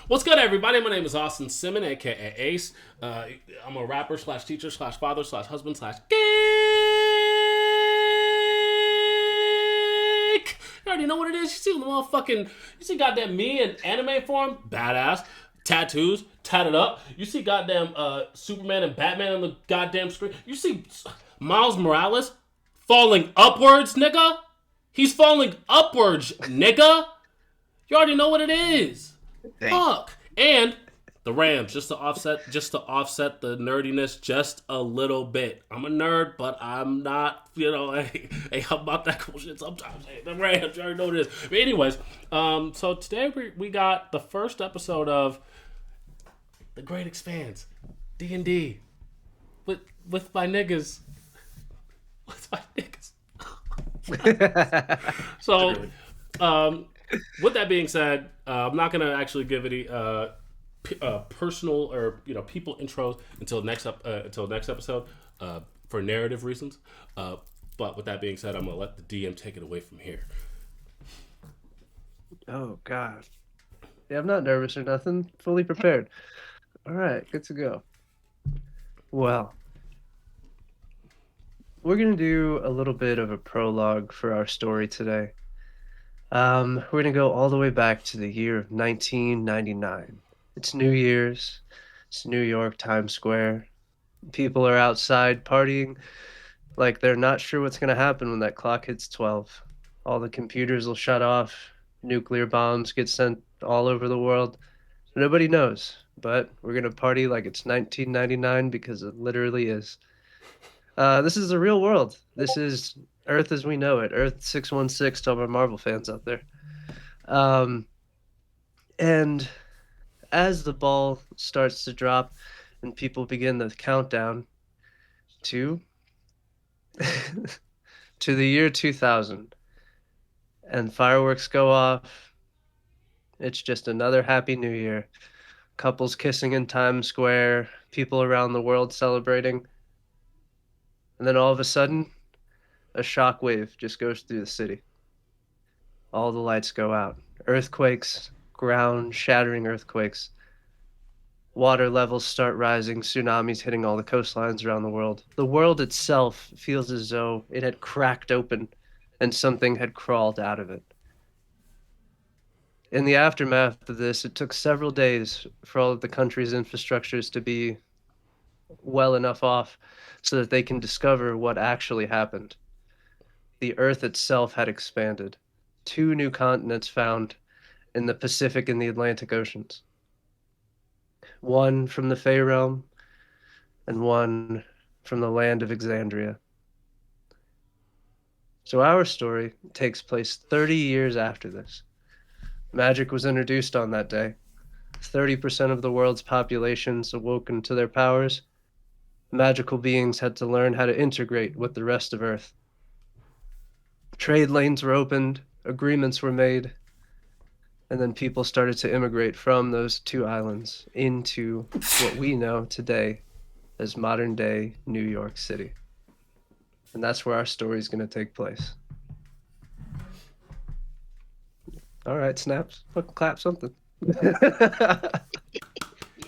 What's good, everybody? My name is Austin Simon, aka Ace. I'm a rapper slash teacher slash father slash husband slash geek. You already know what it is. You see the motherfucking, you see goddamn me in anime form, badass, tattoos, tatted up. You see goddamn Superman and Batman on the goddamn screen. You see Miles Morales falling upwards, nigga. He's falling upwards, nigga. You already know what it is. Dang. Fuck. And the Rams, just to offset the nerdiness just a little bit. I'm a nerd, but I'm not, hey, I'm about that cool shit sometimes. Hey, the Rams, you already know this. But anyways, so today we got the first episode of The Great Expanse, D&D, with my niggas. With my niggas. So, um, with that being said, I'm not gonna actually give any personal or people intros until next episode for narrative reasons. But with that being said, I'm gonna let the DM take it away from here. Oh God. Yeah, I'm not nervous or nothing. Fully prepared. All right, good to go. Well, we're gonna do a little bit of a prologue for our story today. We're gonna go all the way back to the year of 1999. It's New Year's. It's New York, Times Square. People are outside partying like they're not sure what's gonna happen when that clock hits 12. All the computers will shut off. Nuclear bombs get sent all over the world. Nobody knows, but we're gonna party like it's 1999 because it literally is. This is the real world. This is Earth as we know it. Earth 616 to all my Marvel fans out there. Um, and as the ball starts to drop and people begin the countdown to to the year 2000 and fireworks go off, it's just another happy new year. Couples kissing in Times Square, people around the world celebrating. And then all of a sudden, a shock wave just goes through the city. All the lights go out. Earthquakes, ground shattering earthquakes. Water levels start rising, tsunamis hitting all the coastlines around the world. The world itself feels as though it had cracked open and something had crawled out of it. In the aftermath of this, it took several days for all of the country's infrastructures to be well enough off so that they can discover what actually happened. The Earth itself had expanded. Two new continents found in the Pacific and the Atlantic Oceans. One from the Fey realm and one from the land of Exandria. So our story takes place 30 years after this. Magic was introduced on that day. 30% of the world's populations awoken to their powers. Magical beings had to learn how to integrate with the rest of Earth. Trade lanes were opened, agreements were made, and then people started to immigrate from those two islands into what we know today as modern day New York City. And that's where our story is going to take place. All right, snaps. Fucking clap something.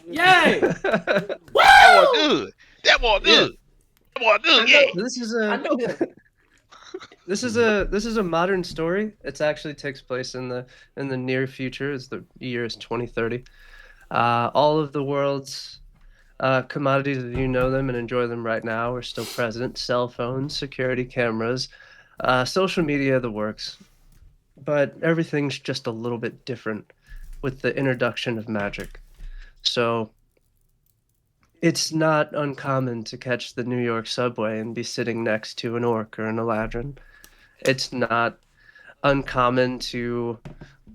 Yay! That was Woo! good. That was Yeah, good. That was I good. Yeah. know. this is I a know. yeah, this is a modern story. It actually takes place in the near future. As the year is 2030. All of the world's commodities as you know them and enjoy them right now are still present. Cell phones, security cameras, social media, the works. But everything's just a little bit different with the introduction of magic. So it's not uncommon to catch the New York subway and be sitting next to an orc or an eladrin. It's not uncommon to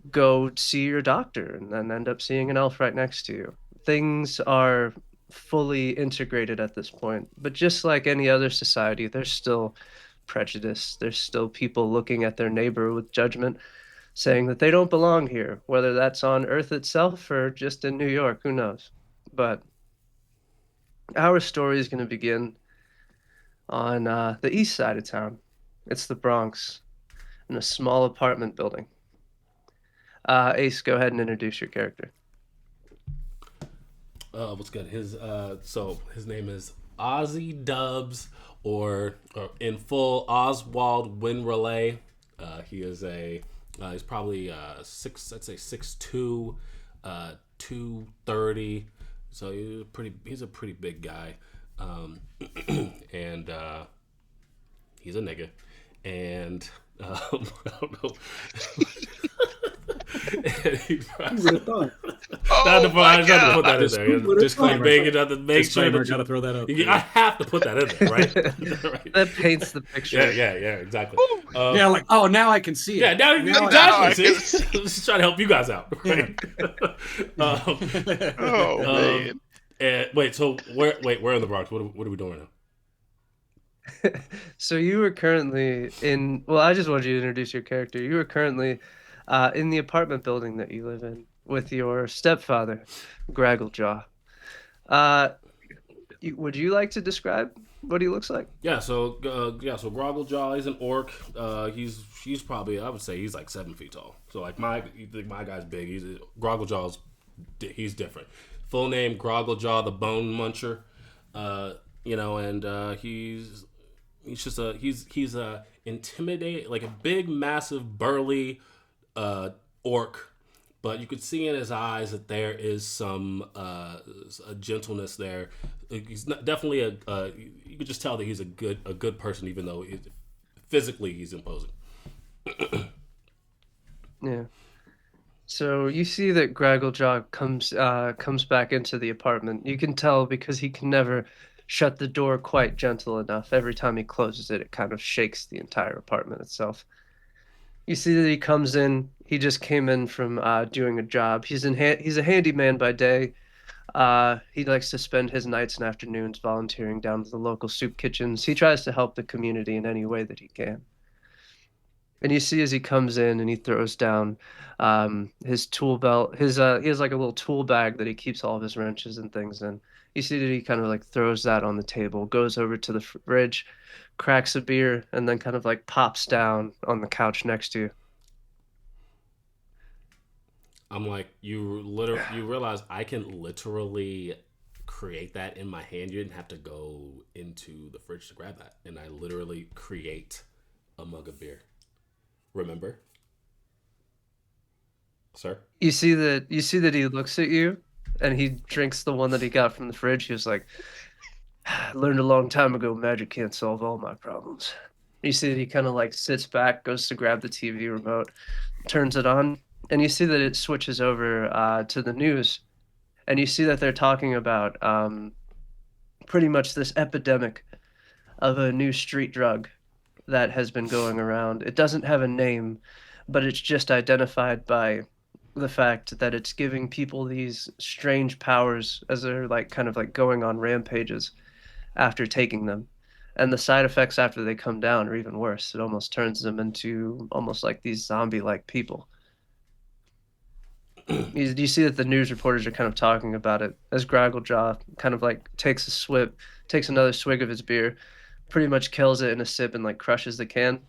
go see your doctor and then end up seeing an elf right next to you. Things are fully integrated at this point, but just like any other society, there's still prejudice. There's still people looking at their neighbor with judgment, saying that they don't belong here, whether that's on Earth itself or just in New York, who knows. But our story is going to begin on the east side of town. It's the Bronx, in a small apartment building. Ace, go ahead and introduce your character. What's good? His name is Ozzy Dubs, or in full Oswald Winrelay. He is a he's probably six. I'd say 6'2", 230. So he's a pretty big guy, and he's a nigga, and I don't know. Not the I just had to put that in there. Disclaimer, make sure that gotta throw that up. I have to put that in there, right? Right. That paints the picture. Yeah, exactly. Yeah, like, oh, now I can see it. Yeah, now exactly. See, just trying to help you guys out. Right? Man. And wait, so we're in the Bronx. What are we doing right now? So you were currently in. Well, I just wanted you to introduce your character. You were currently in the apartment building that you live in with your stepfather, Gragglejaw. Would you like to describe what he looks like? So Grogglejaw, he's an orc. He's probably, I would say he's like 7 feet tall. So like my guy's big. Grogglejaw's he's different. Full name Grogglejaw the Bone Muncher. And he's a intimidating, like a big, massive, burly orc. But you could see in his eyes that there is some a gentleness there. He's not, definitely you could just tell that he's a good person, even though physically he's imposing. Yeah. So you see that Gragglejaw comes back into the apartment. You can tell because he can never shut the door quite gentle enough. Every time he closes it, it kind of shakes the entire apartment itself. You see that he comes in. He just came in from doing a job. He's a handyman by day. He likes to spend his nights and afternoons volunteering down to the local soup kitchens. He tries to help the community in any way that he can. And you see as he comes in and he throws down his tool belt. He has like a little tool bag that he keeps all of his wrenches and things in. You see that he kind of like throws that on the table, goes over to the fridge, cracks a beer, and then kind of like pops down on the couch next to you. I'm like, you realize I can literally create that in my hand. You didn't have to go into the fridge to grab that, and I literally create a mug of beer. Remember, sir? You see that he looks at you and he drinks the one that he got from the fridge. He was like, I learned a long time ago magic can't solve all my problems. You see that he kind of like sits back, goes to grab the TV remote, turns it on, and you see that it switches over to the news. And you see that they're talking about pretty much this epidemic of a new street drug that has been going around. It doesn't have a name, but it's just identified by the fact that it's giving people these strange powers as they're like kind of like going on rampages after taking them. And the side effects after they come down are even worse. It almost turns them into almost like these zombie-like people. You see that the news reporters are kind of talking about it as Gragglejaw kind of like takes another swig of his beer, pretty much kills it in a sip and like crushes the can.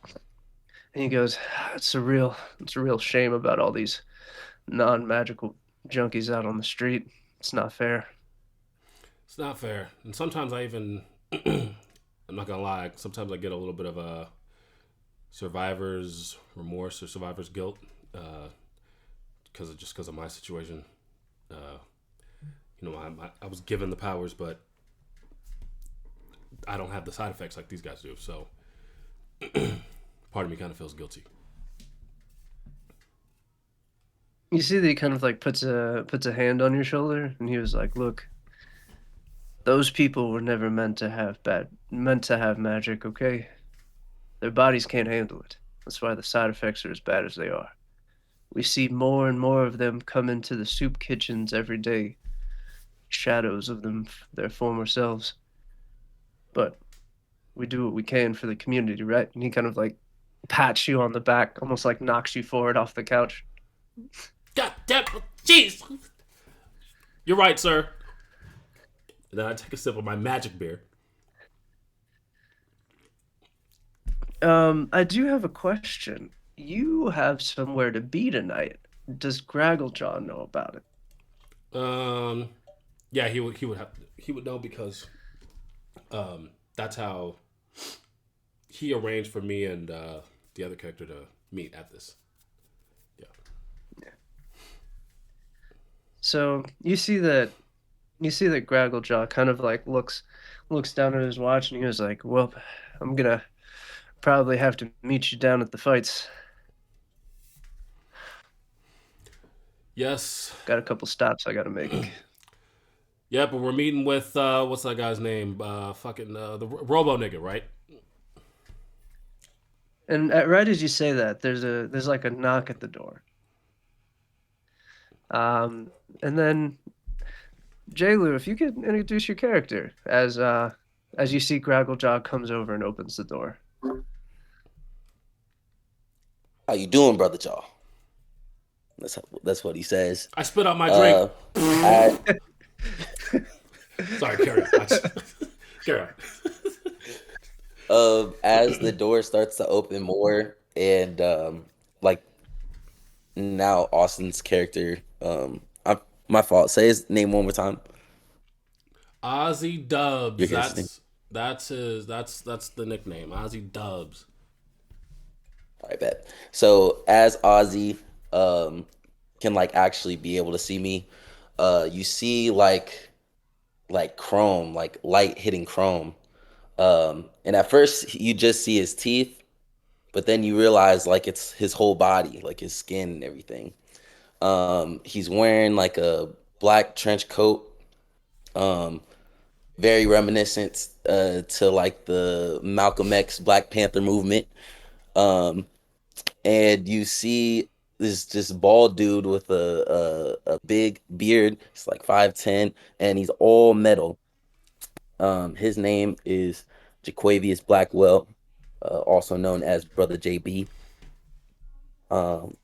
And he goes, it's a real shame about all these non-magical junkies out on the street. It's not fair. It's not fair. And sometimes I even, I'm not gonna lie, sometimes I get a little bit of a survivor's remorse or survivor's guilt because of my situation. I was given the powers, but I don't have the side effects like these guys do. So part of me kind of feels guilty. You see that he kind of like puts a hand on your shoulder, and he was like, "Look, those people were never meant to have magic, okay? Their bodies can't handle it. That's why the side effects are as bad as they are. We see more and more of them come into the soup kitchens every day, shadows of them, their former selves. But we do what we can for the community, right?" And he kind of like pats you on the back, almost like knocks you forward off the couch. God damn, jeez. You're right, sir. And then I take a sip of my magic beer. I do have a question. You have somewhere to be tonight. Does Gragglejaw know about it? Yeah, he would know because that's how he arranged for me and the other character to meet at this. Yeah. So you see that Gragglejaw kind of like looks down at his watch and he was like, "Well, I'm gonna probably have to meet you down at the fights. Yes. Got a couple stops I gotta make." Yeah, but we're meeting with what's that guy's name? Fucking the Robo nigga, right? And right as you say that, there's like a knock at the door. Um, and then Jaylu, if you could introduce your character as you see Gragglejaw comes over and opens the door. How you doing, brother Jaw? That's what he says. I spit out my drink. I, Sorry, carry on. Carry on. as the door starts to open more, and like now Austin's character, my fault. Say his name one more time. Ozzy Dubs. Your guys' name. That's the nickname. Ozzy Dubs. I bet. So as Ozzy can like actually be able to see me, you see like chrome, like light hitting chrome. And at first you just see his teeth, but then you realize like it's his whole body, like his skin and everything. He's wearing like a black trench coat, very reminiscent to like the Malcolm X Black Panther movement. Um, and you see this just bald dude with a big beard. He's like 5'10", and he's all metal. His name is Jaquavius Blackwell, also known as Brother JB. Um,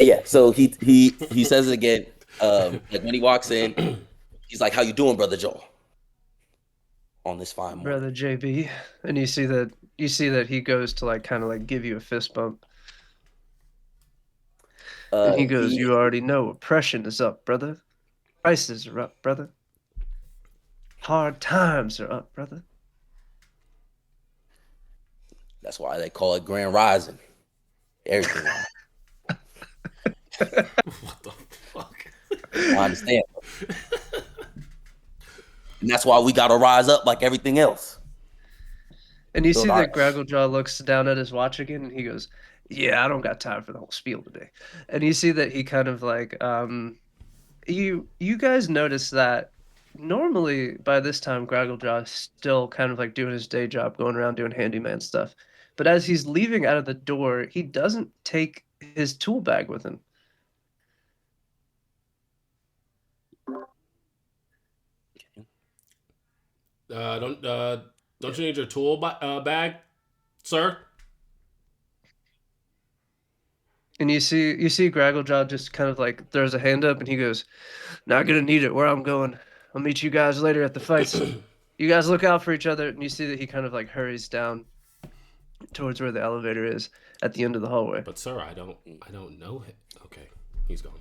yeah, so he says it again. Like when he walks in, he's like, "How you doing, Brother Joel?" On this fine morning. Brother JB, and you see that he goes to like kind of like give you a fist bump, and he goes, "You already know oppression is up, brother. Prices are up, brother. Hard times are up, brother." That's why they call it Grand Rising. Everything. What the fuck? I understand. And that's why we gotta rise up like everything else. And you So see that nice. Gragglejaw looks down at his watch again, and he goes, "Yeah, I don't got time for the whole spiel today." And you see that he kind of like you guys notice that normally by this time Gragglejaw is still kind of like doing his day job, going around doing handyman stuff. But as he's leaving out of the door, he doesn't take his tool bag with him. Don't you need your tool bag, sir? And you see Gragglejaw just kind of like throws a hand up and he goes, "Not gonna need it where I'm going. I'll meet you guys later at the fights. You guys look out for each other." And you see that he kind of like hurries down towards where the elevator is at the end of the hallway. But sir, I don't know him. Okay, he's gone.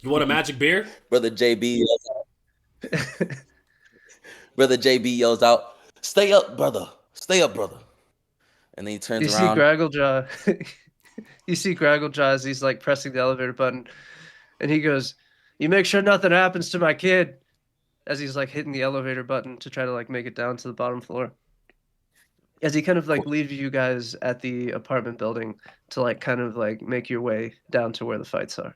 You want a magic beer? Brother JB yells out. Brother JB yells out, "Stay up, brother. Stay up, brother." And then he turns You see around. Gragglejaw. You see Gragglejaw as he's like pressing the elevator button, and he goes, "You make sure nothing happens to my kid." As he's like hitting the elevator button to try to like make it down to the bottom floor. As he kind of like leaves you guys at the apartment building to like kind of like make your way down to where the fights are.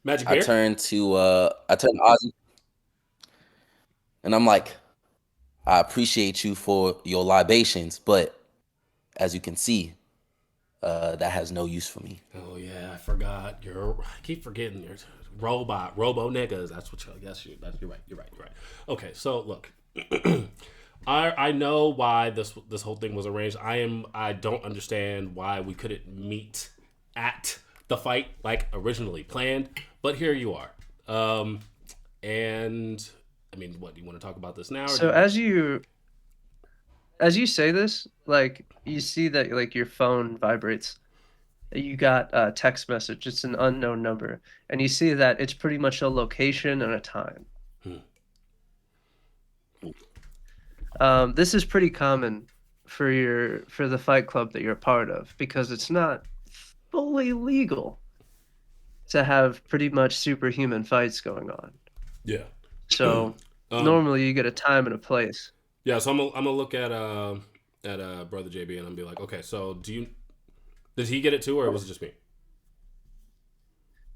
Magic I beer? turn to Ozzy, and I'm like, "I appreciate you for your libations, but as you can see, that has no use for me." Oh yeah, I forgot. I keep forgetting. You're robo niggas. That's what you're right. You're right. Okay, so look, I know why this whole thing was arranged. I don't understand why we couldn't meet at the fight like originally planned, but here you are. And I mean, what do you want to talk about this now? Or So as you say this, like you see that like your phone vibrates, You got a text message. It's an unknown number, and you see that it's pretty much a location and a time. Hmm. This is pretty common for the fight club that you're a part of because it's not fully legal to have pretty much superhuman fights going on. Yeah. So Um. normally you get a time and a place. Yeah. So I'm gonna look at brother JB and I'm be like, okay, so did he get it too, or was it just me?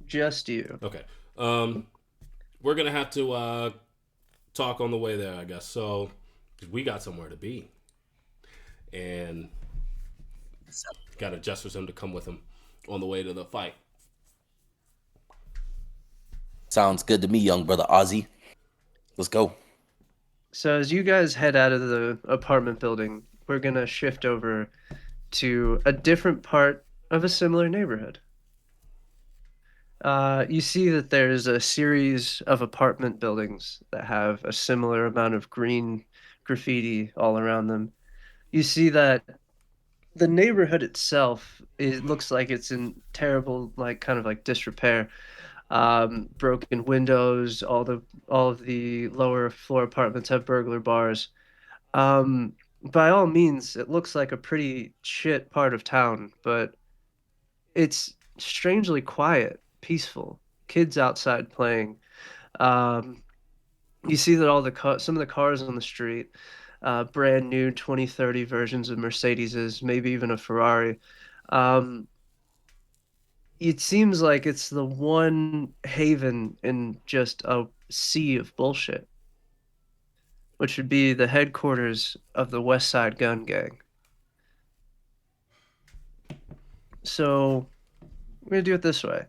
Just you. Okay. Um. We're gonna have to talk on the way there, I guess. So we got somewhere to be, and got to gesture him to come with him on the way to the fight. Sounds good to me, young brother Ozzy. Let's go. So as you guys head out of the apartment building, we're gonna shift over to a different part of a similar neighborhood. You see that there's a series of apartment buildings that have a similar amount of green graffiti all around them. You see that the neighborhood itself looks like it's in terrible, like kind of like disrepair. Broken windows. All of the lower floor apartments have burglar bars. By all means, it looks like a pretty shit part of town, but it's strangely quiet, peaceful. Kids outside playing. Um, you see that some of the cars on the street, brand new 2030 versions of Mercedeses, maybe even a Ferrari. Um, it seems like it's the one haven in just a sea of bullshit, which would be the headquarters of the West Side Gun Gang. So we're gonna do it this way.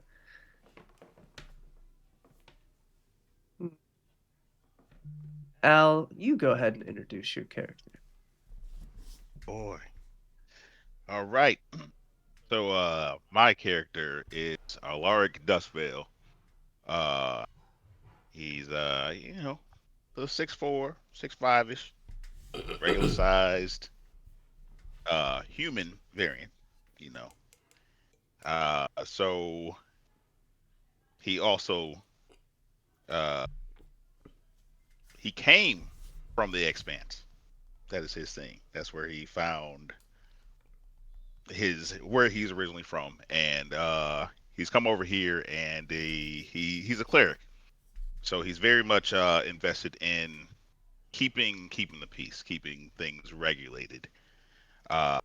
Al, you go ahead and introduce your character. Boy. All right. So my character is Alaric Dustveil. Uh he's little 6'4", 6'5" ish, regular sized, human variant, you know. So he also uh he came from the Expanse. That is his thing. That's where he found his where he's originally from, and he's come over here, and he's a cleric, so he's very much invested in keeping the peace, keeping things regulated. Uh,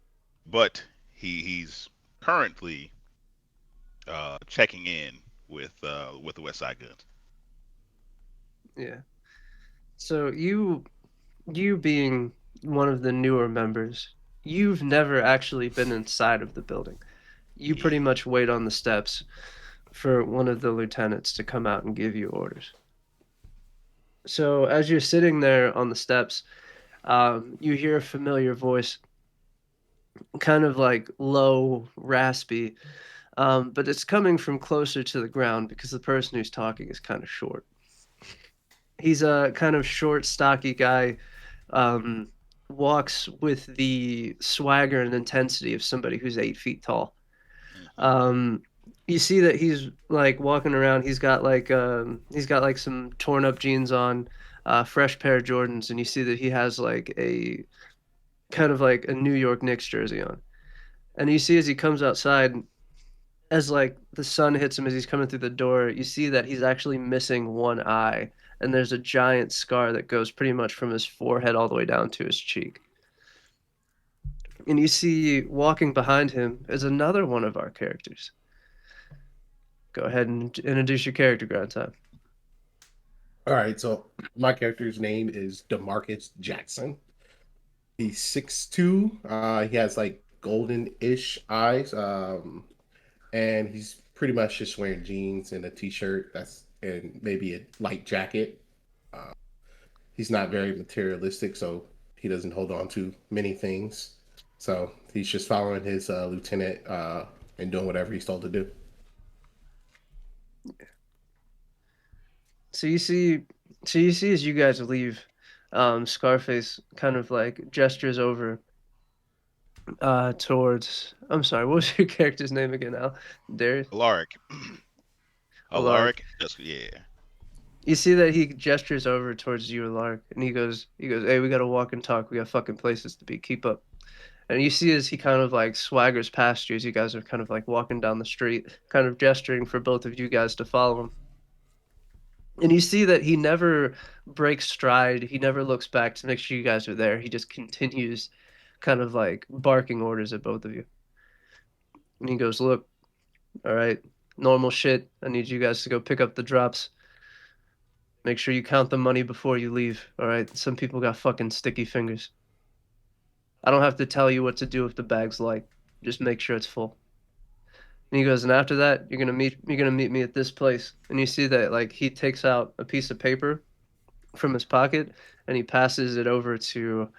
but he's currently checking in with the West Side Guns. Yeah. So you being one of the newer members, you've never actually been inside of the building. You Yeah. pretty much wait on the steps for one of the lieutenants to come out and give you orders. So as you're sitting there on the steps, you hear a familiar voice, kind of like low, raspy, but it's coming from closer to the ground because the person who's talking is kind of short. He's a kind of short, stocky guy, um, walks with the swagger and intensity of somebody who's 8 feet tall. Hmm. Um, you see that he's like walking around. He's got like some torn up jeans on, fresh pair of Jordans, and you see that he has like a kind of like a New York Knicks jersey on. And you see as he comes outside, as like the sun hits him as he's coming through the door, you see that he's actually missing one eye, and there's a giant scar that goes pretty much from his forehead all the way down to his cheek. And you see walking behind him is another one of our characters. Go ahead and introduce your character, Grandtime. All right, so my character's name is Demarcus Jackson. He's 6'2". He has like golden-ish eyes, and he's pretty much just wearing jeans and a t-shirt and maybe a light jacket. Uh, he's not very materialistic, so he doesn't hold on to many things. So he's just following his lieutenant and doing whatever he's told to do. So you see, so you see as you guys leave, Scarface kind of like gestures over towards. I'm sorry, what was your character's name again, Al? Darius? Alaric. Alaric. Alaric. Yeah. You see that he gestures over towards you, Alaric, and he goes, "Hey, we gotta walk and talk. We got fucking places to be. Keep up." And you see as he kind of like swaggers past you as you guys are kind of like walking down the street, kind of gesturing for both of you guys to follow him. And you see that he never breaks stride. He never looks back to make sure you guys are there. He just continues kind of like barking orders at both of you. And he goes, "Look, all right, normal shit. I need you guys to go pick up the drops. Make sure you count the money before you leave, all right? Some people got fucking sticky fingers. I don't have to tell you what to do if the bag's light. Just make sure it's full." And he goes, "And after that, you're gonna meet me at this place." And you see that like he takes out a piece of paper from his pocket and he passes it over to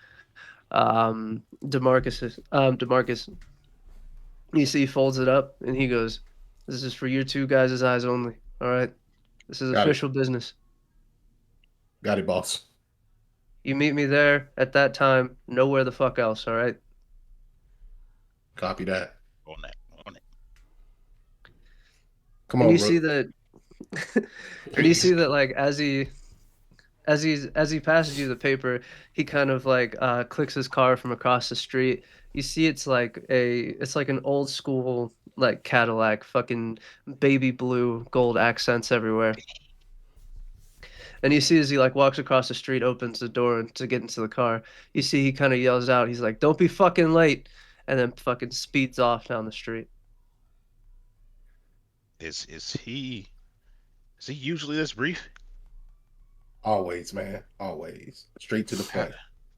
Demarcus. You see he folds it up and he goes, "This is for you two guys' eyes only. All right? This is Got it. official business. Got it, boss. You meet me there at that time, nowhere the fuck else, all right?" Copy that. On that. On it. Come And on, you see Rook. that and you see that like as he passes you the paper, he kind of like clicks his car from across the street. You see it's like an old school like Cadillac, fucking baby blue, gold accents everywhere. And you see as he like walks across the street, opens the door to get into the car, you see he kind of yells out, he's like, "Don't be fucking late," and then fucking speeds off down the street. Is he usually this brief? Always, man. Always. Straight to the point.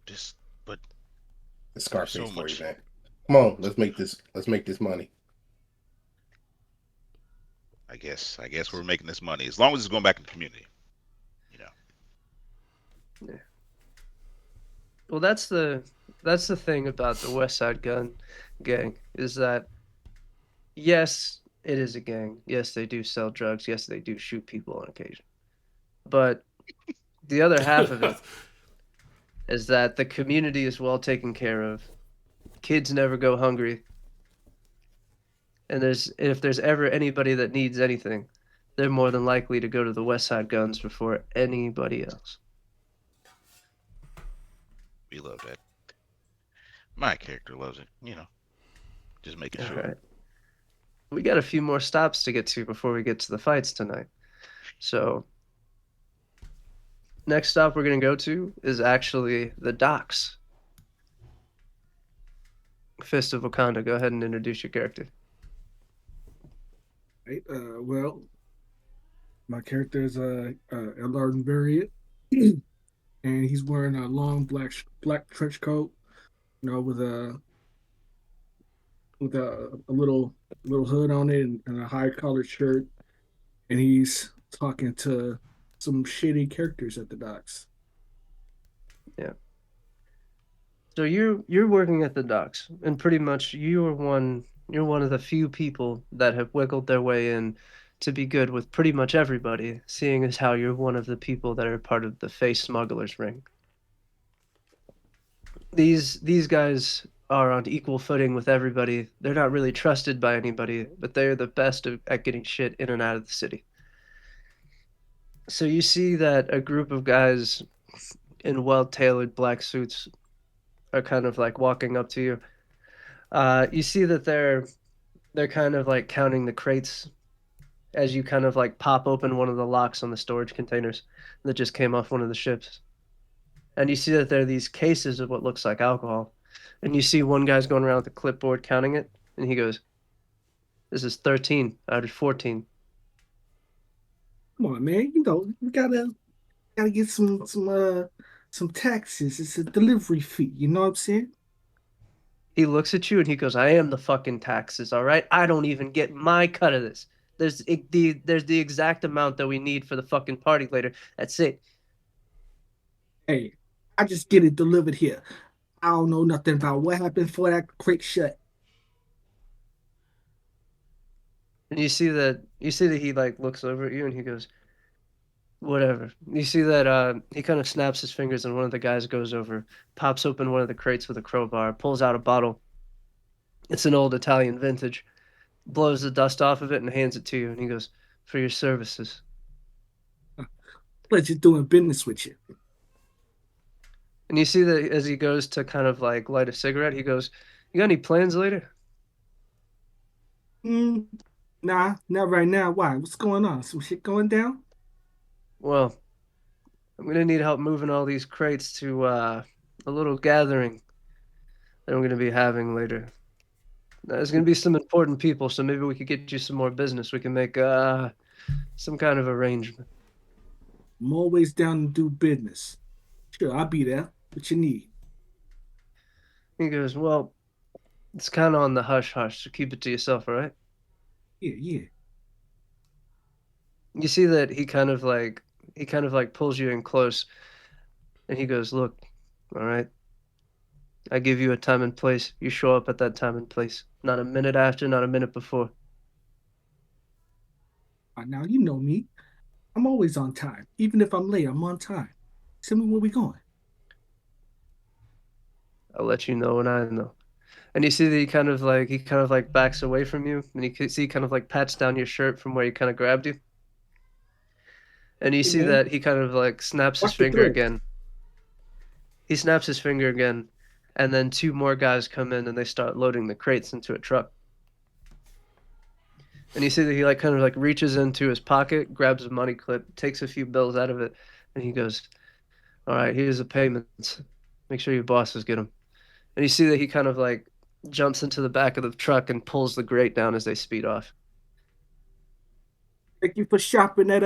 Just but It's Scarface so for you, much. man. Come on, let's make this money. I guess we're making this money as long as it's going back in the community. You know. Well, that's the thing about the West Side Gun gang is that yes, it is a gang. Yes, they do sell drugs. Yes, they do shoot people on occasion. But the other half of it is that the community is well taken care of. Kids never go hungry. And if there's ever anybody that needs anything, they're more than likely to go to the West Side Guns before anybody else. We love that. My character loves it. You know, just making All sure. right. We got a few more stops to get to before we get to the fights tonight. So, next stop we're going to go to is actually the docks. Fist of Wakanda, go ahead and introduce your character. Right, well, my character is Eldar Variant, and he's wearing a long black trench coat, you know, with a little hood on it and a high collared shirt, and he's talking to some shady characters at the docks. Yeah. So you're working at the docks, and pretty much you're one of the few people that have wiggled their way in to be good with pretty much everybody, seeing as how you're one of the people that are part of the face smugglers ring. These guys are on equal footing with everybody. They're not really trusted by anybody, but they're the best at getting shit in and out of the city. So you see that a group of guys in well-tailored black suits are kind of like walking up to you. You see that they're kind of like counting the crates as you kind of like pop open one of the locks on the storage containers that just came off one of the ships. And you see that there are these cases of what looks like alcohol. And you see one guy's going around with a clipboard counting it, and he goes, "This is 13 out of 14." Come on, man, you know you gotta get some taxes. It's a delivery fee. You know what I'm saying? He looks at you and he goes, "I am the fucking taxes, all right? I don't even get my cut of this. There's the exact amount that we need for the fucking party later. That's it." Hey, I just get it delivered here. I don't know nothing about what happened for that crate shut. And you see that he like looks over at you and he goes, "Whatever." You see that he kind of snaps his fingers and one of the guys goes over, pops open one of the crates with a crowbar, pulls out a bottle, It's an old Italian vintage. Blows the dust off of it and hands it to you, and he goes, "For your services." Pleasure doing business with you. And you see that as he goes to kind of like light a cigarette, he goes, "You got any plans later?" Mm, nah, not right now. Why? What's going on? Some shit going down? Well, I'm gonna need help moving all these crates to a little gathering that I'm gonna be having later. There's gonna be some important people, so maybe we could get you some more business. We can make some kind of arrangement. I'm always down to do business. Sure, I'll be there. What you need? He goes, "Well, it's kind of on the hush hush, so keep it to yourself, all right?" Yeah, yeah. You see that he kind of like pulls you in close, and he goes, "Look, all right, I give you a time and place. You show up at that time and place. Not a minute after, not a minute before." Now you know me. I'm always on time. Even if I'm late, I'm on time. Tell me where we going. I'll let you know when I know. And you see that he kind of like backs away from you, and you can see he kind of like pats down your shirt from where he kind of grabbed you. And you Hey see man, that he kind of like snaps his watch the finger threads. again. He snaps his finger again, and then two more guys come in and they start loading the crates into a truck. And you see that he like kind of like reaches into his pocket, grabs a money clip, takes a few bills out of it, and he goes, "All right, here's the payments. Make sure your bosses get them." And you see that he kind of like jumps into the back of the truck and pulls the grate down as they speed off. Thank you for shopping at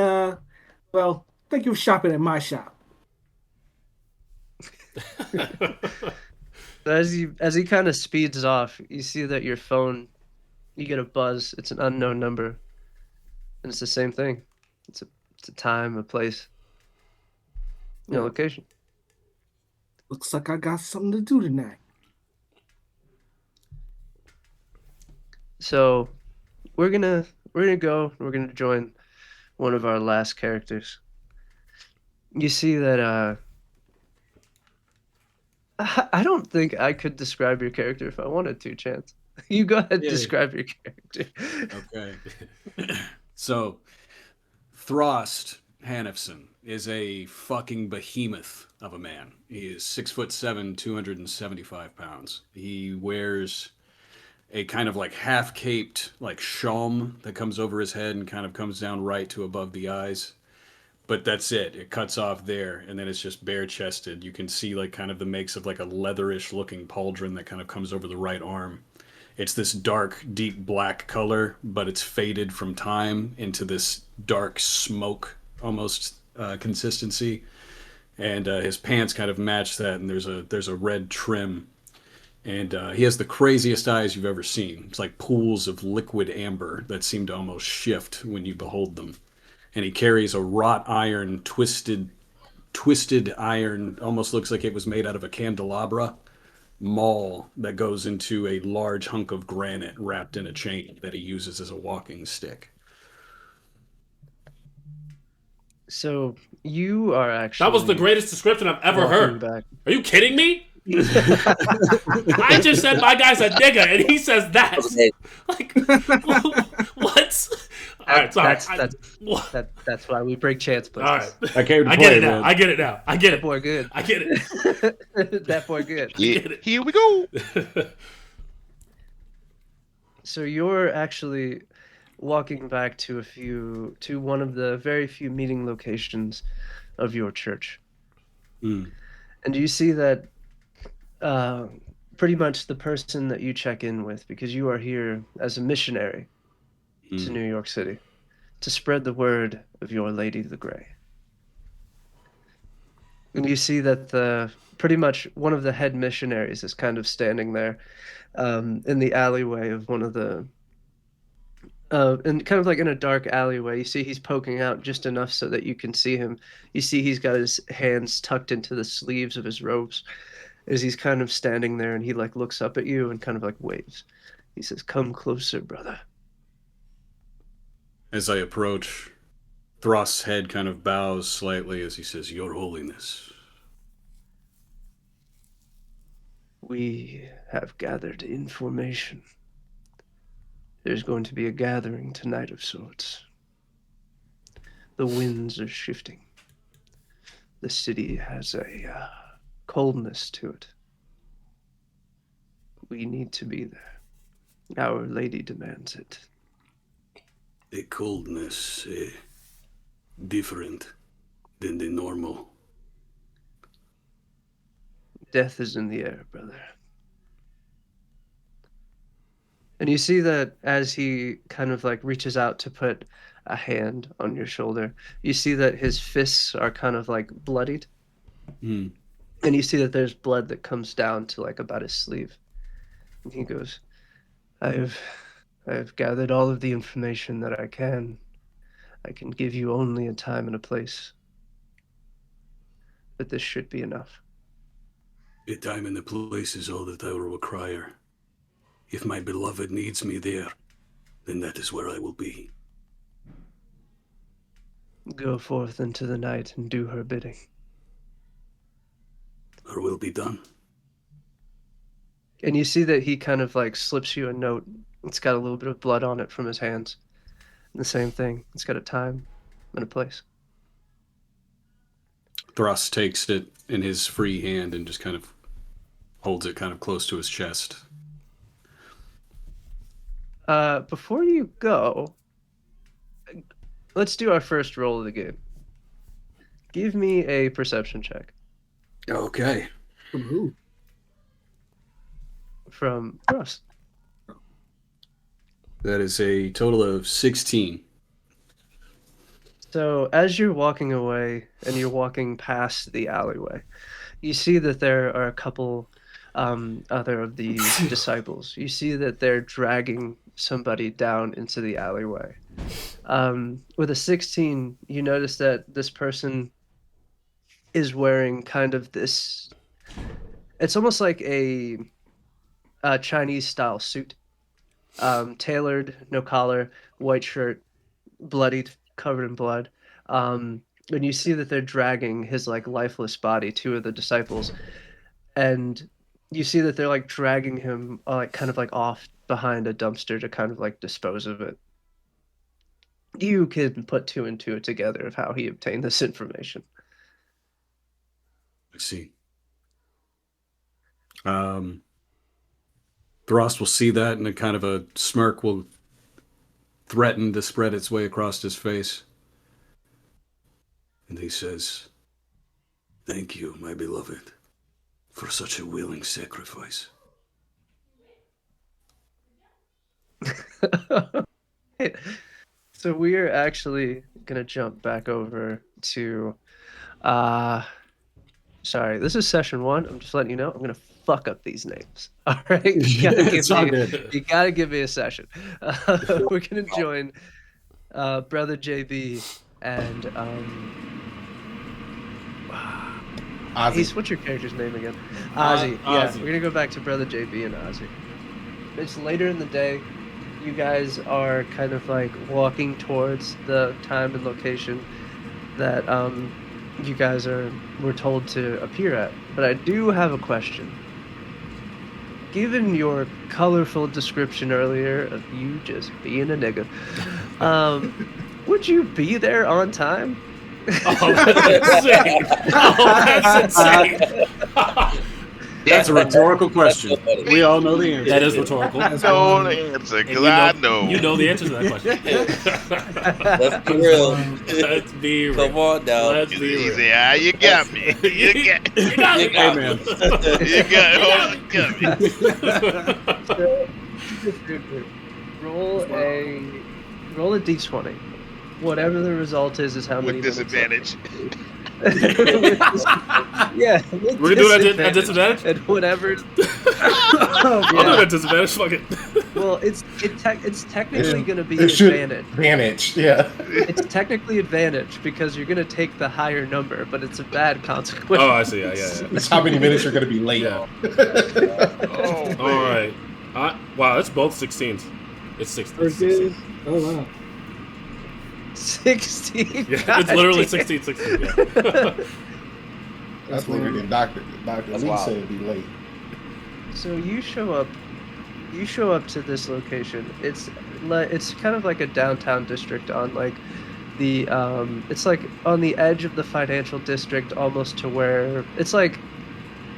well, thank you for shopping at my shop. As he kind of speeds off, you see that your phone, you get a buzz. It's an unknown number, and it's the same thing. It's a it's a time, a place, Yeah. location. Looks like I got something to do tonight. So we're gonna go. We're gonna join one of our last characters. You see that I don't think I could describe your character if I wanted to, Chance. You go ahead, Yeah. describe your character. Okay. So, Throst Hannifson is a fucking behemoth of a man. He is 6'7", 275 pounds. He wears a kind of like half caped like shalm that comes over his head and kind of comes down right to above the eyes. But that's it. It cuts off there, and then it's just bare chested. You can see like kind of the makes of like a leatherish looking pauldron that kind of comes over the right arm. It's this dark, deep black color, but it's faded from time into this dark smoke almost consistency. And his pants kind of match that, and there's a red trim. And he has the craziest eyes you've ever seen. It's like pools of liquid amber that seem to almost shift when you behold them. And he carries a wrought iron, twisted iron, almost looks like it was made out of a candelabra maul that goes into a large hunk of granite wrapped in a chain that he uses as a walking stick. So you are actually That was the greatest description I've ever walking heard. back. Are you kidding me? I just said my guy's a nigga, and he says that. Okay. Like, what? All right, sorry. That's why we break Chance All places. right. I came to I play, get it now. man. I get it now. I get That it. boy good. I get it. That boy good. Yeah, get it. here we go. So you're actually walking back to one of the very few meeting locations of your church. Mm. And you see that pretty much the person that you check in with, because you are here as a missionary to New York City to spread the word of your Lady the Grey. And you see that pretty much one of the head missionaries is kind of standing there in the alleyway of one of the and kind of like in a dark alleyway. You see he's poking out just enough so that you can see him. You see he's got his hands tucked into the sleeves of his robes as he's kind of standing there, and he like looks up at you and kind of like waves. He says, "Come closer, brother." As I approach, Throst's head kind of bows slightly as he says, "Your Holiness." We have gathered information. There's going to be a gathering tonight of sorts. The winds are shifting. The city has a coldness to it. We need to be there. Our lady demands it. A coldness, different than the normal. Death is in the air, brother. And you see that as he kind of like reaches out to put a hand on your shoulder, you see that his fists are kind of like bloodied. Hmm. And you see that there's blood that comes down to like about his sleeve. And he goes, I have gathered all of the information that I can. I can give you only a time and a place. But this should be enough. The time and the place is all that I will require. If my beloved needs me there, then that is where I will be. Go forth into the night and do her bidding. Or will be done. And you see that he kind of like slips you a note. It's got a little bit of blood on it from his hands. And the same thing. It's got a time and a place. Thrust takes it in his free hand and just kind of holds it kind of close to his chest. Before you go, let's do our first roll of the game. Give me a perception check. Okay. From who? From Russ. That is a total of 16. So as you're walking away and you're walking past the alleyway, you see that there are a couple other of the disciples. You see that they're dragging somebody down into the alleyway. With a 16, you notice that this person is wearing kind of this... It's almost like a Chinese-style suit. Tailored, no collar, white shirt, bloodied, covered in blood. And you see that they're dragging his like lifeless body, two of the disciples. And you see that they're like dragging him like kind of like off behind a dumpster to kind of like dispose of it. You can put two and two together of how he obtained this information. I see. Thrust will see that, and a kind of a smirk will threaten to spread its way across his face. And he says, "Thank you, my beloved, for such a willing sacrifice." So we are actually going to jump back over to... Sorry, this is session 1. I'm just letting you know. I'm going to fuck up these names. All right? You gotta give me a session. We're going to join Brother JB and... Ozzy. What's your character's name again? Ozzy. Yeah, Ozzy. we're going to go back to Brother JB and Ozzy. It's later in the day. You guys are kind of like walking towards the time and location that you guys were told to appear at. But I do have a question. Given your colorful description earlier of you just being a nigga, would you be there on time? Oh, that's insane. Oh, that's insane. That's a rhetorical question. We all know the answer. That is rhetorical. I know the answer, because I know. You know the answer to that question. Let's be real. Let's be real. Come on now. Let's be He real. said, "Ah, you got me. You got You got it. Hey, man. You got me. Roll a d20. Whatever the result is how many With minutes disadvantage. Yeah, We're gonna do it at disadvantage? And whatever. I'll do it at disadvantage. Fuck it. Well, it's technically going to be It should advantage. advantage, yeah. It's technically advantage because you're going to take the higher number, but it's a bad consequence. Oh, I see. Yeah. It's how many minutes you're going to be late. Yeah. Oh, All right. Wow, that's both 16s. It's 16. First is, oh wow. 16. Yeah, it's literally God damn. 16. Yeah. That's later than Dr. That's Lee wild. said it'd be late. So you show up. You show up to this location. It's kind of like a downtown district on like the it's like on the edge of the financial district, almost to where it's like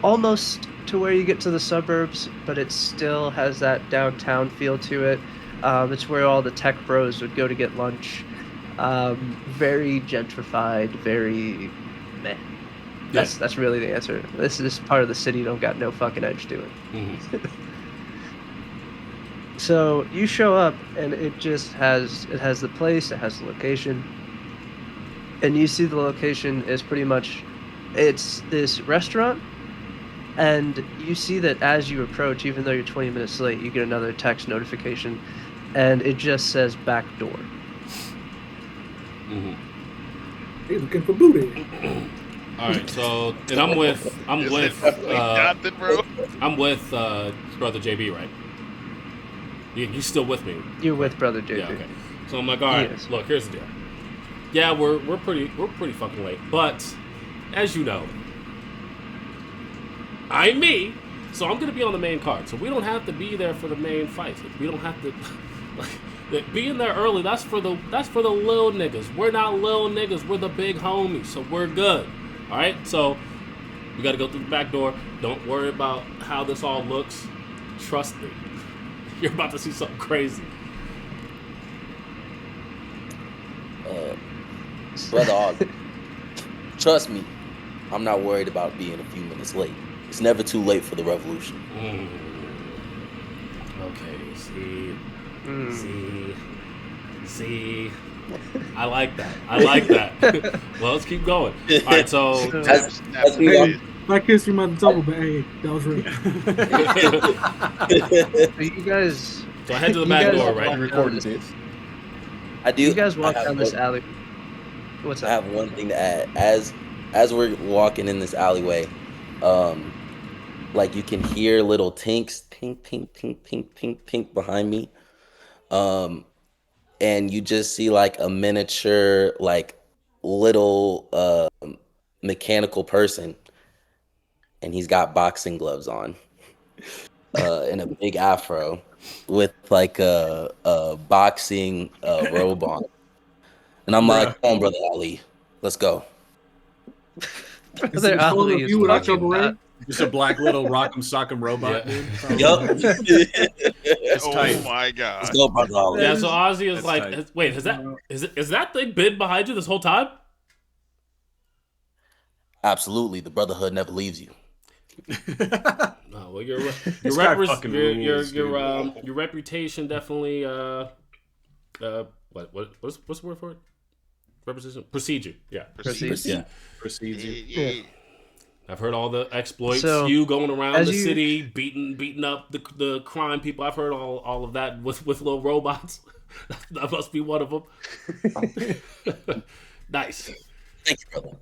almost to where you get to the suburbs, but it still has that downtown feel to it. It's where all the tech bros would go to get lunch. Very gentrified, very meh. That's really the answer. This part of the city don't got no fucking edge to it. Mhm. So you show up and it has the place, it has the location, and you see the location is pretty much it's this restaurant, and you see that as you approach, even though you're 20 minutes late, you get another text notification, and it just says back door. Mhm. They looking for booty. All right, so and I'm with Jonathan, bro. brother JB, right? You still with me? You're with Brother JB. Yeah, okay. So I'm like, all right, Yes. look, here's the deal. Yeah, we're pretty fucking late, but as you know, I'm me, so I'm gonna be on the main card. So we don't have to be there for the main fight. We don't have to like being there early. That's for the little niggas. We're not little niggas. We're the big homies. So we're good. All right. So we got to go through the back door. Don't worry about how this all looks. Trust me. You're about to see something crazy. Brother Oz, trust me, I'm not worried about being a few minutes late. It's never too late for the revolution. Okay, see. I like that. Well, let's keep going. All right, so As we Hey, are, Black History Month double, but hey, that was real. So you guys. so I head to the You back guys door, walk right? down Recorded this- this. I do. You guys walk I have down this one- alley. What's I up? have one thing to add. As we're walking in this alleyway, like you can hear little tinks, pink, pink, pink, pink, pink, pink behind me. And you just see like a miniature, like little mechanical person, and he's got boxing gloves on, and a big afro with like a boxing robe on. And I'm Bruh. like, come on, brother Ali, let's go. Is he Brother pulling Ali up is you with a fucking double nuts. A? Just a black little rock'em sock'em robot, Yeah. dude. Yup. It's Oh tight. my Let's god. go, brother Ali. Yeah, so Ozzy is That's like, tight. wait, is that thing been behind you this whole time? Absolutely, the brotherhood never leaves you. No, well, your This guy fucking rules, your reputation definitely what's the word for it? Representation procedure. Yeah, Proceed. yeah. Proceeds you. Yeah. I've heard all the exploits. So, you going around as the you- city beating up the crime people. I've heard all of that with little robots. That must be one of them. Nice. Thank you, brother.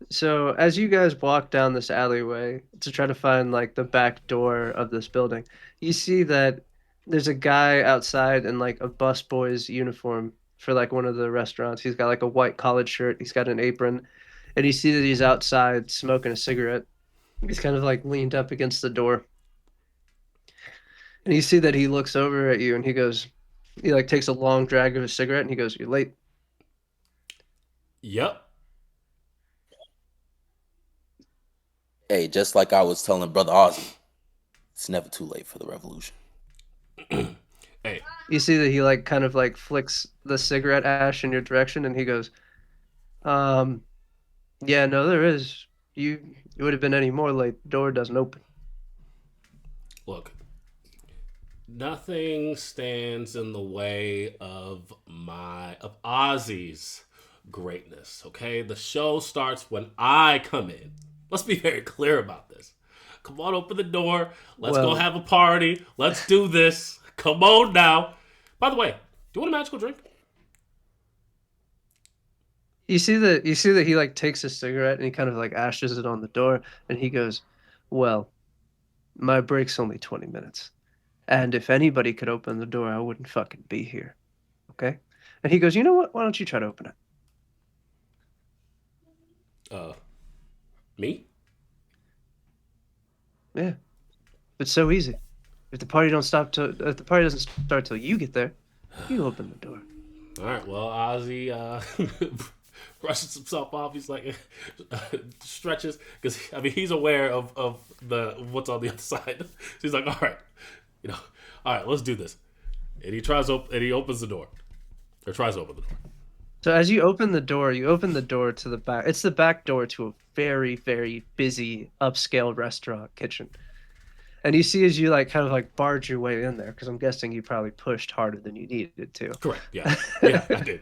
So as you guys walk down this alleyway to try to find like the back door of this building, you see that there's a guy outside in like a busboy's uniform for like one of the restaurants. He's got like a white collared shirt, he's got an apron, and you see that he's outside smoking a cigarette. He's kind of like leaned up against the door. And you see that he looks over at you and he like takes a long drag of his cigarette and he goes, "You're late." Yep. Hey, just like I was telling brother Ozzy, it's never too late for the revolution. Hey, You see that he like kind of like flicks the cigarette ash in your direction and he goes, yeah, no, there is. You would have been any more late. The door doesn't open." look. Nothing stands in the way of Ozzy's greatness. Okay, the show starts when I come in. Let's be very clear about this. Come on, open the door. Let's go Well- have a party. Let's do this. Come on now. By the way, do you want a magical drink? You see that he like takes a cigarette and he kind of like ashes it on the door and he goes, "Well, my break's only 20 minutes. And if anybody could open the door, I wouldn't fucking be here." Okay? And he goes, "You know what? Why don't you try to open it?" Me? Yeah, it's so easy. If the party doesn't start till you get there, you open the door. All right. Well, Ozzy brushes himself off. He's like stretches because I mean he's aware of the what's on the other side. So he's like, all right, all right, let's do this. And he opens the door, or tries to open the door. So as you open the door to the back. It's the back door to a very, very busy upscale restaurant kitchen. And you see as you like kind of like barge your way in there, because I'm guessing you probably pushed harder than you needed to. Correct. Yeah. Yeah, I did.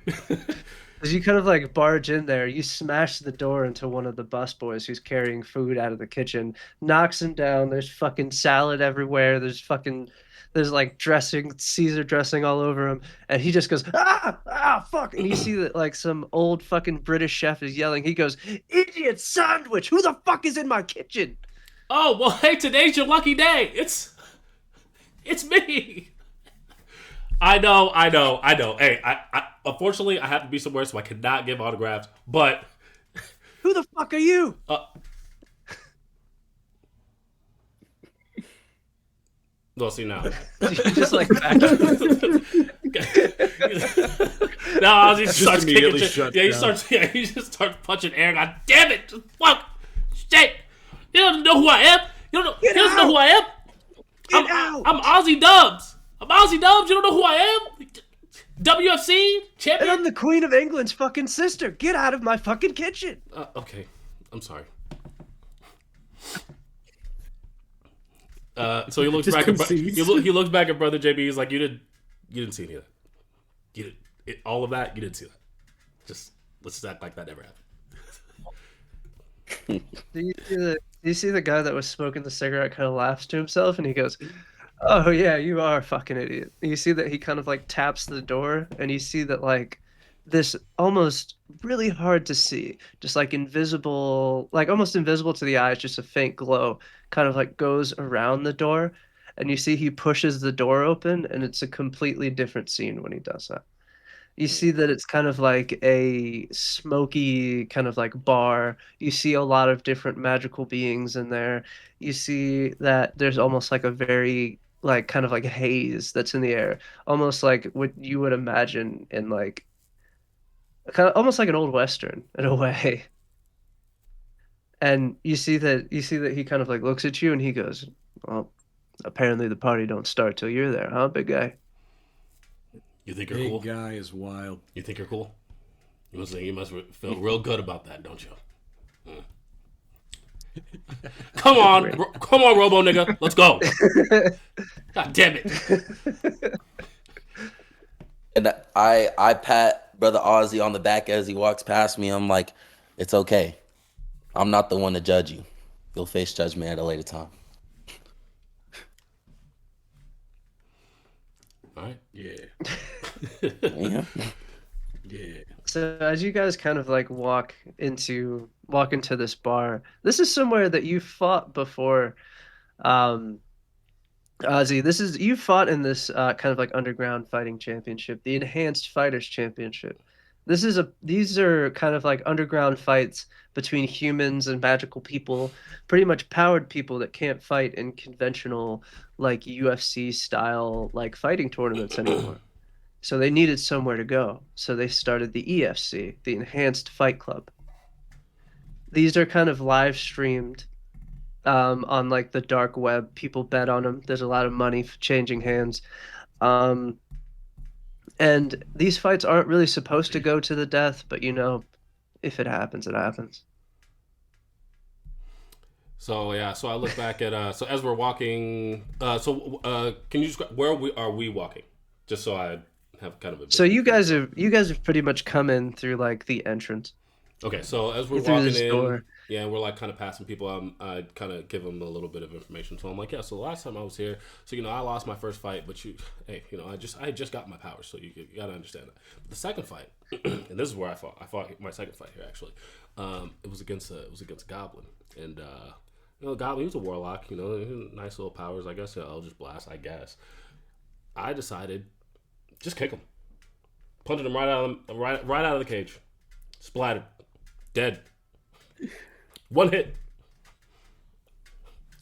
As you kind of like barge in there, you smash the door into one of the busboys who's carrying food out of the kitchen, knocks him down. There's fucking salad everywhere. There's like dressing, Caesar dressing all over him. And he just goes, fuck. And you see that like some old fucking British chef is yelling. He goes, idiot sandwich. Who the fuck is in my kitchen? Oh, well, hey, today's your lucky day. It's me. I know. Hey, I unfortunately I have to be somewhere, so I cannot give autographs. But who the fuck are you? Well, see now. You just like back. Now Ozzy starts immediately kicking shut shit. He just starts punching air. God damn it! Fuck! Shit! You don't know who I am. You don't know. He doesn't know who I am. I'm Ozzy Dubs. I'm Ozzy Dubs. You don't know who I am. WFC champion. And I'm the Queen of England's fucking sister. Get out of my fucking kitchen. Okay, I'm sorry. So he looks Just back. concedes. He looks back at Brother JB. He's like, "You didn't see any of that. All of that. You didn't see that. Just let's just act like that never happened." Do you see the guy that was smoking the cigarette kind of laughs to himself and he goes, "Oh yeah, you are a fucking idiot." You see that he kind of like taps the door and you see that like this almost really hard to see, just like invisible, like almost invisible to the eyes, just a faint glow kind of like goes around the door, and you see he pushes the door open and it's a completely different scene when he does that. You see that it's kind of like a smoky kind of like bar. You see a lot of different magical beings in there. You see that there's almost like a very like kind of like haze that's in the air, almost like what you would imagine in like kind of almost like an old western in a way. And you see that he kind of like looks at you and he goes, "Well, apparently the party don't start till you're there, huh, big guy?" You think you're Big cool? guy is wild. You think you're cool? You must feel real good about that, don't you? Come on, Robo nigga, let's go. God damn it! And I pat Brother Ozzy on the back as he walks past me. I'm like, it's okay. I'm not the one to judge you. You'll face judgment at a later time. All right. Yeah. Yeah. Yeah. So as you guys kind of like walk into this bar, this is somewhere that you fought before. Ozzy, you fought in this kind of like underground fighting championship, the Enhanced Fighters Championship. These are kind of like underground fights between humans and magical people, pretty much powered people that can't fight in conventional like UFC style like fighting tournaments anymore. So they needed somewhere to go. So they started the EFC, the Enhanced Fight Club. These are kind of live streamed on like the dark web. People bet on them. There's a lot of money changing hands. And these fights aren't really supposed to go to the death, but you know, if it happens, it happens. So yeah, so I look back at so as we're walking. Can you describe where are we walking? Just so I have kind of a. So you guys have pretty much come in through like the entrance. Okay, so as we're Through walking this in, door. yeah, we're like kind of passing people. I kind of give them a little bit of information. So I'm like, yeah. So the last time I was here, so I lost my first fight, but I had just got my powers, so you gotta understand that. But the second fight, and this is where I fought. I fought my second fight here actually. It was against a Goblin, and Goblin, he was a warlock. Nice little powers. I guess I'll just blast. I guess. I decided, just kick him, punching him right out of the cage, splattered. Dead. One hit.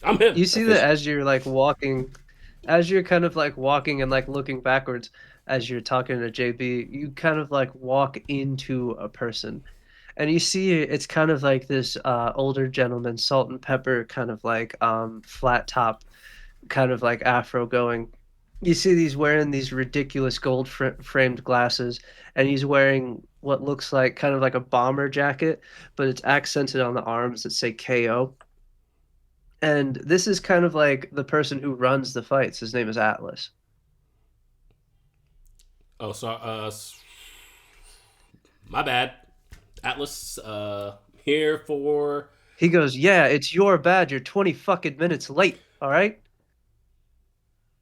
I'm him. You see that as you're like walking, as you're kind of like walking and like looking backwards as you're talking to JB, you kind of like walk into a person. And you see it's kind of like this older gentleman, salt and pepper, kind of like flat top, kind of like afro going. You see he's wearing these ridiculous gold framed glasses, and he's wearing what looks like kind of like a bomber jacket, but it's accented on the arms that say KO. And this is kind of like the person who runs the fights. His name is Atlas. Oh, so my bad. Atlas, here for. He goes, "Yeah, it's your bad. You're 20 fucking minutes late. All right."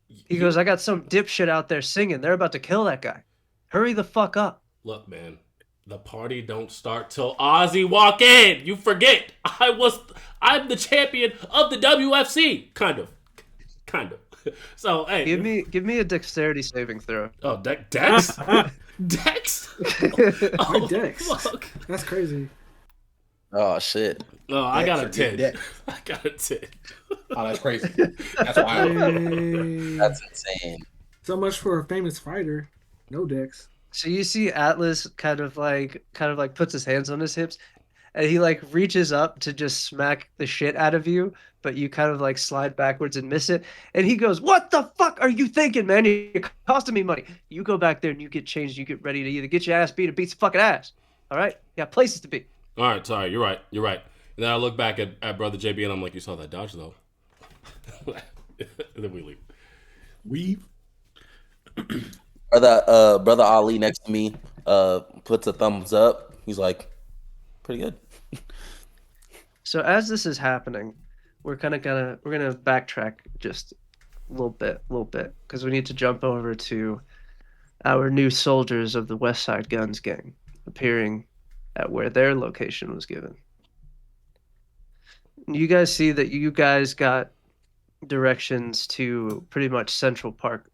He goes, "I got some dipshit out there singing. They're about to kill that guy. Hurry the fuck up." Look, man, the party don't start till Ozzy walk in. You forget, I'm the champion of the WFC. Kind of. So, hey, Give me a dexterity saving throw. Oh, Dex? Dex? My Oh, Dex. fuck. That's crazy. Oh shit. Oh, I got a Dex or 10. Dex? I got a 10. Oh, that's crazy. That's wild. Hey. That's insane. So much for a famous fighter. No Dex. So you see Atlas kind of like puts his hands on his hips, and he like reaches up to just smack the shit out of you, but you kind of like slide backwards and miss it. And he goes, "What the fuck are you thinking, man? You're costing me money." You go back there and you get changed. You get ready to either get your ass beat or beat some fucking ass. All right, you got places to be. All right, sorry. You're right. And then I look back at Brother JB and I'm like, you saw that dodge, though. And then we leave. Weave. Brother Ali next to me puts a thumbs up. He's like, pretty good. So as this is happening, we're gonna backtrack just a little bit, because we need to jump over to our new soldiers of the West Side Guns gang appearing at where their location was given. You guys see that you guys got directions to pretty much Central Park.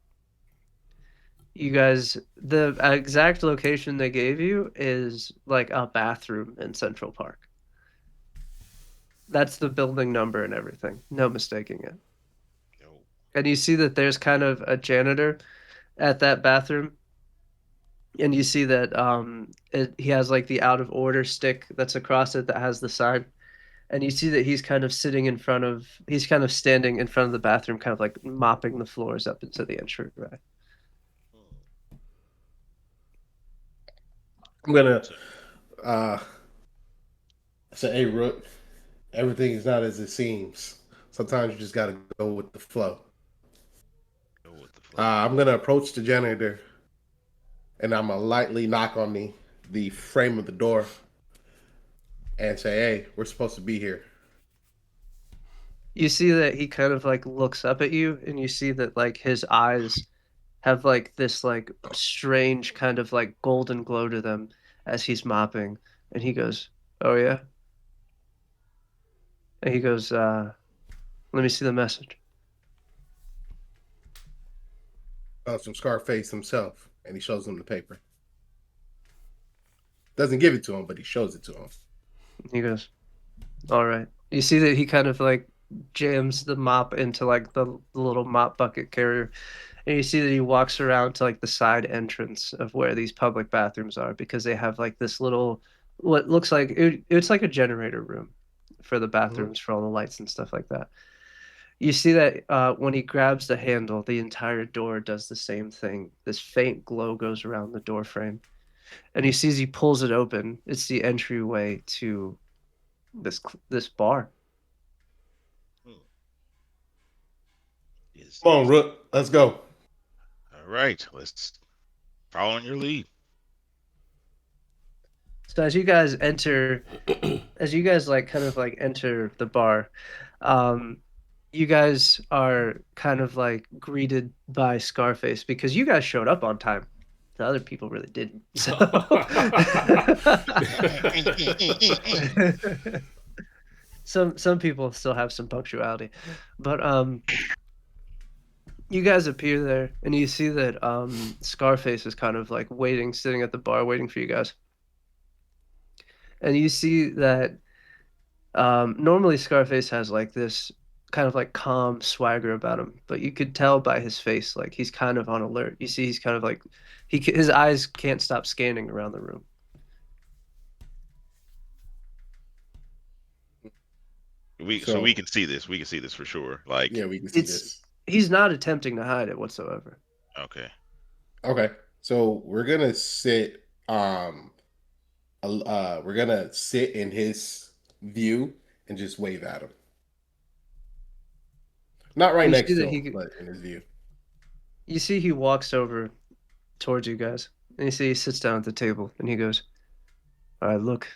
You guys, the exact location they gave you is like a bathroom in Central Park. That's the building number and everything. No mistaking it. And you see that there's kind of a janitor at that bathroom. And you see that he has like the out of order stick that's across it that has the sign. And you see that he's kind of standing in front of the bathroom, kind of like mopping the floors up into the entryway. I'm gonna say, "Hey, Rook, everything is not as it seems. Sometimes you just gotta go with the flow." I'm gonna approach the janitor, and I'm gonna lightly knock on the frame of the door, and say, "Hey, we're supposed to be here." You see that he kind of like looks up at you, and you see that like his eyes have like this like strange kind of like golden glow to them as he's mopping, and he goes, "Oh yeah?" And he goes, "Let me see the message." From Scarface himself, and he shows him the paper. Doesn't give it to him, but he shows it to him. He goes, "All right." You see that he kind of like jams the mop into like the little mop bucket carrier, and you see that he walks around to like the side entrance of where these public bathrooms are, because they have like this little, what looks like it's like a generator room for the bathrooms for all the lights and stuff like that. You see that when he grabs the handle, the entire door does the same thing. This faint glow goes around the door frame. And he sees he pulls it open. It's the entryway to this bar. Come on, Rook, let's go. All right, let's follow in your lead. So as you guys like kind of like enter the bar, you guys are kind of like greeted by Scarface because you guys showed up on time. The other people really didn't. So some people still have some punctuality, but you guys appear there and you see that Scarface is kind of like sitting at the bar waiting for you guys. And you see that normally Scarface has like this kind of like calm swagger about him, but you could tell by his face like he's kind of on alert. You see, he's kind of like his eyes can't stop scanning around the room. So we can see this. We can see this for sure. Like, yeah, we can see It's this. he's not attempting to hide it whatsoever. okay, Okay, so we're gonna sit. We're gonna sit in his view and just wave at him. Not right You see next that to him, he but in his view. you see he walks over towards you guys, and you see he sits down at the table, and he goes, "All right, look,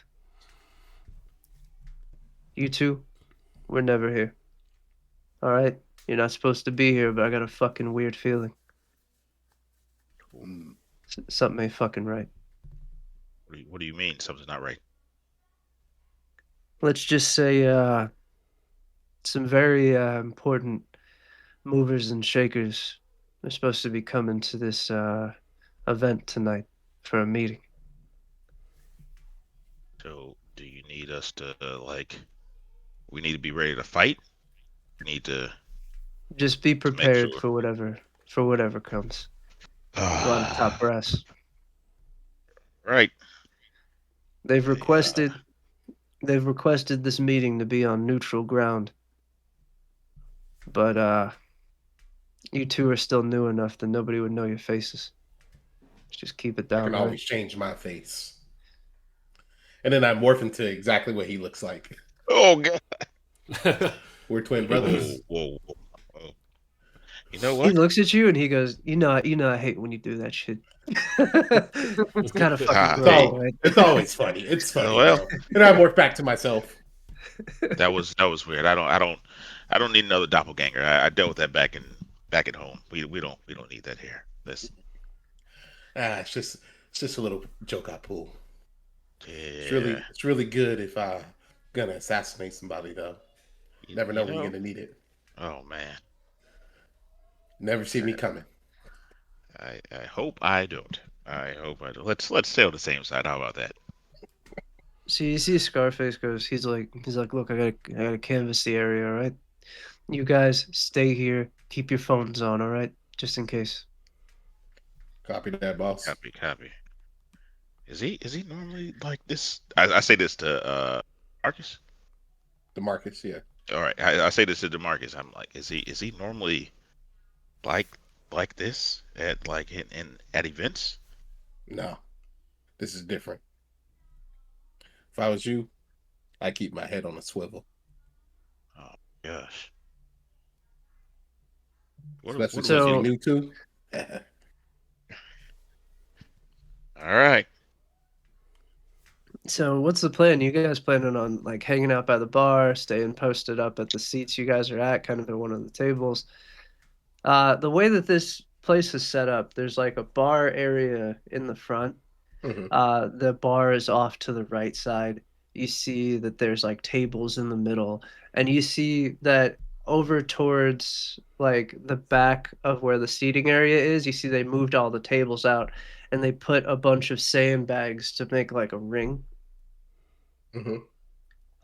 you two, we're never here. All right, you're not supposed to be here, but I got a fucking weird feeling. Mm. Something ain't fucking right. what do you mean something's not right? Let's just say, some very important movers and shakers are supposed to be coming to this event tonight for a meeting. So do you need us to like? We need to be ready to fight. We need Just be to make prepared sure. for whatever comes. A lot of top brass. Right. They've Yeah. requested this meeting to be on neutral ground, but you two are still new enough that nobody would know your faces. Just keep it I down, can all right? always change my face, and then I morph into exactly what he looks like. Oh god. We're twin Whoa, brothers. whoa. You know He what? looks at you and he goes, you know, I hate when you do that shit. It's kind of fucking Ah, It's gross, hey. all right? it's always funny. It's funny, Well, bro. And I morph back to myself. that was weird. I don't need another doppelganger. I dealt with that back at home. We don't need that here. This It's just a little joke I pull. yeah. It's really good if I gonna assassinate somebody though. Never You know when you're know. gonna need it. Oh man. Never see me I, coming. I hope I don't. I hope I don't. Let's stay on the same side. How about that? So you see Scarface goes, he's like, look, I gotta canvass the area, all right? You guys stay here, keep your phones on, all right? Just in case. Copy that, boss. Copy. Is he normally like this? I say this to Marcus. DeMarcus, yeah. All right, I say this to Demarcus. I'm like, is he normally like like this at like in at events? No, this is different. If I was you, I keep my head on a swivel. Oh gosh, Especially what are we since you're So getting? new too. All right, so what's the plan? You guys planning on like hanging out by the bar, staying posted up at the seats you guys are at, kind of at one of the tables? The way that this place is set up, there's like a bar area in the front. Mhm. The bar is off to the right side. You see that there's like tables in the middle, and you see that over towards like the back of where the seating area is, you see they moved all the tables out and they put a bunch of sandbags to make like a ring Mhm.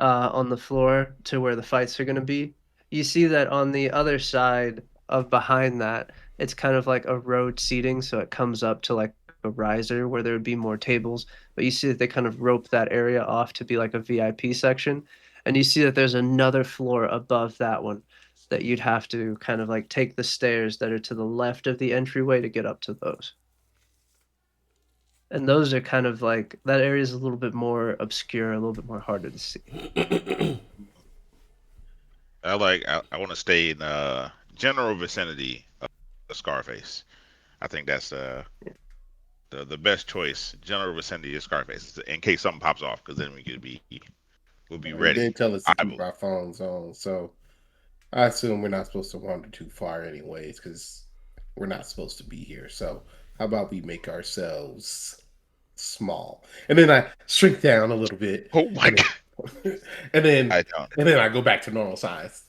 on the floor to where the fights are going to be. You see that on the other side of behind that, it's kind of like a road seating, so it comes up to like a riser where there would be more tables. But you see that they kind of rope that area off to be like a VIP section, and you see that there's another floor above that one that you'd have to kind of like take the stairs that are to the left of the entryway to get up to those. And those are kind of like that area is a little bit more obscure, a little bit more harder to see. I want to stay in general vicinity of the Scarface. I think that's the best choice. General vicinity of Scarface in case something pops off, because then we'll be He ready. did tell us to I keep will. our phones on, so I assume we're not supposed to wander too far, anyways, because we're not supposed to be here. So how about we make ourselves small, and then I shrink down a little bit, Oh my and god! then and then I don't. and then I go back to normal size.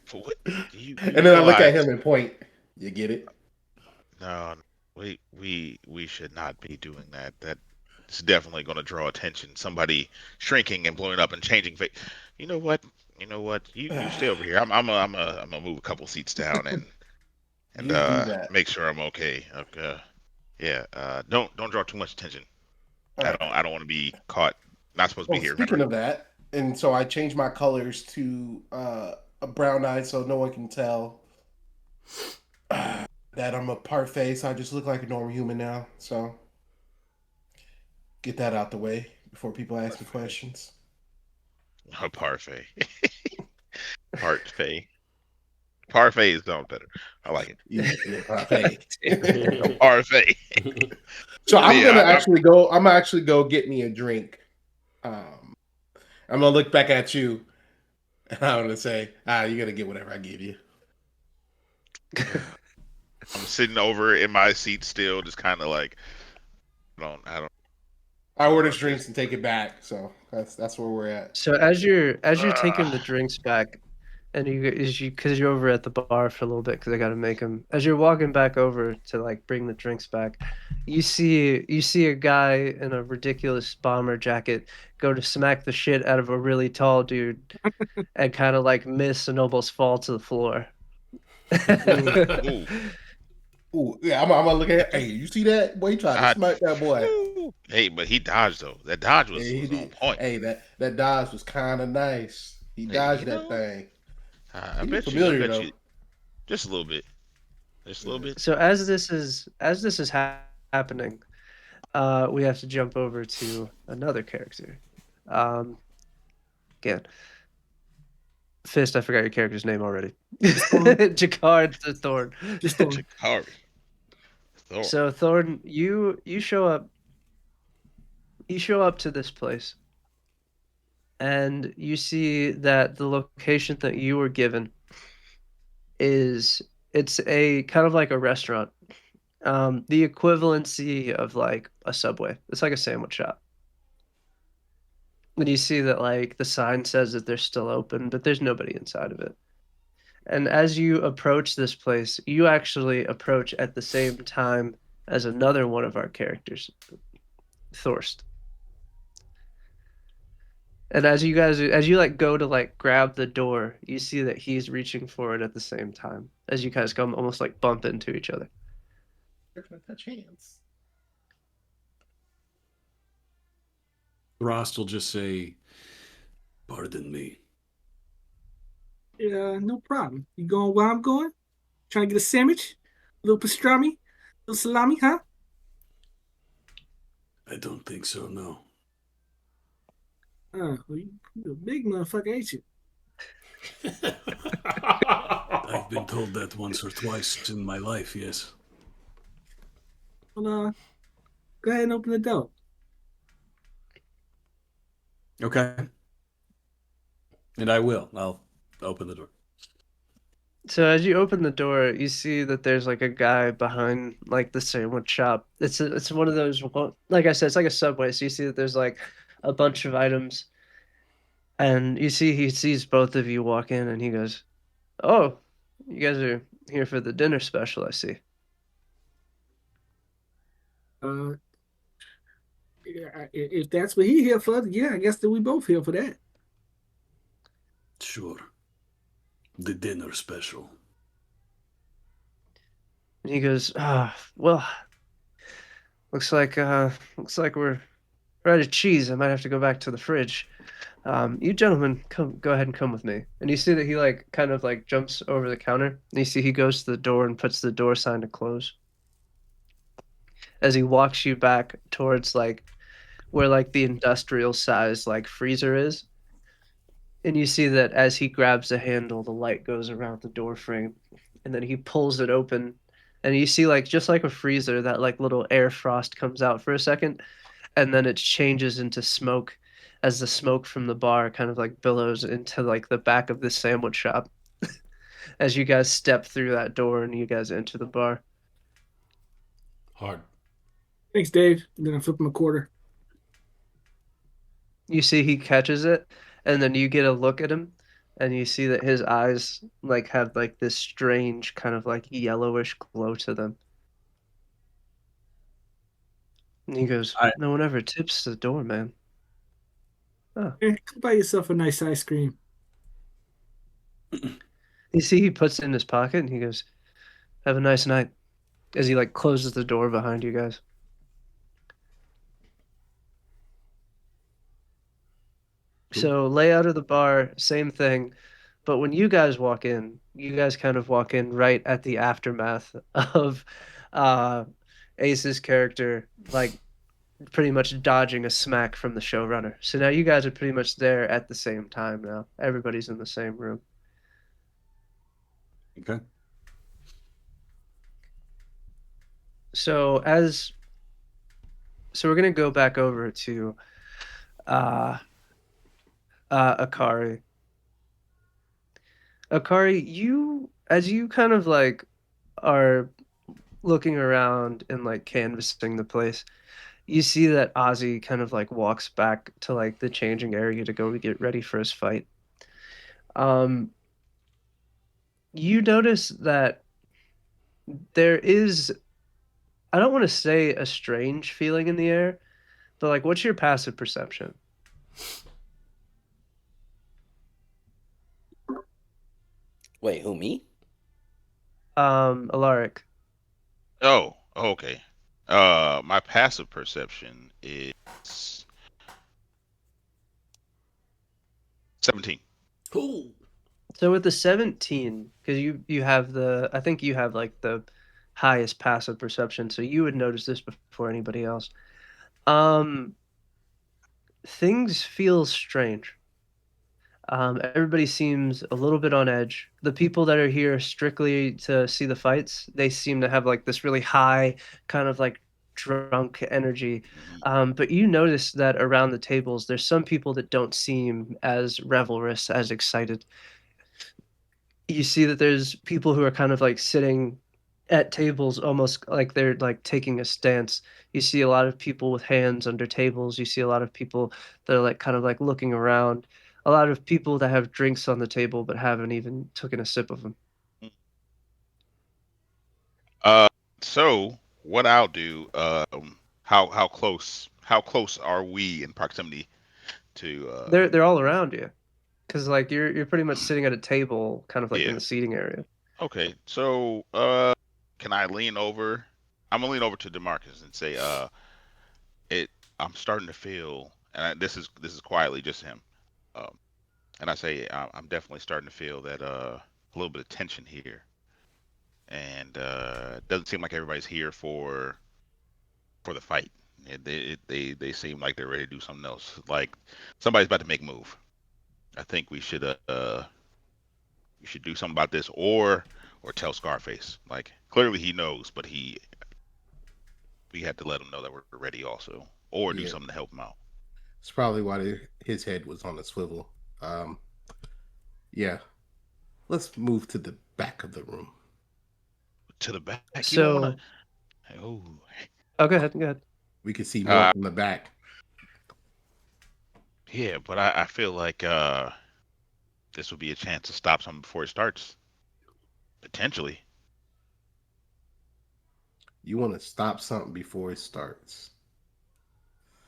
For what do And you then I look at realize? him and point. You get it? No, we should not be doing that. That's definitely going to draw attention. Somebody shrinking and blowing up and changing face. You know what? You know what? You stay over here. I'm gonna move a couple seats down and You do that. make sure I'm okay. Okay. Yeah. Don't draw too much attention. All right. I don't want to be caught. Not supposed to be Well, here. speaking Remember? of that, and so I changed my colors to a brown eye, so no one can tell that I'm a parfait. So I just look like a normal human now. So get that out the way before people ask me questions. A parfait. Parfait. Parfait is sound better. I like it. Yeah, parfait. Parfait. So So I'm yeah, gonna actually go. I'm gonna actually go get me a drink. I'm gonna look back at you, and I'm gonna say, you're gonna get whatever I give you. I'm sitting over in my seat still, just kind of like I don't I know order about drinks this. and take it back. So that's where we're at. So as you're Uh, taking the drinks back, and because you're over at the bar for a little bit because I got to make them. As you're walking back over to like bring the drinks back, you see a guy in a ridiculous bomber jacket go to smack the shit out of a really tall dude and kind of like miss and almost fall to the floor. ooh, Ooh, yeah, I'm gonna look at. Hey, you see that boy? He tried to I, smack that boy. ooh. Hey, but he dodged though. That dodge Yeah, he was on did. point. Hey, that dodge was kind of nice. He Hey, dodged that thing. I He looked bet you. I familiar bet though. you. Just a little bit. Just a little bit. So as this is happening, we have to jump over to another character. Um, Again, Fist. I forgot your character's name already. Thorn. Jakard the Thorn. Just Thorn. Chikari. Thor. So Thorn, you show up. You show up to this place, and you see that the location that you were given is it's a kind of like a restaurant. The equivalency of like a Subway. It's like a sandwich shop. And you see that like the sign says that they're still open, but there's nobody inside of it. And as you approach this place, you actually approach at the same time as another one of our characters, Thorst. And as you like go to like grab the door, you see that he's reaching for it at the same time as you guys come almost like bump into each other. They're gonna touch hands. Rost will just say, "Pardon me." Yeah, no problem. You going where I'm going? Trying to get a sandwich? A little pastrami? A little salami, huh? I don't think so, no. Well, you a big motherfucker, ain't you? I've been told that once or twice in my life, yes. Well, go ahead and open the door. Okay. And I will. I'll open the door. So as you open the door, you see that there's like a guy behind like the sandwich shop. It's one of those, well, like I said, it's like a Subway. So you see that there's like a bunch of items, and you see he sees both of you walk in, and he goes, "Oh, you guys are here for the dinner special, I see." Uh, yeah, if that's what he here for, yeah, I guess that we both here for that. Sure. The dinner special. And he goes, well, looks like we're out of cheese. I might have to go back to the fridge. You gentlemen, go ahead and come with me." And you see that he like kind of like jumps over the counter. And you see he goes to the door and puts the door sign to close. As he walks you back towards like where like the industrial size like freezer is. And you see that as he grabs the handle, the light goes around the door frame, and then he pulls it open, and you see like just like a freezer, that like little air frost comes out for a second, and then it changes into smoke as the smoke from the bar kind of like billows into like the back of the sandwich shop as you guys step through that door and you guys enter the bar. Hard. Thanks, Dave. And then I flip him a quarter. You see he catches it, and then you get a look at him, and you see that his eyes like have like this strange kind of like yellowish glow to them. And he goes, I "No one ever tips the doorman." Oh, Go buy yourself a nice ice cream. You see, he puts it in his pocket and he goes, "Have a nice night." As he like closes the door behind you guys. So layout of the bar, same thing. But when you guys walk in, you guys kind of walk in right at the aftermath of uh, Ace's character, like pretty much dodging a smack from the showrunner. So now you guys are pretty much there at the same time now. Everybody's in the same room. Okay. So as so we're gonna go back over to uh Akari. Akari, you as you kind of like are looking around and like canvassing the place, you see that Ozzy kind of like walks back to like the changing area to go get ready for his fight. Um, you notice that there is, I don't want to say a strange feeling in the air, but like, what's your passive perception? Wait, who, me? Alaric. Oh, okay. My passive perception is 17. Cool. So with the 17, because you have the, I think you have like the highest passive perception, so you would notice this before anybody else. Um, things feel strange. Everybody seems a little bit on edge. The people that are here strictly to see the fights, they seem to have like this really high, kind of like drunk energy. Mhm. But you notice that around the tables, there's some people that don't seem as revelrous, as excited. You see that there's people who are kind of like sitting at tables almost like they're like taking a stance. You see a lot of people with hands under tables. You see a lot of people that are like kind of like looking around. A lot of people that have drinks on the table but haven't even taken a sip of them. Uh, so what I'll do, how close are we in proximity to They're all around you because like you're pretty much sitting at a table, kind of like in yeah. the seating area. Okay. So can I lean over? I'm gonna lean over to Demarcus and say, it I'm starting to feel, and this is quietly just him. Um, and I say I'm definitely starting to feel that a little bit of tension here, and it doesn't seem like everybody's here for the fight. They seem like they're ready to do something else. Like somebody's about to make a move. I think we should do something about this, or tell Scarface. Like clearly he knows, but we had to let him know that we're ready also, or do Yeah, something to help him out. it's probably why his head was on a swivel. Um, yeah, let's move to the back of the room. To the back. You don't want to. So, Oh, oh, go ahead, go ahead. We can see more uh, from the back. yeah, but I feel like this would be a chance to stop something before it starts. Potentially. You want to stop something before it starts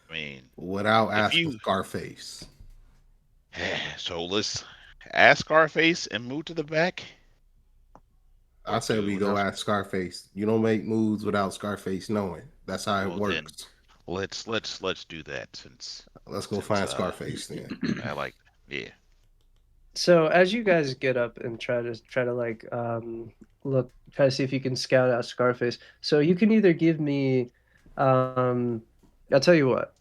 I mean, without if asking you Scarface. so let's ask Scarface and move to the back, I or say we do go enough. ask Scarface. You don't make moves without Scarface knowing. That's how it Well, then works. let's do that Let's go since find Scarface then. I like yeah. So as you guys get up and try to like look try to see if you can scout out Scarface. So you can either give me um I'll tell you what.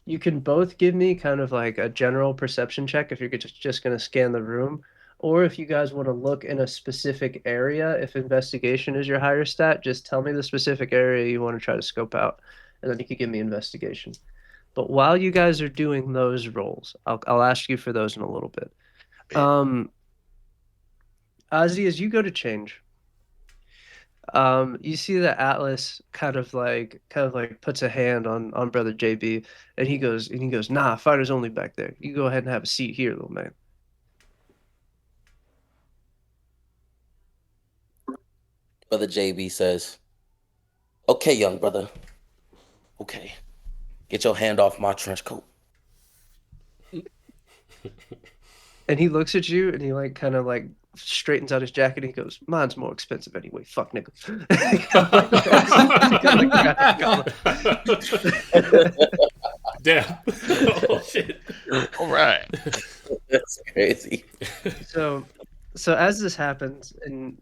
You can both give me kind of like a general perception check if you're just going to scan the room, or if you guys want to look in a specific area, if investigation is your higher stat, just tell me the specific area you want to try to scope out, and then you can give me investigation. But while you guys are doing those rolls, I'll ask you for those in a little bit. Bet. Um, Ozzy, as you go to change, you see that Atlas kind of like puts a hand on brother JB, and he goes, nah, fighter's only back there. You go ahead and have a seat here, little man. Brother JB says, "Okay, young brother. Okay, get your hand off my trench coat." And he looks at you and he like kind of like straightens out his jacket. And he goes, "Mine's more expensive anyway. Fuck nigga." Kind of like that. He kind of like grabs the collar. Damn. Oh shit. All right. That's crazy. So, so as this happens, and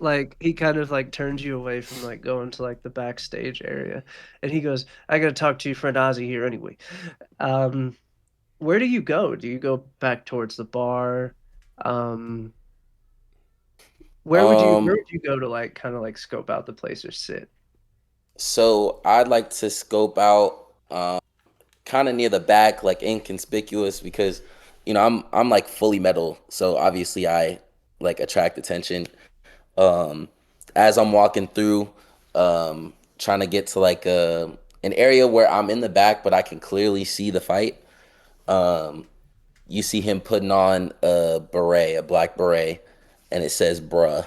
like he kind of like turns you away from like going to like the backstage area, and he goes, "I gotta talk to your friend Ozzy here anyway." Um, where do you go? Do you go back towards the bar? Um, where Um, would you go to like kind of like scope out the place or sit? so I'd like to scope out kind of near the back, like inconspicuous, because I'm like fully metal, so obviously I like attract attention. Um, as I'm walking through, trying to get to like an area where I'm in the back, but I can clearly see the fight. Um, you see him putting on a beret, a black beret, and it says "bruh,"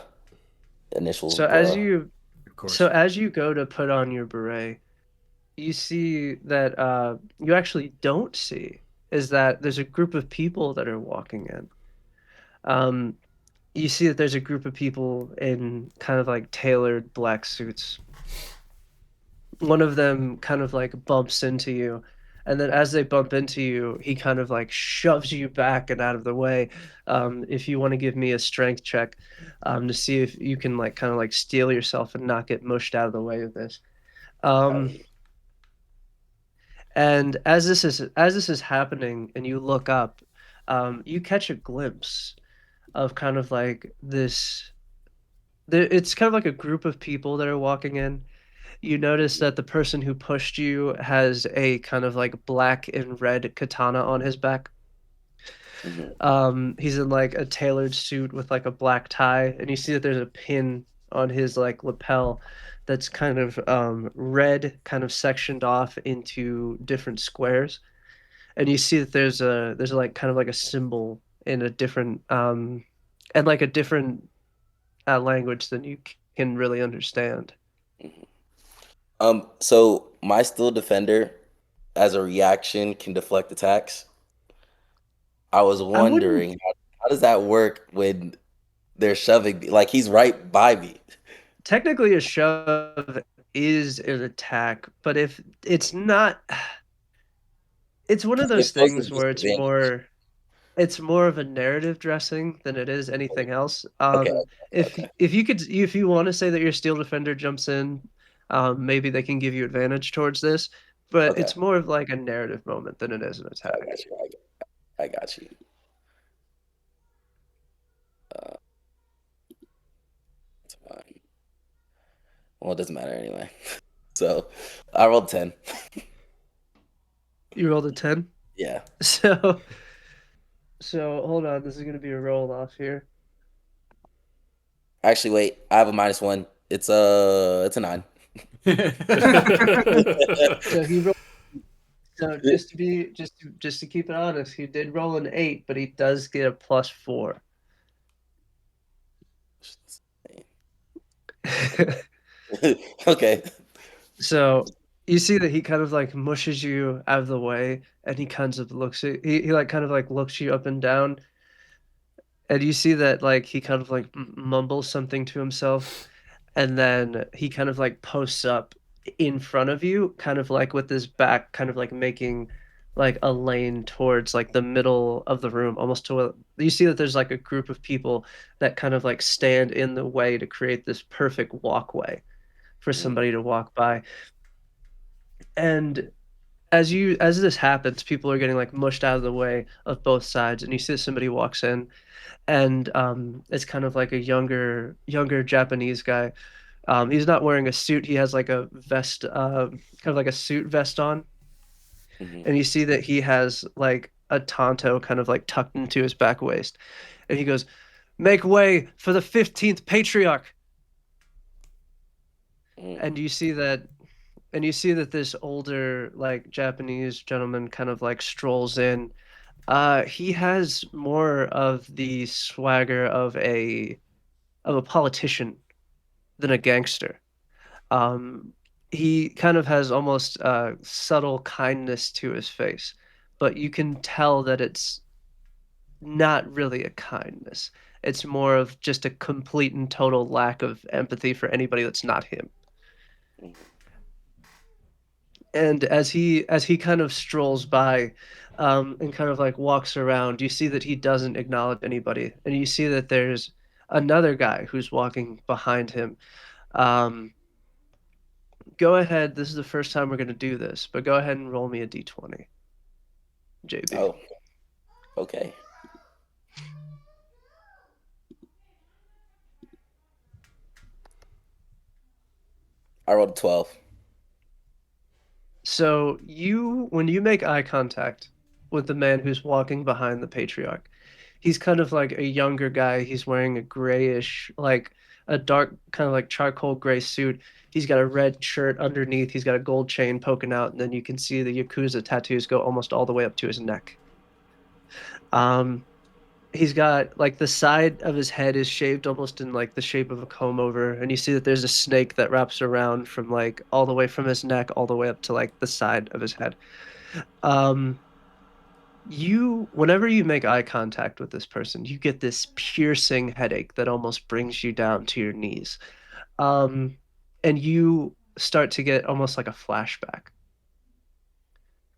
initials So as "bruh." you Of course. so as you go to put on your beret, you see that you actually don't see is that there's a group of people that are walking in. Um, you see that there's a group of people in kind of like tailored black suits. One of them kind of like bumps into you, and then as they bump into you, he kind of like shoves you back and out of the way. If you want to give me a strength check, to see if you can like kind of like steel yourself and not get mushed out of the way of this. Um, and as this is happening, and you look up, you catch a glimpse of kind of like this. It's kind of like a group of people that are walking in. You notice that the person who pushed you has a kind of like black and red katana on his back. Mhm, He's in like a tailored suit with like a black tie, and you see that there's a pin on his like lapel that's kind of red, kind of sectioned off into different squares. And you see that there's like kind of like a symbol in a different and like a different language than you can really understand. mhm. So my steel defender, as a reaction, can deflect attacks. I was I wouldn't wondering how does that work when they're shoving me? Like he's right by me. technically a shove is an attack, but if it's not, it's one of those It poses things where disadvantage. it's more of a narrative dressing than it is anything else. Okay, okay, If you want to say that your steel defender jumps in, maybe they can give you advantage towards this, but okay. it's more of like a narrative moment than it is an I attack. got you. I got you. Uh, it's fine. Well, it doesn't matter anyway. So I rolled 10. You rolled a 10. Yeah. So so hold on, this is gonna be a roll off here. Actually, wait. I have a -1. It's a 9. So he rolled. So just to be just to keep it honest, he did roll an 8, but he does get a +4. Okay. So you see that he kind of like mushes you out of the way, and he kind of looks at he like kind of like looks you up and down, and you see that like he kind of like mumbles something to himself, and then he kind of like posts up in front of you, kind of like with his back, kind of like making like a lane towards like the middle of the room, almost to a, you see that there's like a group of people that kind of like stand in the way to create this perfect walkway for Mm, somebody to walk by. And as this happens, people are getting like mushed out of the way of both sides, and you see somebody walks in, and it's kind of like a younger Japanese guy. He's not wearing a suit. He has like a vest, kind of like a suit vest on, mhm, and you see that he has like a tanto kind of like tucked into his back waist, and he goes, "Make way for the 15th patriarch." mm, And you see that and you see that this older like Japanese gentleman kind of like strolls in. He has more of the swagger of a politician than a gangster. Um, he kind of has almost subtle kindness to his face, but you can tell that it's not really a kindness. It's more of just a complete and total lack of empathy for anybody that's not him. And as he kind of strolls by, and kind of like walks around, you see that he doesn't acknowledge anybody, and you see that there's another guy who's walking behind him. Um, Go ahead. This is the first time we're going to do this, but go ahead and roll me a d20, JB. Oh, okay. I rolled a 12. So when you make eye contact with the man who's walking behind the patriarch, he's kind of like a younger guy. He's wearing a grayish, like a dark, kind of like charcoal gray suit. He's got a red shirt underneath. He's got a gold chain poking out, and then you can see the Yakuza tattoos go almost all the way up to his neck. He's got like the side of his head is shaved almost in like the shape of a comb over, and you see that there's a snake that wraps around from like all the way from his neck all the way up to like the side of his head. Whenever you make eye contact with this person, you get this piercing headache that almost brings you down to your knees. And you start to get almost like a flashback.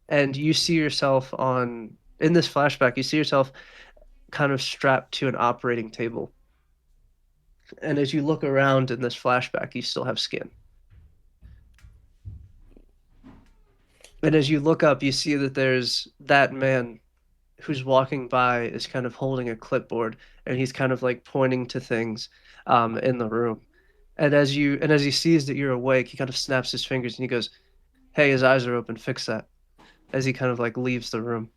And you see yourself in this flashback, you see yourself kind of strapped to an operating table. And as you look around in this flashback, you still have skin. And as you look up, you see that there's that man who's walking by is kind of holding a clipboard, and he's kind of like pointing to things in the room. And as he sees that you're awake, he kind of snaps his fingers and he goes, "Hey, his eyes are open. Fix that." As he kind of like leaves the room.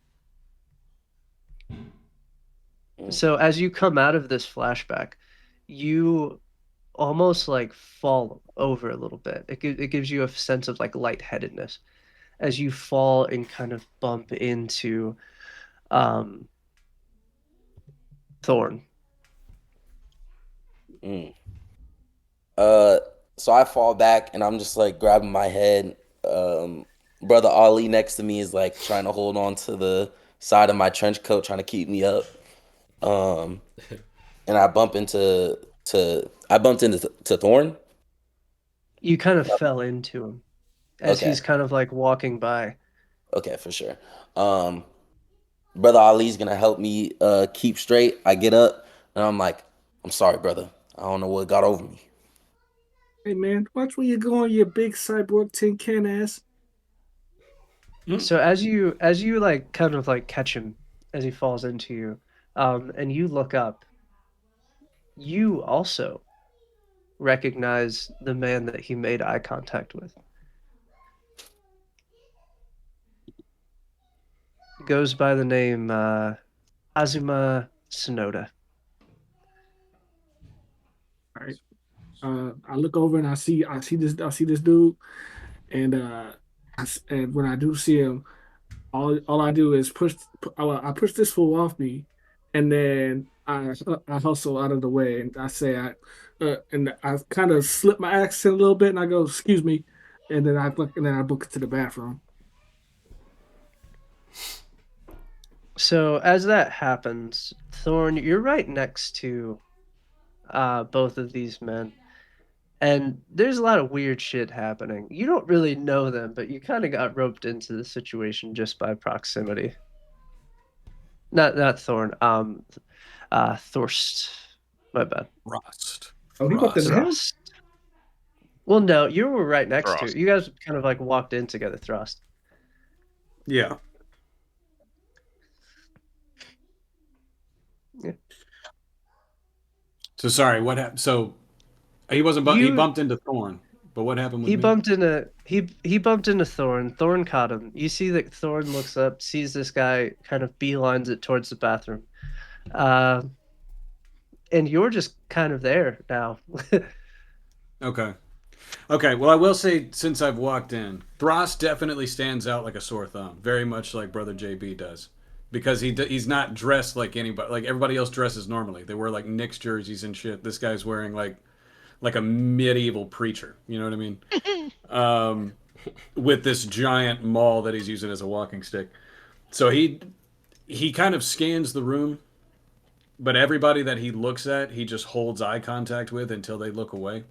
So as you come out of this flashback, you almost like fall over a little bit. It gives you a sense of like lightheadedness as you fall and kind of bump into Thorn. So I fall back and I'm just like grabbing my head. Brother Ali next to me is like trying to hold on to the side of my trench coat, trying to keep me up. And I bumped into Thorn. You kind of fell into him as Okay. he's kind of like walking by. Okay, for sure. Brother Ali's gonna help me keep straight. I get up and I'm like, I'm sorry, brother. I don't know what got over me. Hey man, watch where you're going, you big cyborg tin can ass. So as you like kind of like catch him as he falls into you, and you look up, you also recognize the man that he made eye contact with. He goes by the name Azuma Sonoda. All right. I look over and I see this dude, and and when I do see him, all I do is I push this fool off me, and then I hustle out of the way, and I say and I kind of slip my accent a little bit, and I go, "Excuse me," and then I book it to the bathroom. So as that happens, Thorn, you're right next to both of these men. And there's a lot of weird shit happening. You don't really know them, but you kind of got roped into the situation just by proximity. Not Thorn. Thorst. My bad. Rust. Oh, he bumped into him. Thrust. Well, no, you were right next to Thrust. it. You guys kind of like walked in together. Thrust. Yeah. Yeah. So sorry, what happened? So he wasn't. He bumped into Thorn, but what happened with He me? bumped into Thorn. Thorn caught him. You see that Thorn looks up, sees this guy, kind of beelines it towards the bathroom. And you're just kind of there now. Okay. Okay. Well, I will say, since I've walked in, Throst definitely stands out like a sore thumb, very much like Brother JB does, because he's not dressed like anybody. Like everybody else dresses normally. They wear like Knicks jerseys and shit. This guy's wearing like a medieval preacher. You know what I mean? With this giant maul that he's using as a walking stick. So he kind of scans the room, but everybody that he looks at, he just holds eye contact with until they look away.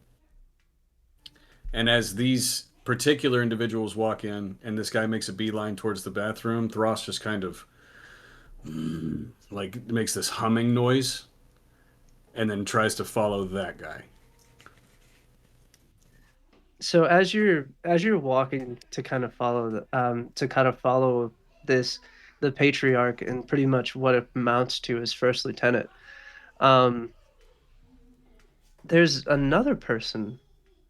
And as these particular individuals walk in, and this guy makes a beeline towards the bathroom, Thros just kind of like makes this humming noise, and then tries to follow that guy. So as you're walking to kind of follow this the patriarch and pretty much what it amounts to as first lieutenant, um, there's another person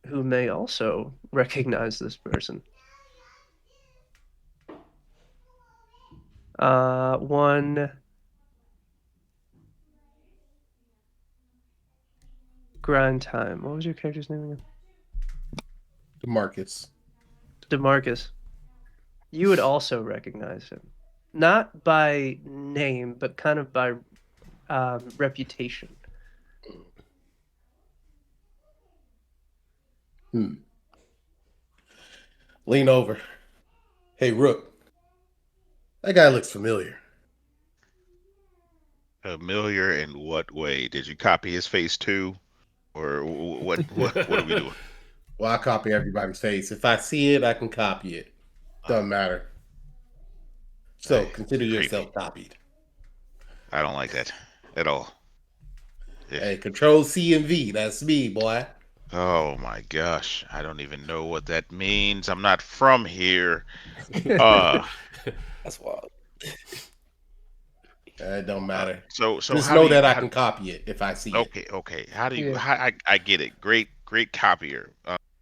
who may also recognize this person. One grind time. What was your character's name again? Demarcus. DeMarcus. You would also recognize him, not by name, but kind of by reputation. Lean over. Hey, Rook. That guy looks familiar. Familiar in what way? Did you copy his face too, or what are we doing? Well, I copy everybody's face. If I see it, I can copy it. Doesn't matter. So Hey, consider creepy. yourself copied. I don't like that at all. Yeah. Hey, Control C and V. That's me, boy. Oh my gosh, I don't even know what that means. I'm not from here. Uh, That's wild. It don't matter. so Just how know do you? that I How, can copy it if I see it. okay. How do you? Yeah. I get it. Great copier.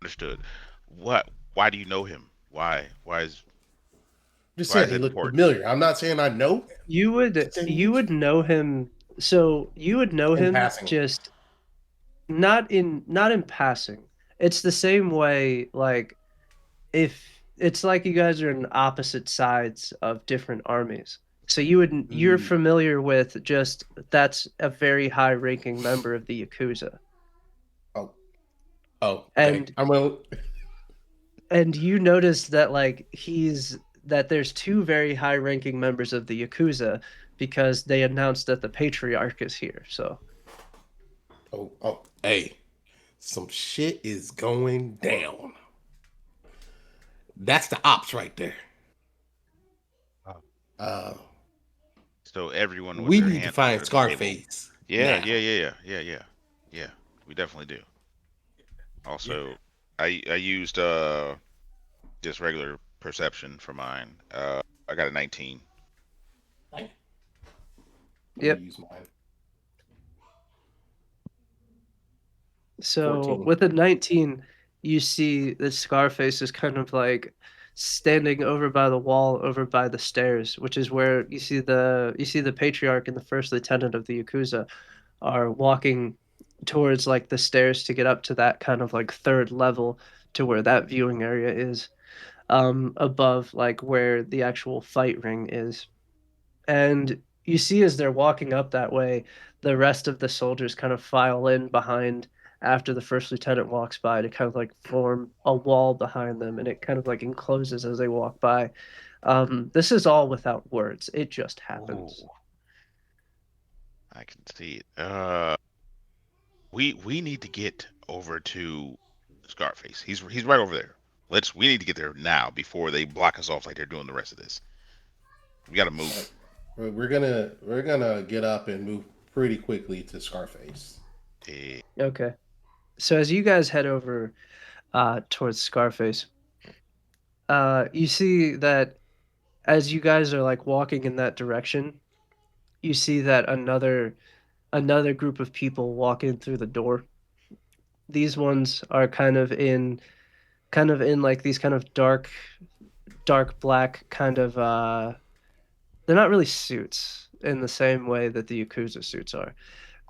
Understood. What? Why do you know him? Why is Just why saying is he it looked important? familiar. I'm not saying I know You would know him. So you would know in him passing. just not in passing. It's the same way, like, if it's like you guys are in opposite sides of different armies. So you're familiar with just that's a very high ranking member of the Yakuza. Oh, okay. And I'm will. and you notice that that there's two very high ranking members of the Yakuza because they announced that the patriarch is here. So Hey, some shit is going down. That's the ops right there. Uh, So everyone with we their need to hands find under the table. Scarface. Yeah, now. yeah. We definitely do. Also, I used just regular perception for mine. I got a 19. Let me yep. use mine. So 14. with a 19, you see that Scarface is kind of like standing over by the wall, over by the stairs, which is where you see the patriarch and the first lieutenant of the Yakuza are walking towards like the stairs to get up to that kind of like third level to where that viewing area is, above like where the actual fight ring is. And you see as they're walking up that way, the rest of the soldiers kind of file in behind after the first lieutenant walks by to kind of like form a wall behind them, and it kind of like encloses as they walk by. This is all without words. It just happens. Ooh, I can see it. We need to get over to Scarface. He's right over there. We need to get there now before they block us off like they're doing the rest of this. We got to move. We're gonna get up and move pretty quickly to Scarface. Eh, Okay. So as you guys head over towards Scarface, you see that as you guys are like walking in that direction, you see that another group of people walk in through the door. These ones are kind of in like these kind of dark black kind of they're not really suits in the same way that the Yakuza suits are.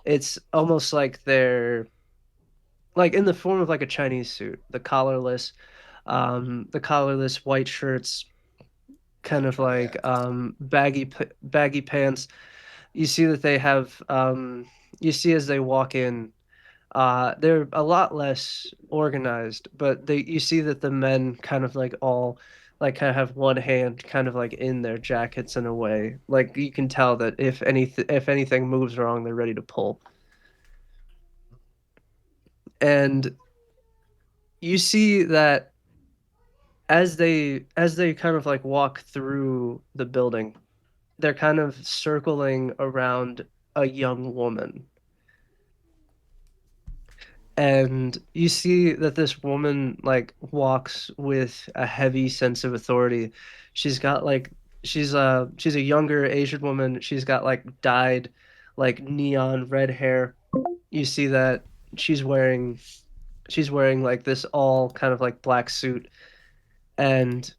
It's almost like they're like in the form of like a Chinese suit, the collarless white shirts, kind of like baggy pants. You see that they have you see as they walk in, they're a lot less organized, but you see that the men kind of like all like kind of have one hand kind of like in their jackets in a way. Like you can tell that if anything moves wrong, they're ready to pull. And you see that as they kind of like walk through the building, they're kind of circling around a young woman. And you see that this woman like walks with a heavy sense of authority. She's got like she's a younger Asian woman. She's got like dyed like neon red hair. You see that she's wearing she's wearing like this all kind of like black suit. And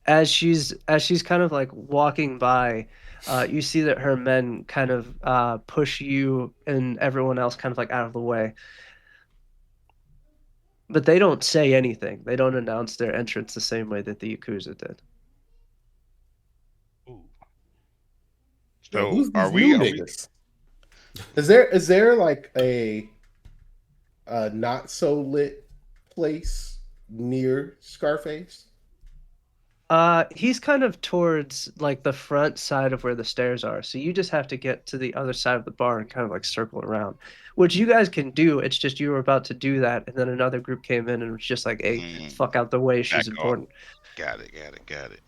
as she's kind of like walking by, you see that her men kind of push you and everyone else kind of like out of the way. But they don't say anything. They don't announce their entrance the same way that the Yakuza did. Ooh. Yo, So who's are these we? new Are we? niggas? Is there like a not so lit place near Scarface? He's kind of towards like the front side of where the stairs are. So you just have to get to the other side of the bar and kind of like circle around, which you guys can do. It's just you were about to do that, and then another group came in and was just like, "Hey, fuck out the way. She's Back off. important." Got it.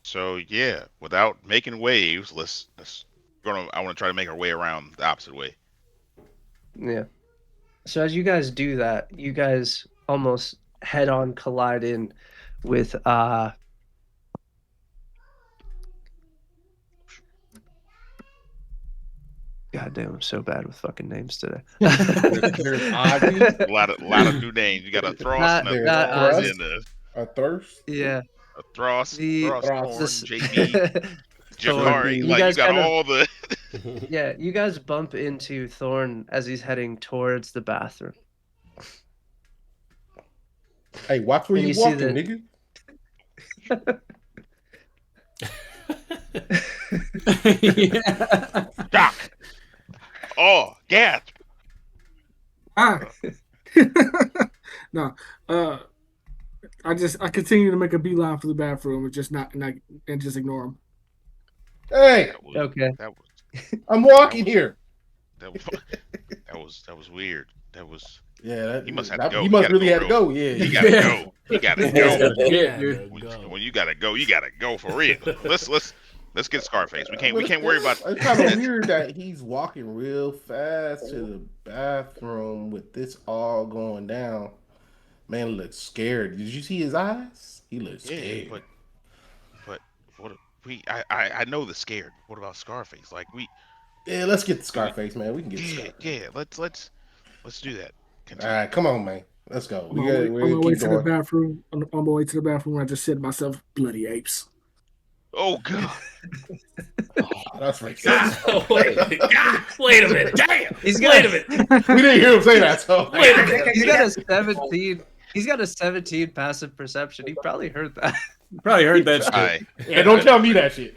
So yeah, without making waves, I want to try to make our way around the opposite way. Yeah. So as you guys do that, you guys almost head on collide in with God damn, I'm so bad with fucking names today. There's Ozzy, A lot of new names. You got a Thross and a there's not Thorn Ozzy. Thrust, and a Thirst. Yeah. a Thross, The Thorn, this JB, Thorn. Jakari. You Like you guys got kind of all the. yeah, you guys bump into Thorn as he's heading towards the bathroom. Hey, watch where And you you see walking, that Yeah. Doc. Oh, gasp. Ah. No. I continue to make a beeline for the bathroom and just and just ignore him. Hey, Okay. That was I'm walking was- here. that was weird. That was. Yeah, He must have to go. He must gotta really go had to real- go. Yeah, He gotta go. He gotta Yeah. go. Yeah, dude. When you gotta go, you gotta go for real. Let's get Scarface. We can't worry about. It's kind of weird that he's walking real fast to the bathroom with this all going down. Man looks scared. Did you see his eyes? He looks Yeah, scared. but what I know the scared. What about Scarface? Like Yeah, let's get the Scarface, man. We can get the yeah Scarface. let's do that. All Continue. right, come on, man. Let's go. On my We're gonna way keep to the going. bathroom. On my way to the bathroom, I just said to myself, "Bloody apes." Oh god. Oh, that's racist. Wait a minute. Damn. He's Wait got a minute. We didn't hear him say that, so Wait a minute. he's got a 17. He's got a 17 passive perception. He probably heard that. Probably heard that shit. Hi. yeah, don't tell me that shit.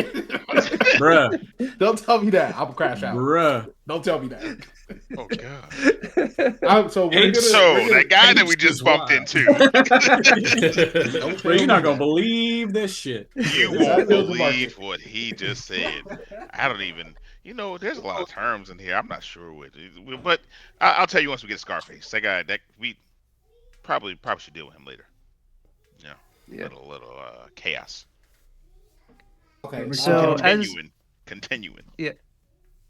Bruh. Don't tell me that. I'm crash out. Bruh. Don't tell me that. Oh god. So That guy that we just bumped into. Bro, you're not gonna believe this shit. You Is that won't Bill believe DeMarco? what he just said. I don't even. There's a lot of terms in here. I'm not sure what, but I'll tell you once we get Scarface. That guy that we probably should deal with him later. Yeah. Little chaos. Okay, So, Continuing.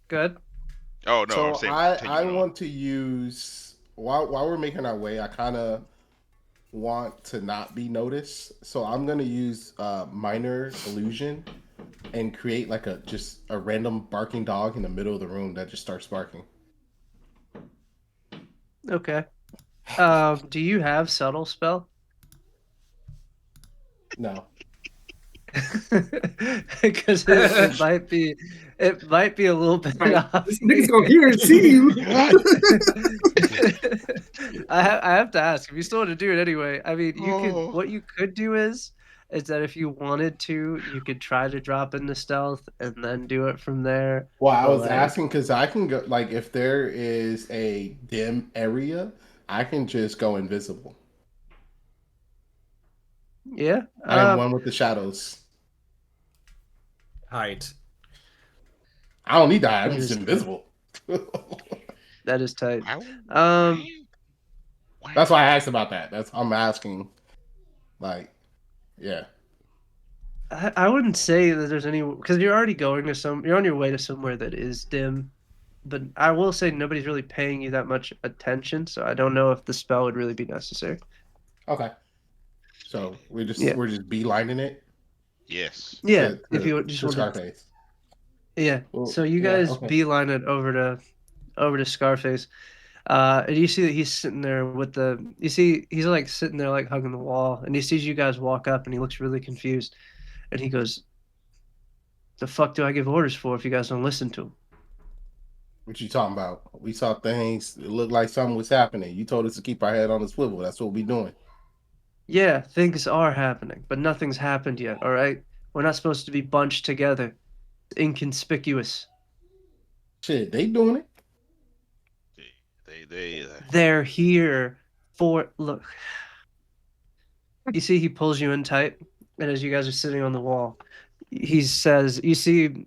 Good. Oh no, I'm so saying I continuing on. want to use while we're making our way. I kind of want to not be noticed, so I'm gonna use minor illusion and create like just a random barking dog in the middle of the room that just starts barking. Okay. Do you have subtle spell? No. Because it might be a little bit off. This nigga's gonna hear and see you. I have to ask if you still want to do it anyway. I mean, Oh. what you could do is that if you wanted to, you could try to drop into stealth and then do it from there. Well, I But, was like, asking because I can go like if there is a dim area, I can just go invisible. Yeah. I am one with the shadows. Height. I don't need to hide. I'm That just is invisible. That is tight. Wow. Um, Wow. That's why I asked about that. I'm asking. Like, yeah. I wouldn't say that there's any because you're already going to you're on your way to somewhere that is dim, but I will say nobody's really paying you that much attention, so I don't know if the spell would really be necessary. Okay. So we're just Yeah. beelining it Yes. Yeah, to if you just to wanted, Scarface. yeah. Well, So you yeah. guys Okay. beeline it over to Scarface, and you see that he's sitting there with you see he's like sitting there like hugging the wall, and he sees you guys walk up, and he looks really confused, and he goes, "The fuck do I give orders for if you guys don't listen to him?" What you talking about? We saw things. It looked like something was happening. You told us to keep our head on the swivel. That's what we doing. Yeah, things are happening, but nothing's happened yet, all right? We're not supposed to be bunched together. Inconspicuous. Shit, they doing it. They They're here for look. You see he pulls you in tight, and as you guys are sitting on the wall, he says, you see the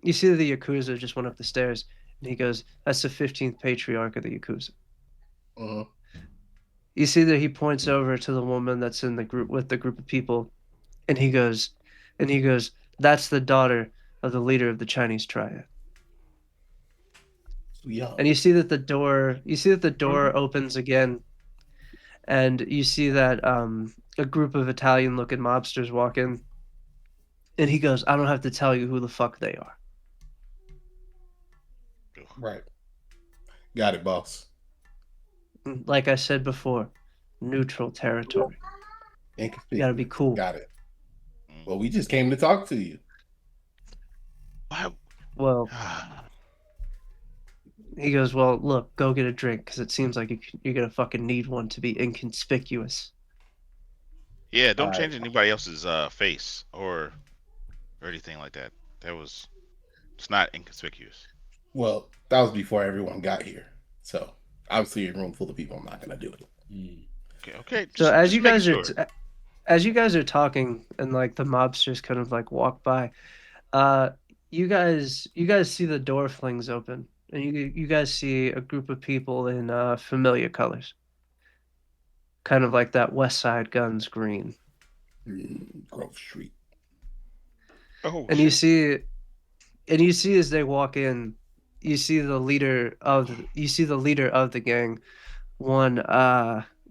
Yakuza just went up the stairs, and he goes, "That's the 15th patriarch of the Yakuza." Uh-huh. You see that he points over to the woman that's in the group with the group of people, and he goes, "That's the daughter of the leader of the Chinese triad." Yeah. And you see that the door opens again, and you see that a group of Italian looking mobsters walk in, and he goes, "I don't have to tell you who the fuck they are." Right. Got it, boss. Like I said before, neutral territory. You gotta be Inconspicuous. cool. Got it. Well, we just came to talk to you. Wow. Well, he goes, "Well, look, go get a drink, because it seems like you're gonna fucking need one to be inconspicuous." Yeah, don't All change right. anybody else's face or anything like that. It's not inconspicuous. Well, that was before everyone got here. So obviously, a room full of people, I'm not gonna do it. Okay. So Just making sure. as you guys are talking, and like the mobsters kind of like walk by, uh, you guys see the door flings open, and you guys see a group of people in familiar colors, kind of like that West Side Guns green. Grove Street. Oh And shit. you see as they walk in, you see the leader of the gang, one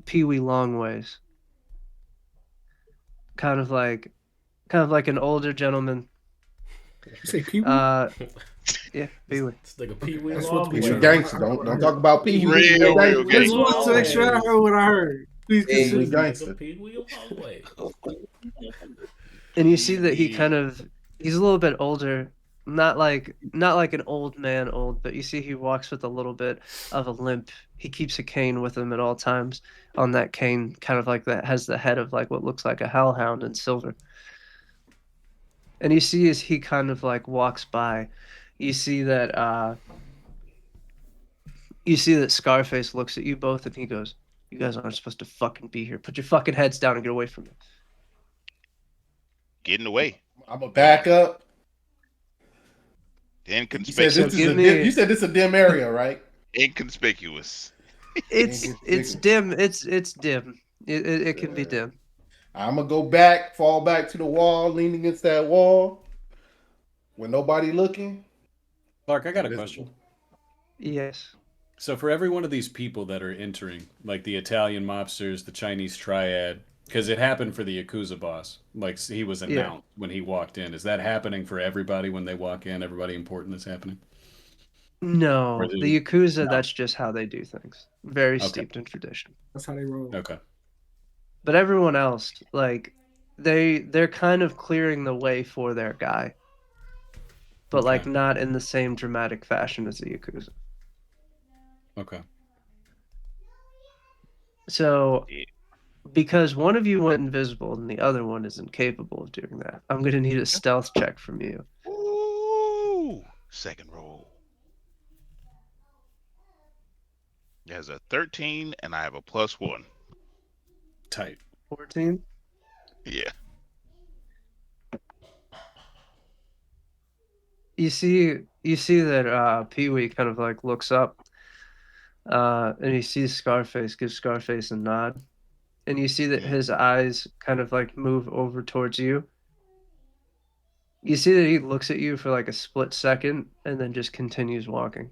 Pee Wee Longways, kind of like an older gentleman. You say Pee Wee? Yeah, Pee Wee. It's like a Pee Wee That's what long we Pee way. Wee sure. gangster. Don't talk about Pee Wee. Pee Wee Real gangster. I just gangster. want to make sure I heard what I heard. Please Pee Wee continue. gangster. Pee Wee long way. And you see that Pee-wee. he's a little bit older, not like an old man old, but you see he walks with a little bit of a limp. He keeps a cane with him at all times. On that cane, kind of like that has the head of like what looks like a hellhound in silver. And you see as he kind of like walks by, you see that Scarface looks at you both and he goes, "You guys aren't supposed to fucking be here. Put your fucking heads down and get away from me." Getting away. I'm a back up. You said Inconspicuous. this is a dim. You said this is a dim area, right? Inconspicuous. It's dim. It's dim. It can be dim. I'm gonna go back, fall back to the wall, lean against that wall, with nobody looking. Clark, I got a Invisible. question. Yes. So for every one of these people that are entering, like the Italian mobsters, the Chinese triad, because it happened for the Yakuza boss, like he was announced when he walked in. Is that happening for everybody when they walk in? Everybody important that's happening? Or No, is it- the Yakuza, No. that's just how they do things. Very Okay. steeped in tradition. That's how they roll. Okay. But everyone else, like, they're kind of clearing the way for their guy, but like Okay. not in the same dramatic fashion as the Yakuza. Okay. So, Yeah. because one of you went invisible and the other one is incapable of doing that, I'm gonna need a stealth check from you. Ooh. Second roll. It has a 13 and I have a +1. Tight. 14. Yeah. You see that Pee Wee kind of like looks up, and he sees Scarface, gives Scarface a nod, and you see that Mm. his eyes kind of like move over towards you. You see that he looks at you for like a split second and then just continues walking.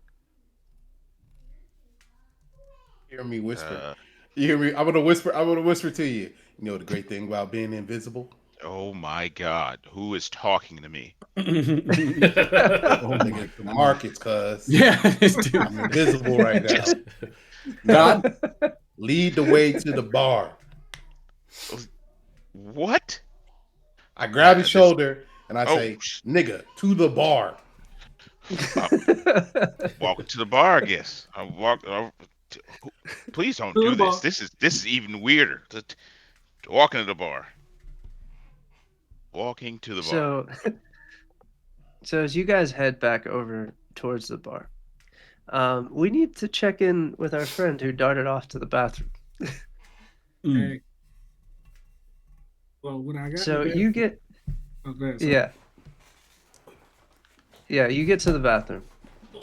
Hear me whisper. Uh, You hear me? I'm gonna whisper. I'm gonna whisper to you. You know the great thing about being invisible? oh my God, who is talking to me? Oh Nigga, my the god. markets, cuz Yeah, this dude. I'm invisible right now. Just God. Lead the way to the bar. what? I grab his This. shoulder and I Oh, say, "Nigga, to the bar." uh, walking to the bar. I guess I walk. Please don't To do the this. bar. This is even weirder. Walking to the bar. Walking to the bar. So, so as you guys head back over towards the bar, we need to check in with our friend who darted off to the bathroom. Mm. Hey. Well, when I got in So the you bathroom, get, oh, go ahead, sorry. yeah, you get to the bathroom.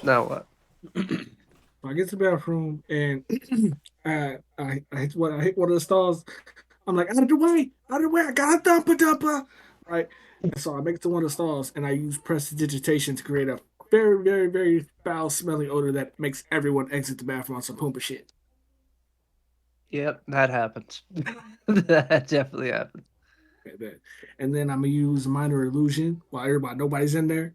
Now what? So I get to the bathroom and I hit one of the stalls. I'm like, out of the way, out of the way, I got a dumper, right? And so I make it to one of the stalls and I use prestidigitation to create a very, very, very foul smelling odor that makes everyone exit the bathroom on some Poompa shit. Yep, that happens. That definitely happens. And then I'm gonna use minor illusion while nobody's in there,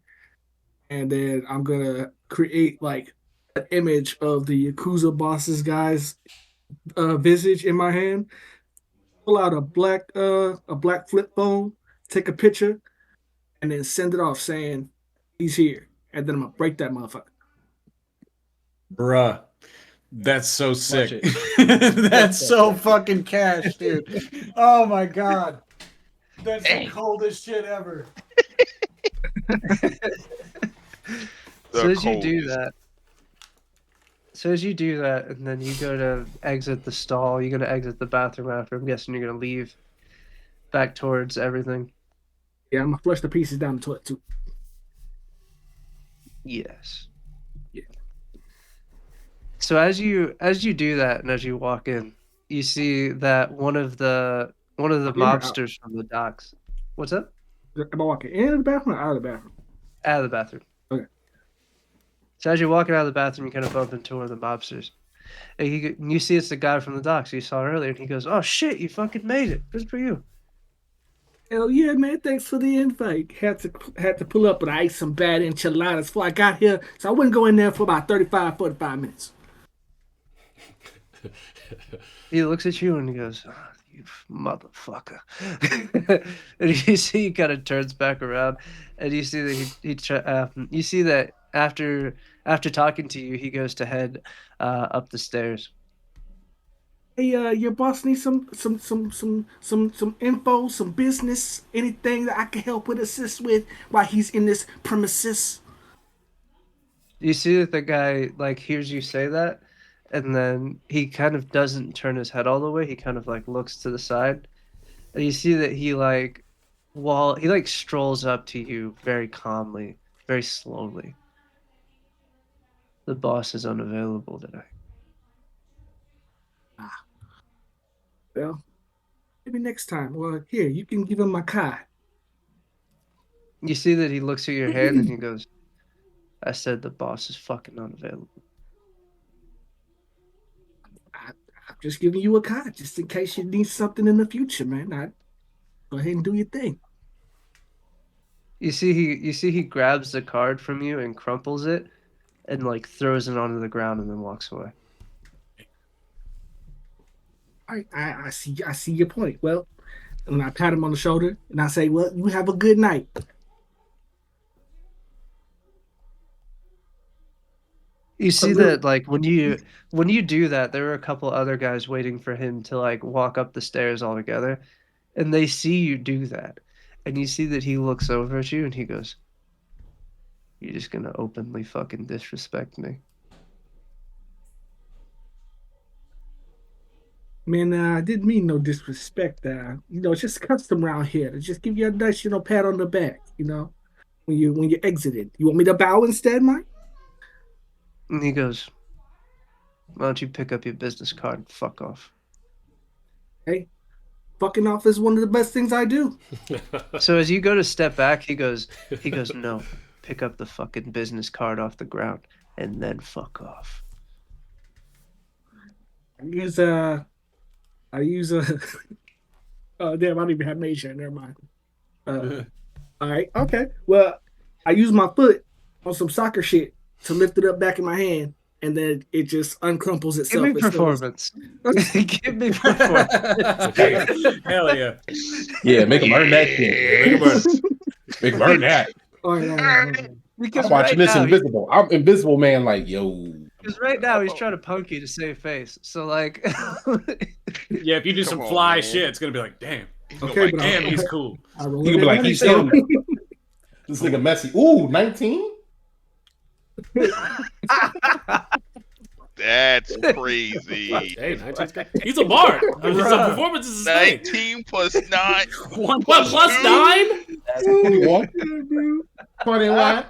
and then I'm gonna create like an image of the Yakuza bosses guy's visage in my hand. Pull out a black flip phone, take a picture, and then send it off saying he's here, and then I'm gonna break that motherfucker. Bruh. That's so sick. it. That's so fucking cash, dude. Oh my god. That's the Dang. coldest shit ever. So The as you do coldest. that, and then you go to exit the stall, you're gonna exit the bathroom after. I'm guessing you're gonna leave back towards everything. Yeah, I'm gonna flush the pieces down the toilet too. Yes. Yeah. So as you do that and as you walk in, you see that one of the In or out? mobsters from the docks. What's up? Am I walking in the bathroom or out of the bathroom? Out of the bathroom. Okay. So as you're walking out of the bathroom, you kind of bump into one of the mobsters. And you see it's the guy from the docks you saw earlier, and he goes, "Oh shit, you fucking made it! Good for you." Hell yeah, man! Thanks for the invite. Had to pull up, but I ate some bad enchiladas before I got here, so I wouldn't go in there for about 35, 45 minutes. He looks at you and he goes, "Oh, you motherfucker." And you see he kind of turns back around, and you see that you see that after talking to you, he goes to head up the stairs. Hey, your boss needs some info, some business, anything that I can help with, assist with while he's in this premises. You see that the guy like hears you say that, and then he kind of doesn't turn his head all the way. He kind of like looks to the side, and you see that he like while he like strolls up to you very calmly, very slowly. The boss is unavailable today. Well, maybe next time. Well, here you can give him my card. You see that he looks at your hand and he goes, "I said the boss is fucking unavailable." I'm just giving you a card, just in case you need something in the future, man. Go ahead and do your thing. You see he grabs the card from you and crumples it and like throws it onto the ground and then walks away. All right, I see your point. Well, and I pat him on the shoulder and I say, "Well, you have a good night." You see Salute. that like when you do that, there are a couple other guys waiting for him to like walk up the stairs all together, and they see you do that, and you see that he looks over at you and he goes, "You're just gonna openly fucking disrespect me." Man, I didn't mean no disrespect. It's just custom around here to just give you a nice, pat on the back. when you exited. You want me to bow instead, Mike? And he goes, "Why don't you pick up your business card and fuck off?" Hey, fucking off is one of the best things I do. So as you go to step back, he goes, "No, pick up the fucking business card off the ground and then fuck off." I use a oh damn, I don't even have mage hand. Never mind. All right, okay. Well, I use my foot on some soccer shit to lift it up back in my hand, and then it just uncrumples Give itself. me It still- performance. Give me performance. Hell yeah. Yeah, make him earn that shit. Make 'em earn. Make him earn that. All right. Because I'm watching this now, invisible. I'm invisible man. Like yo. because right now he's trying to punk you to save face. So like, Yeah, if you do Come some on, fly man. shit, it's gonna be like, damn, Okay, but damn, he's cool. I roll He it can be at like, he's 97. still this nigga messy. Ooh, 19? That's crazy. Hey, 19's good. He's a bard. His performance is his thing. 19 plus 9. What, plus 9? That's 21? 21?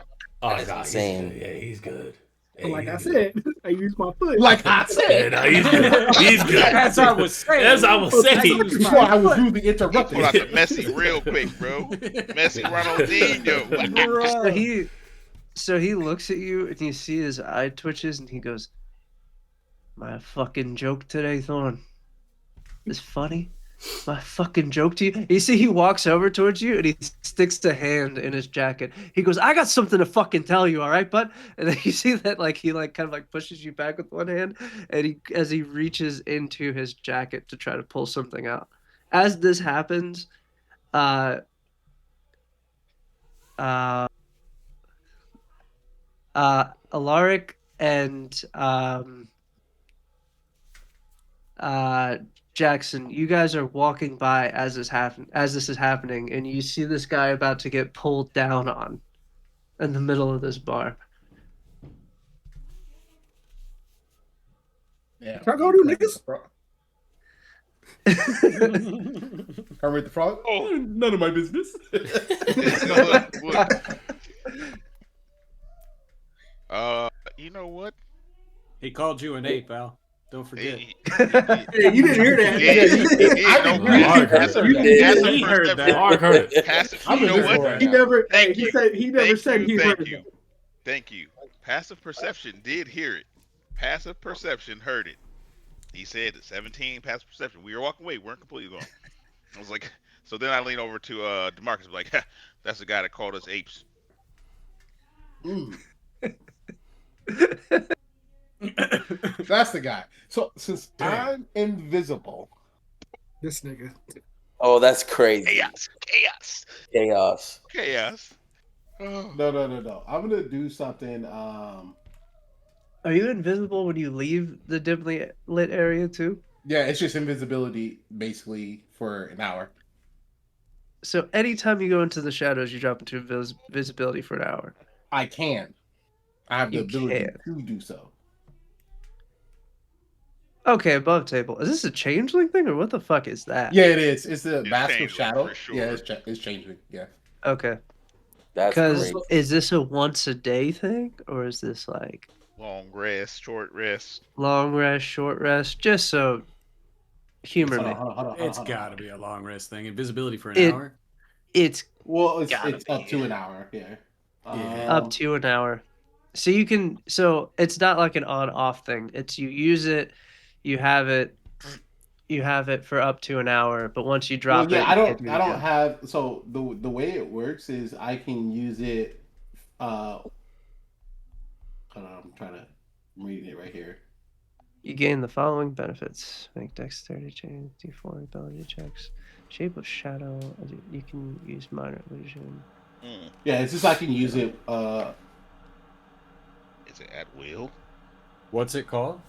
Oh, That's God, insane. He's good. Yeah, he's good. But like I he's good. said, I use my foot. Like I Yeah, said. no, he's good. He's good. That's what I was saying. As I was saying. Before I was rudely interrupted. Pull out the Messi real quick, bro. Messi Ronaldinho. so he looks at you and you see his eye twitches and he goes, "My fucking joke today, Thorn, is funny. My fucking joke to you." You see, he walks over towards you and he sticks a hand in his jacket. He goes, "I got something to fucking tell you, all right, bud?" And then you see that like he like kind of like pushes you back with one hand, and as he reaches into his jacket to try to pull something out. As this happens, Alaric and Jackson, you guys are walking by as this is happening, and you see this guy about to get pulled down on in the middle of this bar. Yeah. Can I go do niggas? Kermit the Frog? Oh. None of my business. Look. You know what? He called you an ape, Al. Don't forget. He Hey, you didn't hear that. did. He heard that. Mark heard it. Passive, I'm you know invisible what? right He now. never. Thank He you. said he never said he heard Thank you. that. Thank you. Passive perception did hear it. Passive perception heard it. He said 17 passive perception. We were walking away. We weren't completely gone. I was like, so then I leaned over to DeMarcus, like, that's the guy that called us apes. That's the guy. So since I'm invisible, This nigga. Oh, that's crazy. Chaos. Chaos. Oh. no. I'm gonna do something. Are you invisible when you leave the dimly lit area too? Yeah, it's just invisibility basically for an hour. So anytime you go into the shadows, you drop into visibility for an hour. I can. I have the You ability can. to do so. Okay, above table. Is this a changeling thing or what the fuck is that? Yeah, it is. It's the It's mask of changing, shadow. for sure. Yeah, it's changing. Yeah. Okay. That's Because crazy. is this a once a day thing or is this like Long rest, short rest. long rest, short rest? Just so humor me. Hold on. It's got to be a long rest thing. Invisibility for an It- hour. It's Well, it's Gotta up be. to an hour. Yeah. up to an hour. So you can. So it's not like an on-off thing. It's you use it, you have it for up to an hour. But once you drop Well, yeah, it, I you can't don't. do I it don't again. have. So the way it works is I can use it. Hold on, I'm trying to read it right here. You gain the following benefits: make dexterity change, d4 ability checks, shape of shadow. You can use minor illusion. Yeah, it's just I can use it. Is it at will? What's it called?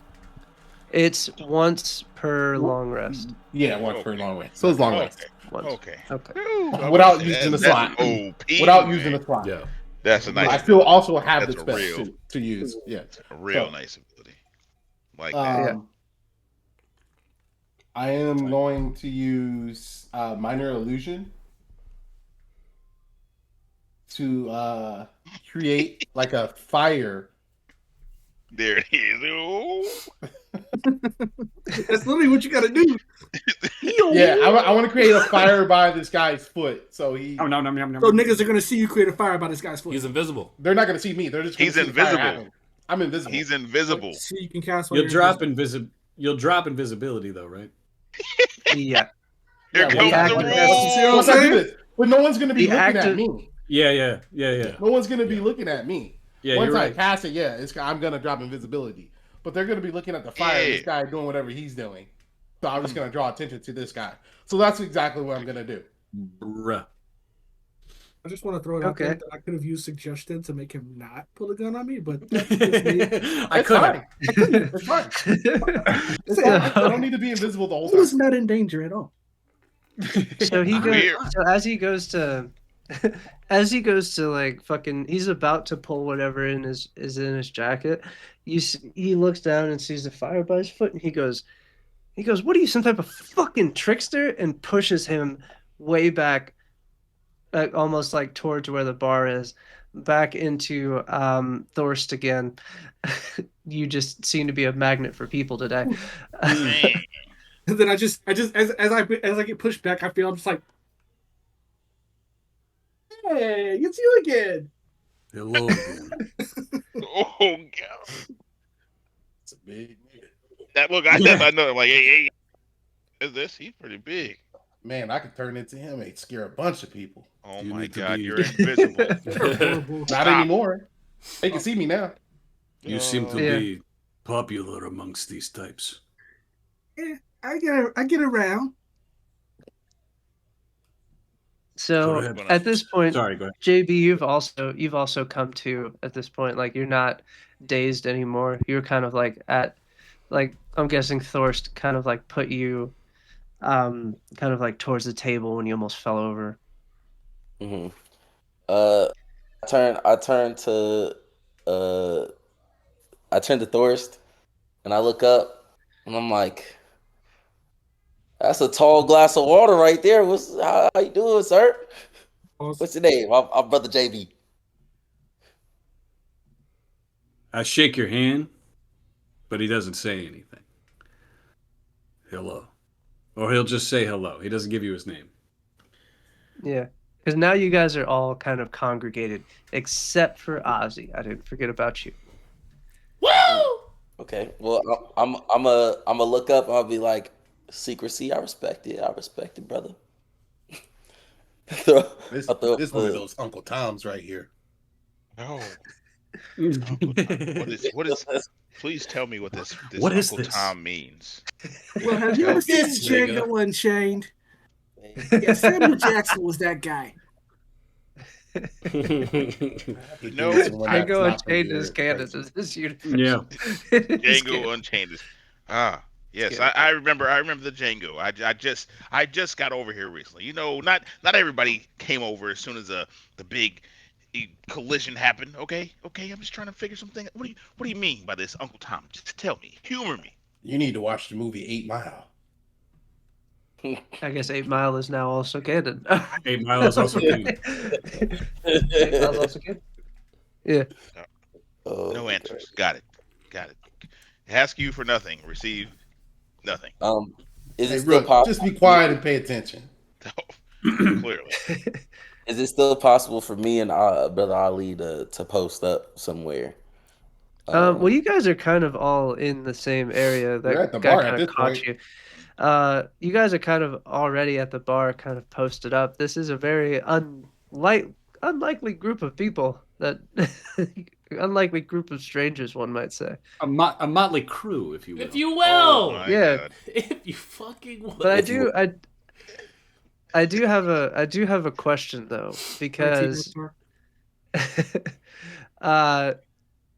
It's once per long rest. Yeah, once per long way. So it's long rest. Once. Okay. Okay. Ooh, I Without would say using the that's slot. OP, Without man. using the slot. Yeah. That's a nice. I still also have That's the a spell real- to use. Yeah. a real so- nice ability. Like that. Yeah. I am going to use minor illusion. to create like a fire. There it is. Oh. That's literally what you got to do. Yeah, I want to create a fire by this guy's foot. So he. Oh no. So niggas are gonna see you create a fire by this guy's foot. He's invisible. They're not gonna see me. They're just. Gonna He's see the fire invisible. happen. I'm invisible. He's invisible. So you can cast. while You'll you're drop invisible. You'll drop invisibility though, right? Yeah. Here Yeah, comes the the active- roll. You see what I'm Once I do saying? this, but no one's gonna be The looking at active- me. Yeah. No one's gonna be looking at me. Yeah, Once you're I right. cast it, I'm gonna drop invisibility. But they're gonna be looking at the fire. Yeah. This guy doing whatever he's doing. So I'm just gonna draw attention to this guy. So that's exactly what I'm gonna do. Bruh. I just want to throw it out there Okay. that I could have used suggestion to make him not pull a gun on me, but that's just me. I It's could. fine. It's fine. It's fine. I don't need to be invisible the whole He was time. not in danger at all. So he goes. Weird. So as he goes to, as he goes to like fucking, he's about to pull whatever is in his jacket. He looks down and sees the fire by his foot, and he goes, "What are you, some type of fucking trickster?" And pushes him way back, almost like towards where the bar is, back into Thorst again. You just seem to be a magnet for people today. Man. And then I just as I get pushed back, I feel I'm just like, hey, it's you again. Hello. Oh god. It's a big nigga. That look, I know. I'm like, hey, is this? He's pretty big. Man, I could turn into him and scare a bunch of people. Oh You my need to god, be- you're invisible. Horrible. Not Stop. anymore. They can see me now. You seem to Yeah. be popular amongst these types. Yeah, I get around. So Go ahead. at this point, Sorry, go ahead. JB, you've also come to at this point. Like you're not dazed anymore. You're kind of like at, like I'm guessing Thorst kind of like put you, kind of like towards the table when you almost fell over. Mm-hmm. I turn to Thorst, and I look up, and I'm like, "That's a tall glass of water right there. How you doing, sir? What's your name? I'm brother JB." I shake your hand, but he doesn't say anything. Hello. Or he'll just say hello. He doesn't give you his name. Yeah, because now you guys are all kind of congregated, except for Ozzy. I didn't forget about you. Woo! Okay. Well, I'm a look up. And I'll be like, secrecy. I respect it, brother. This I thought- this one of those Uncle Toms right here. No. What is? Please tell me what this What is Uncle this? Tom means. Well, have you ever seen This Django Unchained? Yeah, Samuel Jackson was that guy. No. I go and change his canon to this universe. Yeah. Django Unchained is yes, good. I remember the Django. I just got over here recently. You know, not everybody came over as soon as the big collision happened. Okay, I'm just trying to figure something. What do you mean by this, Uncle Tom? Just tell me, humor me. You need to watch the movie 8 Mile. I guess 8 Mile is now also canon. 8 Mile is also canon. 8 Mile's also canon. Yeah. Oh, No answers. Got it. Ask you for nothing. Receive nothing. Is Hey, it still Rook, possible? just be quiet and pay attention. Clearly. Is it still possible for me and brother Ali to post up somewhere? Well, you guys are kind of all in the same area. We're at That the guy bar at kind of this caught point. you. You guys are kind of already at the bar, kind of posted up. This is a very unlikely group of people. That unlikely group of strangers, one might say. A motley crew, if you will. If you will. Oh my Yeah. God. If you fucking will. But I If you- do have a question though, because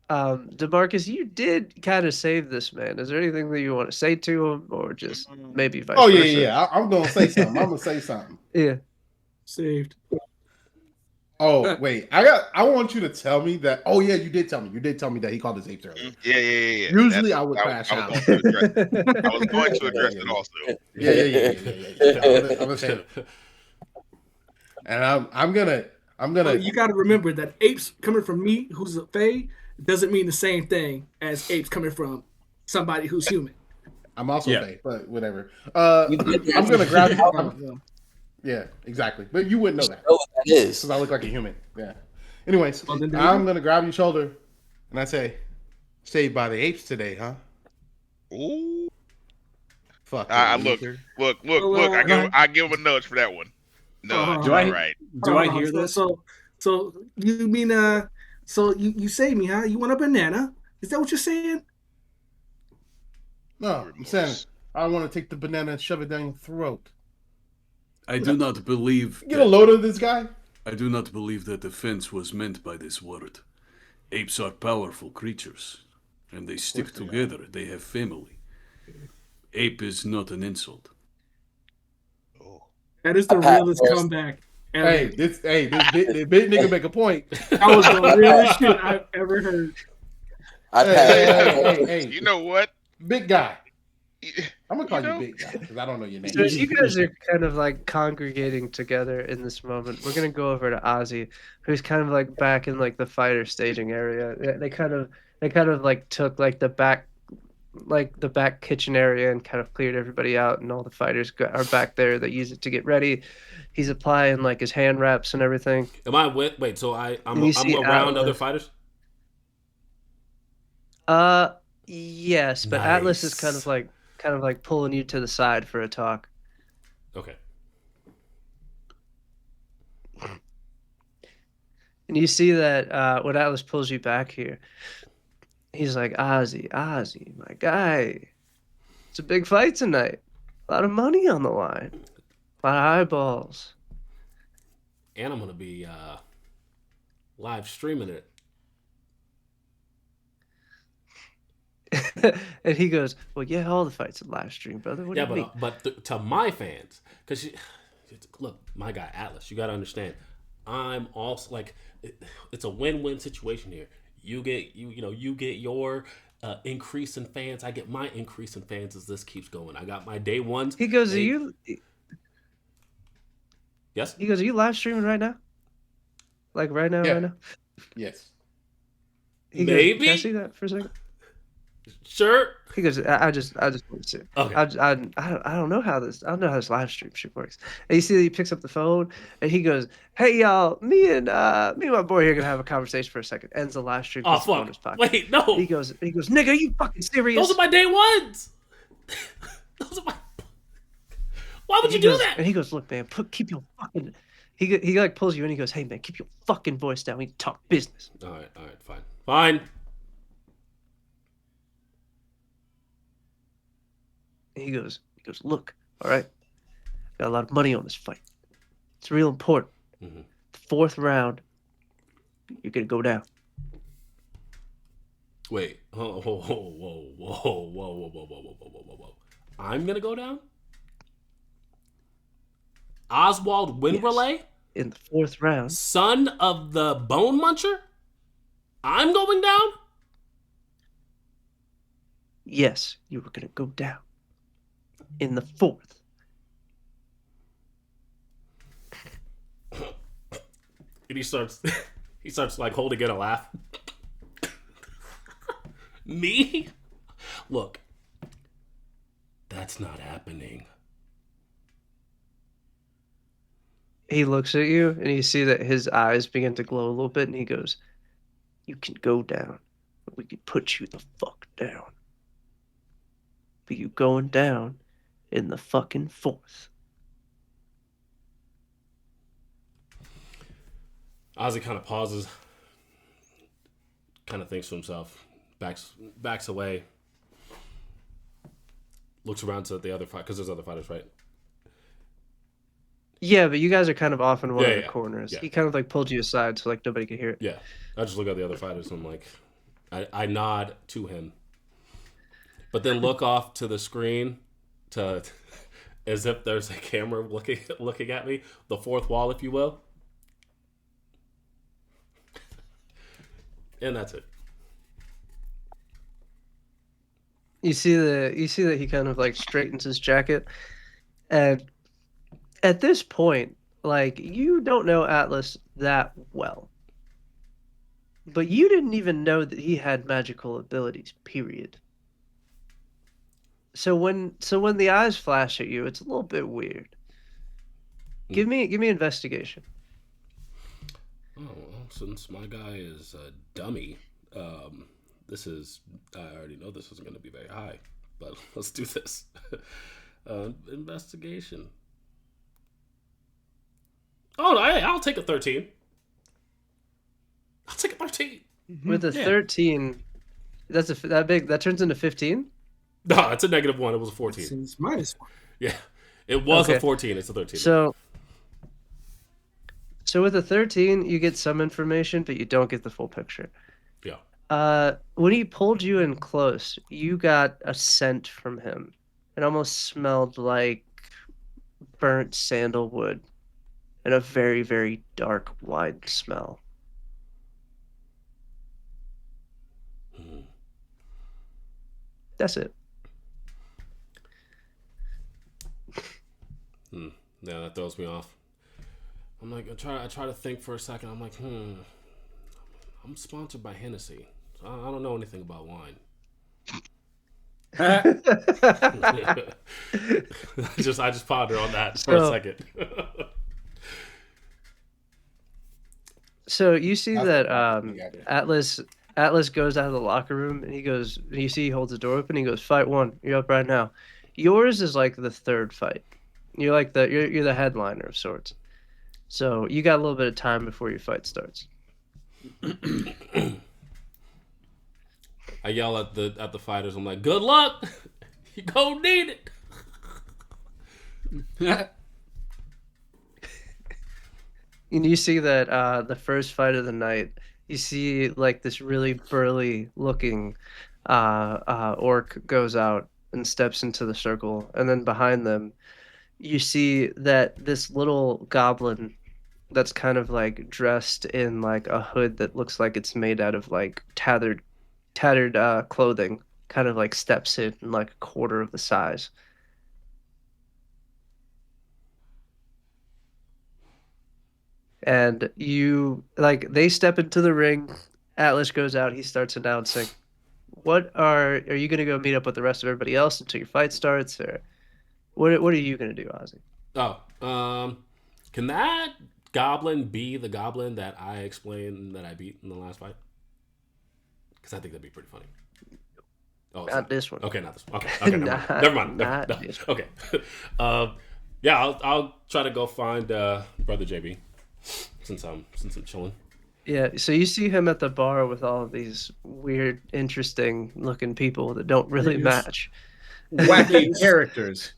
DeMarcus, you did kind of save this man. Is there anything that you want to say to him, or just maybe vice Oh versa? yeah. I'm gonna say something. I'm gonna say something. Yeah. Saved. Oh wait, I want you to tell me that. Oh yeah, you did tell me. You did tell me that he called his apes earlier. Yeah. Usually I would crash I out. was going to address it also. Yeah. I'm gonna say it. And I'm I'm gonna. Well, you got to remember that apes coming from me, who's a fae, doesn't mean the same thing as apes coming from somebody who's human. I'm also Yeah. fake, but whatever. You did I'm gonna grab you. So, Yeah, exactly. But you wouldn't know that know what that is. because I look like a human. Yeah. Anyways, Well, then there you I'm go. gonna grab your shoulder, and I say, "Saved by the apes today, huh?" Ooh. Fuck. Look. I give him a nudge for that one. Nudge. Do I- All right. Do I Hold on, hear this? So you mean so you saved me, huh? You want a banana? Is that what you're saying? No, I'm saying I want to take the banana and shove it down your throat. I do not believe. Get a load of this guy. I do not believe that offense was meant by this word. Apes are powerful creatures, and they stick together. They have family. Ape is not an insult. Oh. That is the realest comeback ever. Hey, this big nigga make a point. That was the realest shit I've ever heard. Hey, You know what? big guy. I'm gonna call you Big Guy because I don't know your name. So you guys are kind of like congregating together in this moment. We're gonna go over to Ozzy, who's kind of like back in like the fighter staging area. They kind of like took like the back kitchen area and kind of cleared everybody out, and all the fighters are back there that use it to get ready. He's applying like his hand wraps and everything. Am I with? Wait, so I'm see around Atlas. other fighters. Yes, but Atlas is kind of like pulling you to the side for a talk. Okay. And you see that when Atlas pulls you back here, he's like, Ozzy, my guy. It's a big fight tonight. A lot of money on the line. A lot of eyeballs. And I'm gonna be live streaming it. And he goes, well, yeah, all the fights are live stream, brother. What do Yeah, you mean? but to my fans, because look, my guy Atlas, you got to understand, I'm also like, it's a win-win situation here. You get you get your increase in fans. I get my increase in fans as this keeps going. I got my day ones. He goes, Yes? He goes, are you live streaming right now? Like right now, Yeah. right now? Yes. He goes, Maybe. can I see that for a second? Sure. He goes, I just want to see it. Okay. I don't know how this live stream shit works. And you see that he picks up the phone and he goes, hey y'all, me and my boy here gonna have a conversation for a second. Ends the live stream. Oh puts the phone in fuck! his pocket. Wait, no. He goes, nigga, are you fucking serious? Those are my day ones. Those are my. Why would you do that? And he goes, look, man, keep your fucking. He like pulls you in. He goes, hey man, keep your fucking voice down. We need to talk business. All right, fine. And he goes, look, all right, got a lot of money on this fight. It's real important. Mm-hmm. The fourth round, you're gonna go down. Wait. Whoa. I'm gonna go down. Oswald Winrelay, In the fourth round, son of the Bone Muncher. I'm going down. yes, you were gonna go down. In the fourth. And he starts like holding in a laugh. Me? Look, that's not happening. He looks at you and you see that his eyes begin to glow a little bit and he goes, you can go down, but we can put you the fuck down. But you going down in the fucking fourth. Ozzy kind of pauses, kind of thinks to himself, backs away, looks around to the other fight because there's other fighters, right? Yeah, but you guys are kind of off in one of the Yeah. corners. Yeah. He kind of like pulled you aside so like nobody could hear it. Yeah, I just look at the other fighters and I'm like, I nod to him, but then look off to the screen to as if there's a camera looking at me, the fourth wall, if you will. And that's it. You see that he kind of like straightens his jacket, and at this point, like you don't know Atlas that well. But you didn't even know that he had magical abilities, period. So when the eyes flash at you, it's a little bit weird. Give me investigation. Oh, well, since my guy is a dummy, this is, I already know this isn't going to be very high, but let's do this. Investigation. Oh, hey, I'll take a 13. I'll take a 13. With a 13, that turns into 15? No, it's a -1. It was a 14. It's -1. Yeah. It was Okay. a 14. It's a 13. So with a 13, you get some information, but you don't get the full picture. Yeah. When he pulled you in close, you got a scent from him. It almost smelled like burnt sandalwood and a very, very dark, wide smell. That's it. Yeah, that throws me off. I'm like, I try to think for a second. I'm like, I'm sponsored by Hennessy. So I don't know anything about wine. I just ponder on that for a second. So you see that Atlas goes out of the locker room and you see he holds the door open. He goes, "Fight 1. You're up right now." Yours is like the third fight. You're like you're the headliner of sorts. So you got a little bit of time before your fight starts. I yell at the fighters. I'm like, "Good luck. You gonna need it." And you see that the first fight of the night, you see like this really burly looking orc goes out and steps into the circle, and then behind them you see that this little goblin that's kind of like dressed in like a hood that looks like it's made out of like tattered clothing kind of like steps in like a quarter of the size. And you like they step into the ring. Atlas goes out. He starts announcing. What are you going to go meet up with the rest of everybody else until your fight starts, or what are you going to do, Ozzy? Oh, can that goblin be the goblin that I explained that I beat in the last fight? Because I think that'd be pretty funny. Oh, not this one. Okay, not this one. Okay, never mind. No. Okay. Yeah, I'll try to go find brother JB since I'm chilling. Yeah, so you see him at the bar with all of these weird, interesting looking people that don't really match. Wacky characters.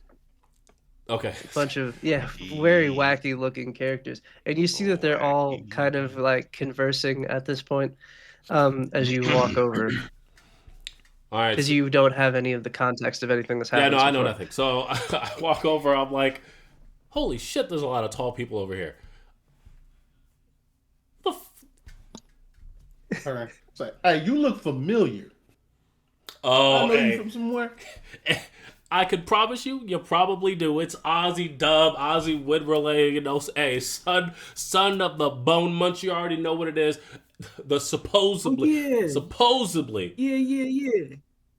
Okay. Bunch of very wacky looking characters, and you see that they're all kind of like conversing at this point as you walk over. All right, because you don't have any of the context of anything that's happened. Yeah, no, I know nothing. So I walk over. I'm like, holy shit! There's a lot of tall people over here. All right. It's like, hey, you look familiar. Oh, I know you from somewhere. I could promise you probably do. It's Ozzy Dub, Ozzy Woodrelay, hey, son of the Bone Munch. You already know what it is. The supposedly, Yeah.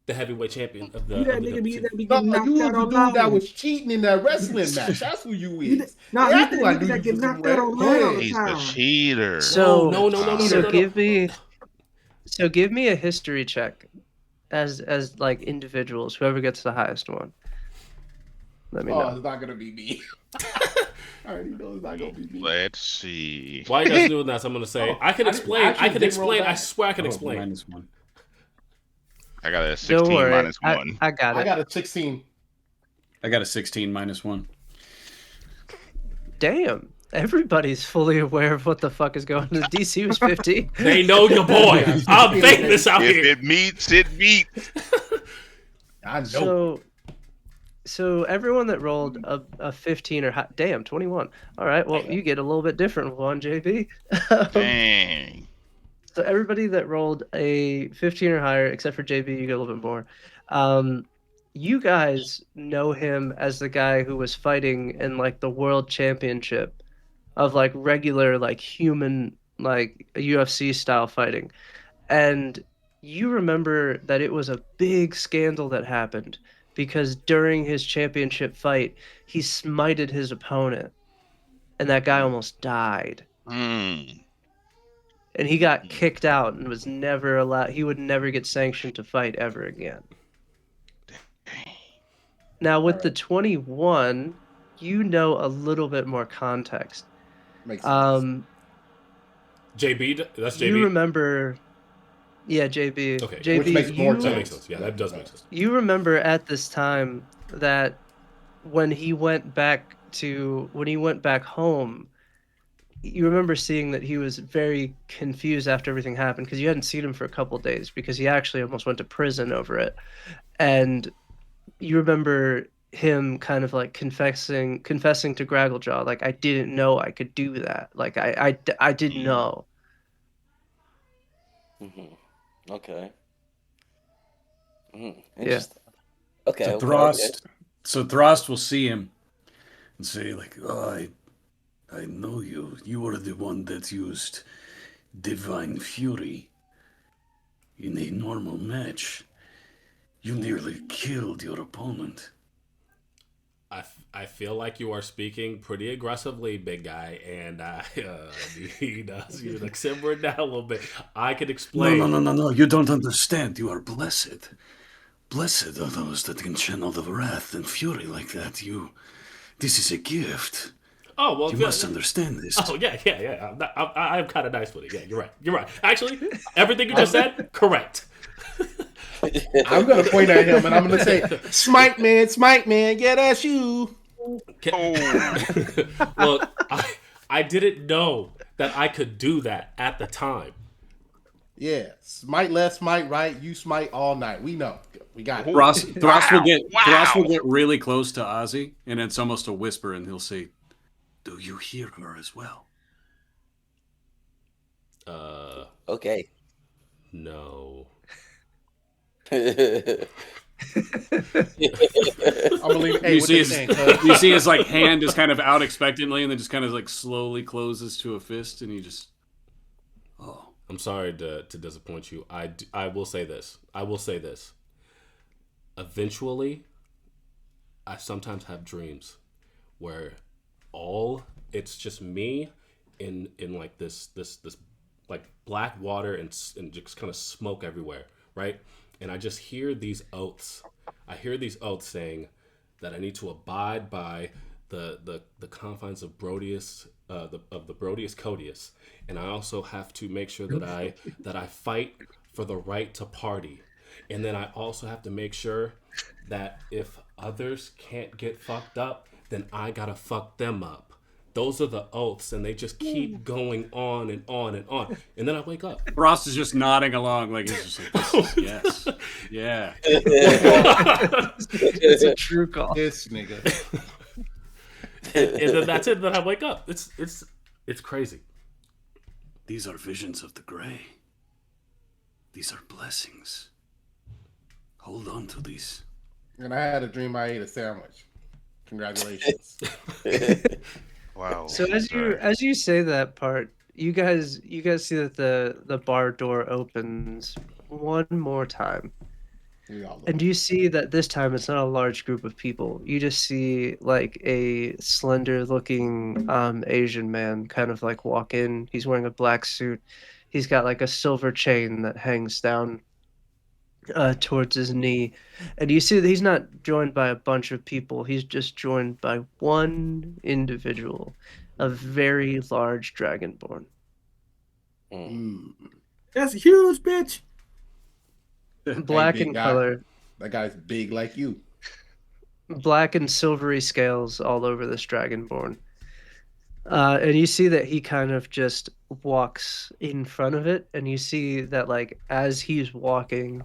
the heavyweight champion of the. You that nigga be getting knocked you out was on the dude that knowledge. was cheating in that wrestling match. That's who you is. No, yeah, he's the nigga that get knocked out on knowledge all the He's time. the cheater. So no. Give me a history check, as like individuals. Whoever gets the highest one. Let me know. It's not gonna be me. I already know it's not gonna be me. Let's see. Why are you guys doing that? So I'm gonna say I can explain. I swear I can explain. -1. I got a 16 minus 1. I got it. I got a 16. I got a 16 -1. Damn. Everybody's fully aware of what the fuck is going on. DC was 50. They know your boy. I'm famous out If here. it meets, it meets. I know. So everyone that rolled a 15 or damn 21. All right, well you get a little bit different one, JB. Dang. So everybody that rolled a 15 or higher, except for JB, you get a little bit more. You guys know him as the guy who was fighting in like the world championship of like regular like human like UFC style fighting. And you remember that it was a big scandal that happened because during his championship fight, he smited his opponent and that guy almost died. Mm. And he got Mm. kicked out and was never allowed, he would never get sanctioned to fight ever again. Now, with the 21, you know a little bit more context. Makes sense. JB, that's JB. You remember, yeah, JB. Okay, JB, Which makes more that sense. makes sense. Yeah, that does make sense. You remember at this time that when he went back home, you remember seeing that he was very confused after everything happened because you hadn't seen him for a couple of days because he actually almost went to prison over it. And you remember him kind of like confessing to Gragglejaw, like, I didn't know I could do that. Like I didn't know. Okay. Yeah. Interesting. Okay. So okay, Throst, so Throst will see him and say, like, oh, I know you. You were the one that used Divine Fury in a normal match. You nearly killed your opponent. I feel like you are speaking pretty aggressively, big guy, and I need you to simmer it down a little bit. I can explain. No. You don't understand. You are blessed. Blessed are those that can channel the wrath and fury like that. This is a gift. Oh, well, You must understand this. Oh, yeah. I'm kind of nice with it. Yeah, you're right. Actually, everything you just said, correct. I'm gonna point at him and I'm gonna say, "Smite man, yeah, that's you." Look, I didn't know that I could do that at the time. Yeah, smite left, smite right. You smite all night. We know. We got it. Throst will get Wow. Throst will get really close to Ozzy, and it's almost a whisper, and he'll say, "Do you hear her as well?" Okay. No. I'm gonna leave. Hey, You what see they his saying, cuz? you see his like hand is kind of out expectantly, and then just kind of like slowly closes to a fist, and he just, oh, I'm sorry to disappoint you. I will say this. Eventually, I sometimes have dreams where it's just me in like this like black water and just kind of smoke everywhere, right? And I just hear these oaths. I hear these oaths saying that I need to abide by the confines of Brodius, of the Brodius Codius, and I also have to make sure that I fight for the right to party, and then I also have to make sure that if others can't get fucked up, then I gotta fuck them up. Those are the oaths, and they just keep going on and on and on. And then I wake up. Frost is just nodding along, like he's just like, this is, yes, yeah. It's a true call. This nigga. And then that's it. Then I wake up. It's crazy. These are visions of the gray. These are blessings. Hold on to these. And I had a dream I ate a sandwich. Congratulations. Wow. So as you say that part, you guys see that the bar door opens one more time. And you see that this time it's not a large group of people. You just see like a slender looking Asian man kind of like walk in. He's wearing a black suit. He's got like a silver chain that hangs down towards his knee. And you see that he's not joined by a bunch of people. He's just joined by one individual, a very large dragonborn. That's huge, bitch. Black Hey, big in guy. color. That guy's big like you. Black and silvery scales all over this dragonborn. And you see that he kind of just walks in front of it, and you see that like as he's walking,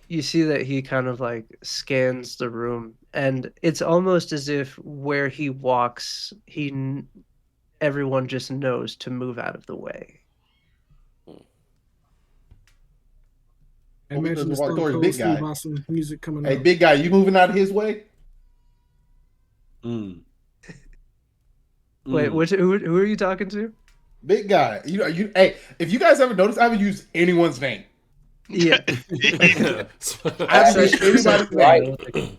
you see that he kind of like scans the room, and it's almost as if where he walks, everyone just knows to move out of the way. I Well, we imagine the just walked Stone towards Cold big Steve guy. on some music coming Hey, up. big guy, you moving out of his way? Wait, who are you talking to? Big guy. Hey, if you guys ever noticed, I haven't used anyone's name. Yeah. I haven't used anybody's name.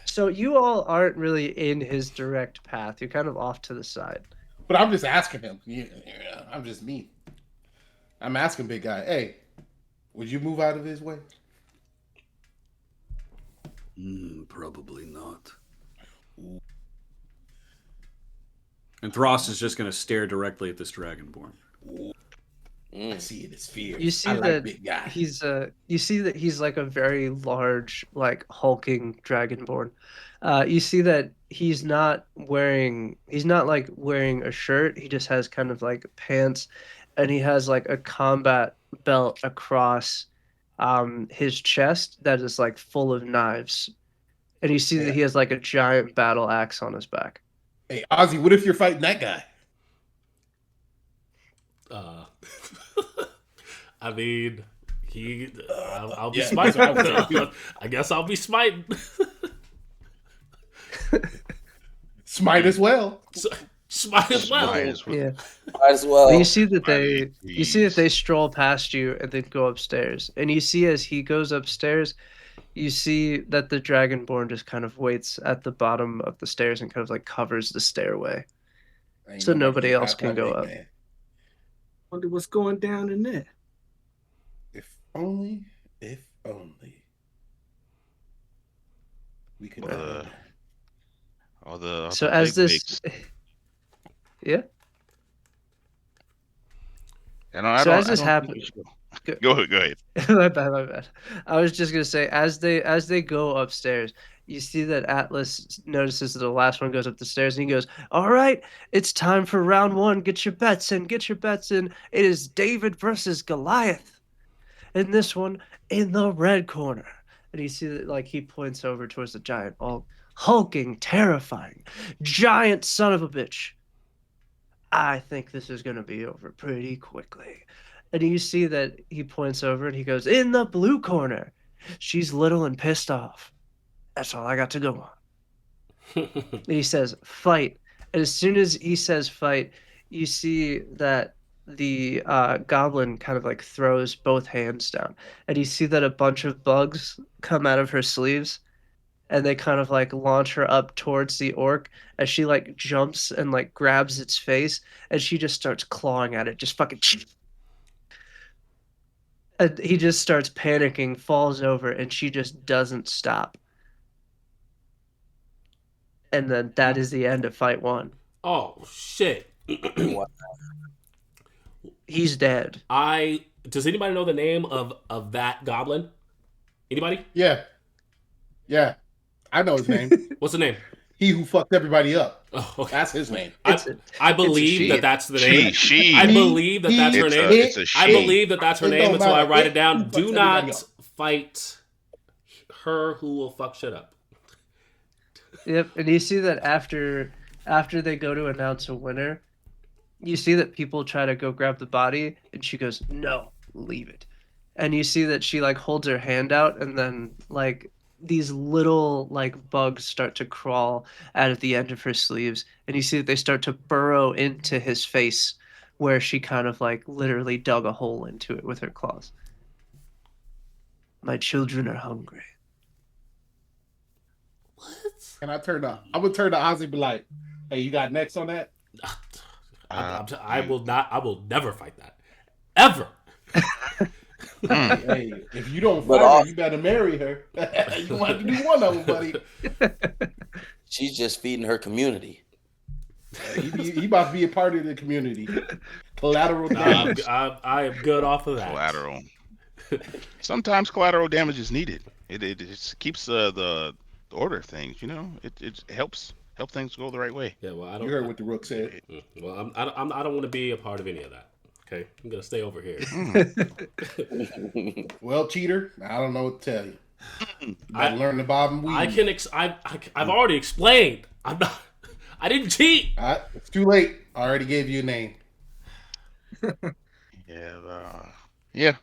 So you all aren't really in his direct path. You're kind of off to the side. But I'm just asking him. Yeah, I'm just me. I'm asking big guy, hey, would you move out of his way? Probably not. And Thross is just going to stare directly at this dragonborn. I see it as fear. You see I like that big guy. he's like a very large, like hulking dragonborn. You see that he's not like wearing a shirt. He just has kind of like pants, and he has like a combat belt across his chest that is like full of knives. And you see that he has like a giant battle axe on his back. Hey, Ozzy, what if you're fighting that guy? I mean, I'll be smiting. I guess I'll be smiting. Smite as well. Smite as well. Yeah. Might as well. But you see that they stroll past you and then go upstairs. And you see as he goes upstairs, you see that the dragonborn just kind of waits at the bottom of the stairs and kind of like covers the stairway, so nobody else can go up. I wonder what's going down in there. If only we could. All the So as this, yeah. So as this happens, go ahead. my bad. I was just gonna say, as they go upstairs, you see that Atlas notices that the last one goes up the stairs, and he goes, "All right, it's time for round one. Get your bets in. Get your bets in. It is David versus Goliath, and this one in the red corner." And you see that, like, he points over towards the giant, all hulking, terrifying, giant son of a bitch. I think this is gonna be over pretty quickly. And you see that he points over and he goes, "In the blue corner, she's little and pissed off. That's all I got to go on." And he says, "Fight." And as soon as he says fight, you see that the goblin kind of like throws both hands down. And you see that a bunch of bugs come out of her sleeves. And they kind of like launch her up towards the orc as she like jumps and like grabs its face. And she just starts clawing at it, just fucking... And he just starts panicking, falls over, and she just doesn't stop. And then that is the end of fight one. Oh shit! He's dead. Does anybody know the name of that goblin? Anybody? Yeah, I know his name. What's the name? He who fucked everybody up. Oh, okay. That's his name. I believe that's the name. She. I believe that's her name. It's a she. I believe that's her name until I write it down. Do not up. fight her who will fuck shit up. Yep, and you see that after they go to announce a winner, you see that people try to go grab the body, and she goes, "No, leave it." And you see that she like holds her hand out, and then like these little like bugs start to crawl out of the end of her sleeves, and you see that they start to burrow into his face, where she kind of like literally dug a hole into it with her claws. "My children are hungry." And I'm gonna turn to Ozzy and be like, "Hey, you got next on that?" I will not. I will never fight that. Ever. Hey, if you don't fight her, you better marry her. You gonna have to do one of them, buddy. She's just feeding her community. He about to be a part of the community. Collateral damage. I am good off of that. Collateral. Sometimes collateral damage is needed. It keeps the order of things. You know, it helps things go the right way. Yeah, well, You heard what the rook said. Well, I don't want to be a part of any of that. Okay, I'm gonna stay over here. Well, cheater, I don't know what to tell you. I learn the bob and weave. Mm. I've already explained. I didn't cheat. It's too late. I already gave you a name. Yep.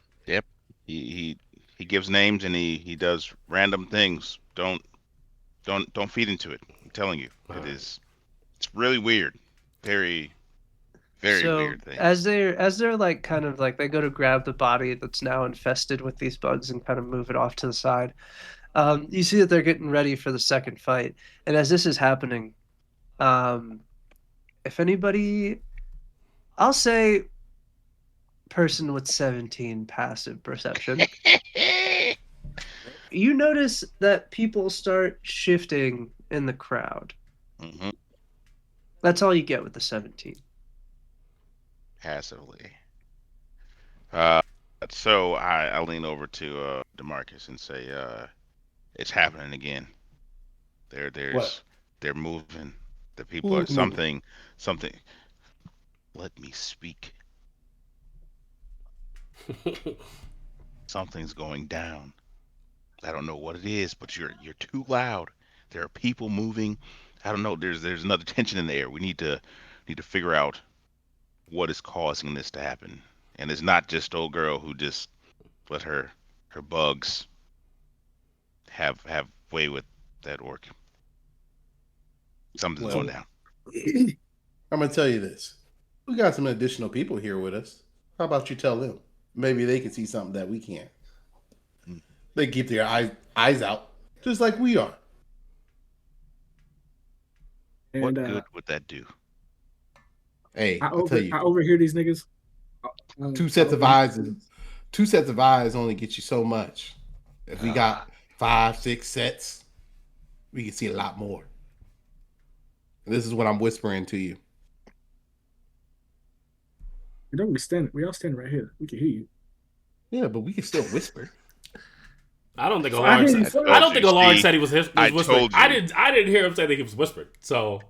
He gives names and he does random things. Don't feed into it. I'm telling you, it's really weird. Very, very So weird thing. as they're like kind of like they go to grab the body that's now infested with these bugs and kind of move it off to the side, you see that they're getting ready for the second fight. And as this is happening, if anybody, I'll say person with 17 passive perception, you notice that people start shifting in the crowd. Hmm. That's all you get with the 17. Passively. Uh, so I lean over to Demarcus and say, "It's happening again. What? They're moving. The people are Who's moving? something. Let me speak. Something's going down. I don't know what it is, but you're too loud. There are people moving. I don't know. There's another tension in the air. We need to figure out what is causing this to happen. And it's not just old girl who just let her bugs have way with that orc. Something's going Well, down. I'm gonna tell you this. We got some additional people here with us. How about you tell them? Maybe they can see something that we can't. Mm. They keep their eyes out, just like we are. What And good would that do? Hey, I I'll tell you, overhear these niggas. two sets of eyes only get you so much. If we got 5, 6 sets, we can see a lot more. And this is what I'm whispering to you. We all stand right here. We can hear you. Yeah, but we can still whisper. I don't think So I Alaric. hear you Said, first. I don't think You Alaric see, said he was I whispering. told I you. didn't hear him say that he was whispering. So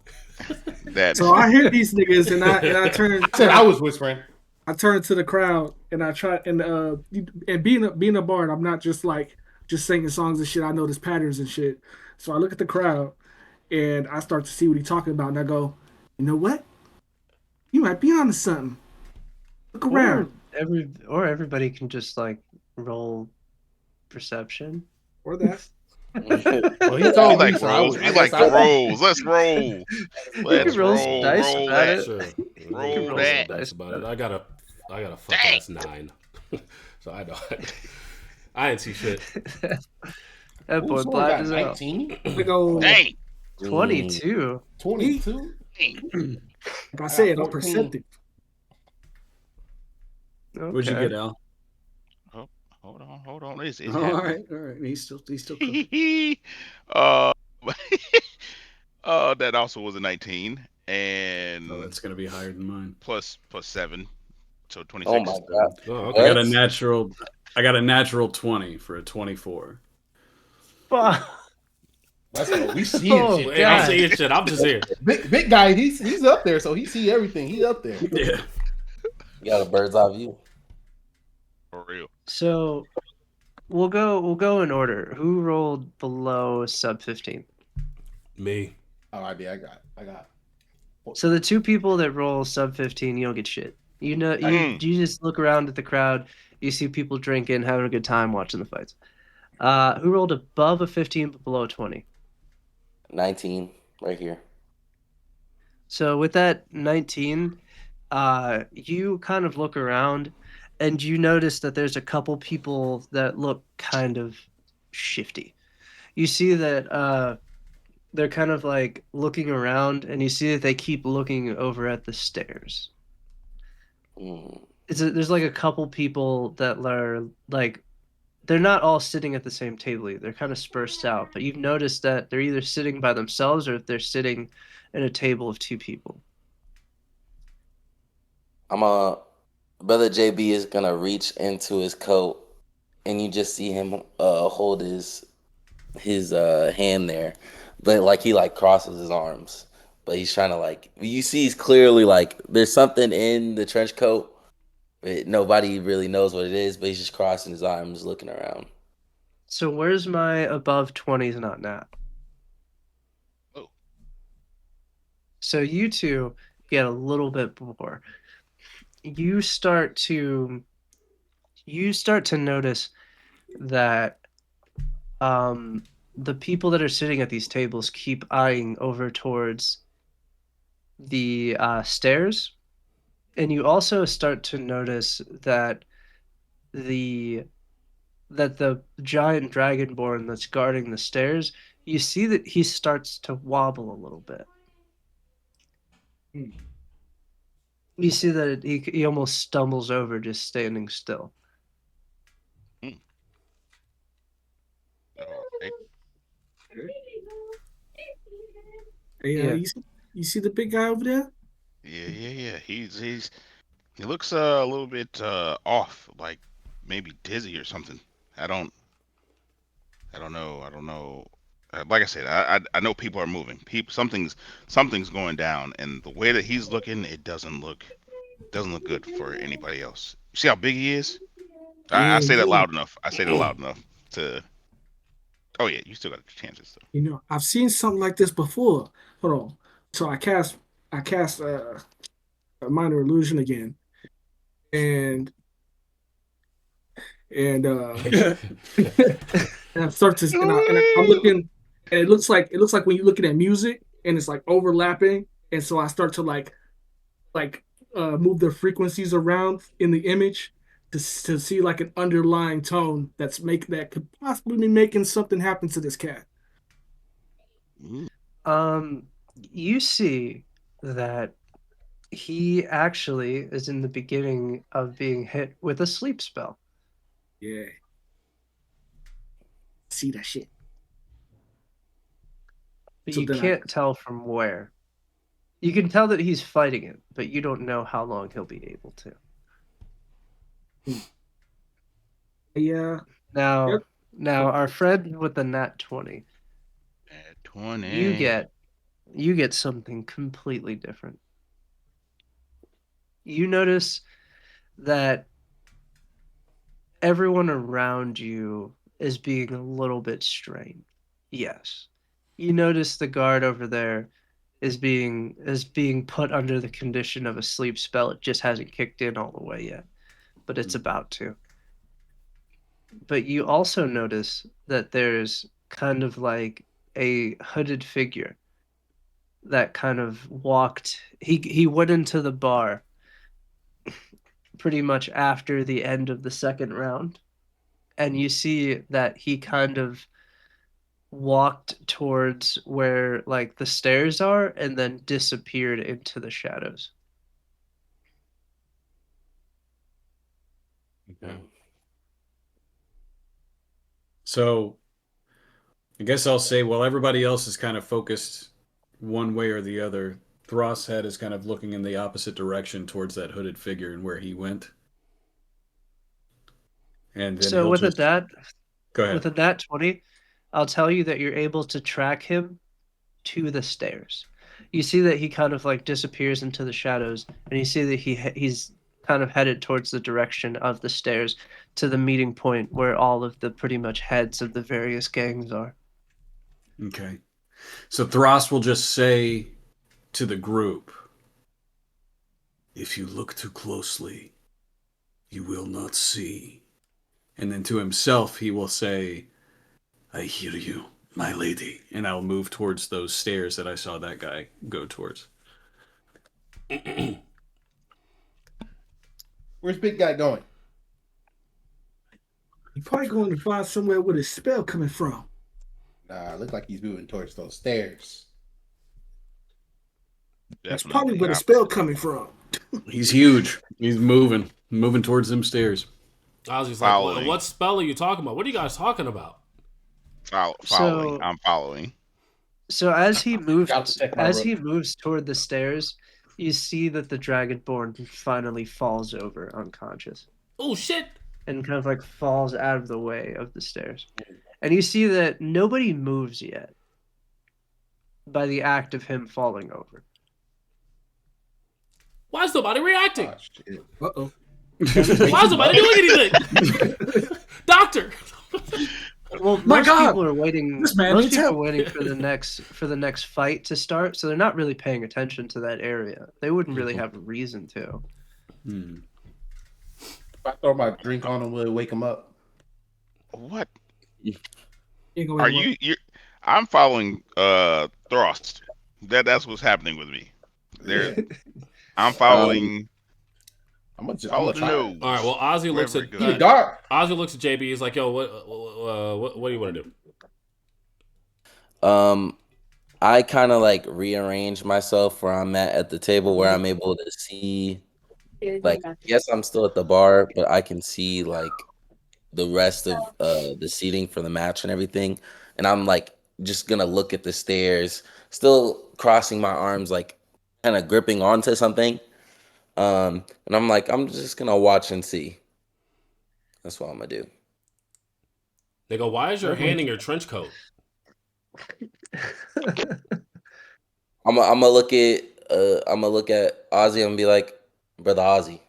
That So I hear these niggas, and I turn. I said I was whispering. I turn to the crowd, and I try and being a bard, I'm not just singing songs and shit. I notice patterns and shit. So I look at the crowd, and I start to see what he's talking about, and I go, you know what? You might be onto something. Look around. Everybody can just like roll perception. Or that. Well, he we told me, like so rolls. We I guess like the I rolls. Let's roll. You can Let's roll some roll. dice Roll about that. it. sure, Roll roll that. some dice about it. about I got a fuck Dang. ass 9. So I know. I didn't see shit. That boy someone blind got as hell. 19, Big old. Dang. 22. 22. Dang. Like I said, I'm 14. perceptive. Okay. What'd you get, Al? Oh, hold on. It's Oh, all happening. right. He's still cooking. uh, that also was a 19 and Oh, that's gonna be higher than mine. plus 7, so Oh 26. my god. Oh, I okay. got a natural. I got a natural 20 for a 24. Fuck. Let's go. We see Oh, shit. Hey, I'm God. seeing shit. I'm just here. Big guy, he's up there, so he see everything. He's up there. Yeah. You got a bird's eye view. For real. So we'll go in order. Who rolled below sub 15? Me. Oh, I got. So the two people that roll sub 15, you don't get shit. You know, you just look around at the crowd. You see people drinking, having a good time, watching the fights. Who rolled above a 15 but below 20? 19 right here. So with that 19, you kind of look around and you notice that there's a couple people that look kind of shifty. You see that they're kind of like looking around and you see that they keep looking over at the stairs. Mm. There's like a couple people that are like, they're not all sitting at the same table either. They're kind of dispersed out, but you've noticed that they're either sitting by themselves or if they're sitting at a table of two people. Brother JB is gonna reach into his coat, and you just see him hold his hand there, but like he like crosses his arms, but he's trying to like you see he's clearly like there's something in the trench coat, but nobody really knows what it is, but he's just crossing his arms, looking around. So where's my above 20s not nat? Oh. So you two get a little bit more. You start to notice that the people that are sitting at these tables keep eyeing over towards the stairs, and you also start to notice that the giant dragonborn that's guarding the stairs, you see that he starts to wobble a little bit. You see that he almost stumbles over just standing still. Hmm. Okay. Hey, Yeah. you see the big guy over there? Yeah. He looks a little bit off, like maybe dizzy or something. I don't know. Like I said, I know people are moving. Something's going down, and the way that he's looking, it doesn't look good for anybody else. You see how big he is? I say that Yeah. loud enough. I say that loud enough to. Oh yeah, you still got chances though. You know, I've seen something like this before. Hold on. So I cast a minor illusion again, and and and I start to and I'm looking, and it looks like when you're looking at music and it's like overlapping, and so I start to like move the frequencies around in the image to see like an underlying tone that could possibly be making something happen to this cat. Ooh. You see that he actually is in the beginning of being hit with a sleep spell. Yeah, see that shit. But So you then I can't tell from where. You can tell that he's fighting it, but you don't know how long he'll be able to. yeah. Now, Yep. now our friend with the nat 20, At you 20. get something completely different. You notice that everyone around you is being a little bit strained. Yes. You notice the guard over there is being put under the condition of a sleep spell. It just hasn't kicked in all the way yet, but it's about to. But you also notice that there's kind of like a hooded figure that kind of walked. He went into the bar pretty much after the end of the second round, and you see that he kind of walked towards where like the stairs are and then disappeared into the shadows. Okay. So I guess I'll say while everybody else is kind of focused one way or the other, Thross head is kind of looking in the opposite direction towards that hooded figure and where he went. And then So he'll with a just nat go with ahead. a nat 20, I'll tell you that you're able to track him to the stairs. You see that he kind of like disappears into the shadows, and you see that he's kind of headed towards the direction of the stairs to the meeting point where all of the pretty much heads of the various gangs are. Okay. So Thross will just say to the group, if you look too closely, you will not see. And then to himself, he will say, I hear you, my lady. And I'll move towards those stairs that I saw that guy go towards. Where's big guy going? You're probably going to find somewhere where the spell coming from. Nah, look like he's moving towards those stairs. That's probably Definitely where the opposite. spell coming from. He's huge. He's moving towards them stairs. I was just like, well, Following. what spell are you talking about? What are you guys talking about? Following. So I'm following. so as he Got to check my as rope. he moves toward the stairs, you see that the dragonborn finally falls over unconscious Oh shit! and kind of like falls out of the way of the stairs. And you see that nobody moves yet by the act of him falling over. Why is nobody reacting? Oh, shit. Uh-oh. Why is nobody doing anything? Doctor. Well, My most God! people are waiting. This man Most needs people help. are waiting for the next fight to start, so they're not really paying attention to that area. They wouldn't really have a reason to. Hmm. If I throw my drink on him, will it wake him up? What Ain't gonna are wake him you? I'm following Throst. That's what's happening with me. There, I'm following. I'm gonna Follow the try. nose. All right. Well, Ozzy looks Wherever at it He the goes. guard. Ozzy looks at JB. He's like, "Yo, what do you want to do?" I kind of like rearrange myself where I'm at the table where I'm able to see, like, yes, I'm still at the bar, but I can see like the rest of the seating for the match and everything. And I'm like just gonna look at the stairs, still crossing my arms, like kind of gripping onto something. And I'm like, I'm just gonna watch and see. That's what I'm gonna do. They go, "Why is your hand in your trench coat?" I'm gonna look at Ozzy and be like, brother Ozzy,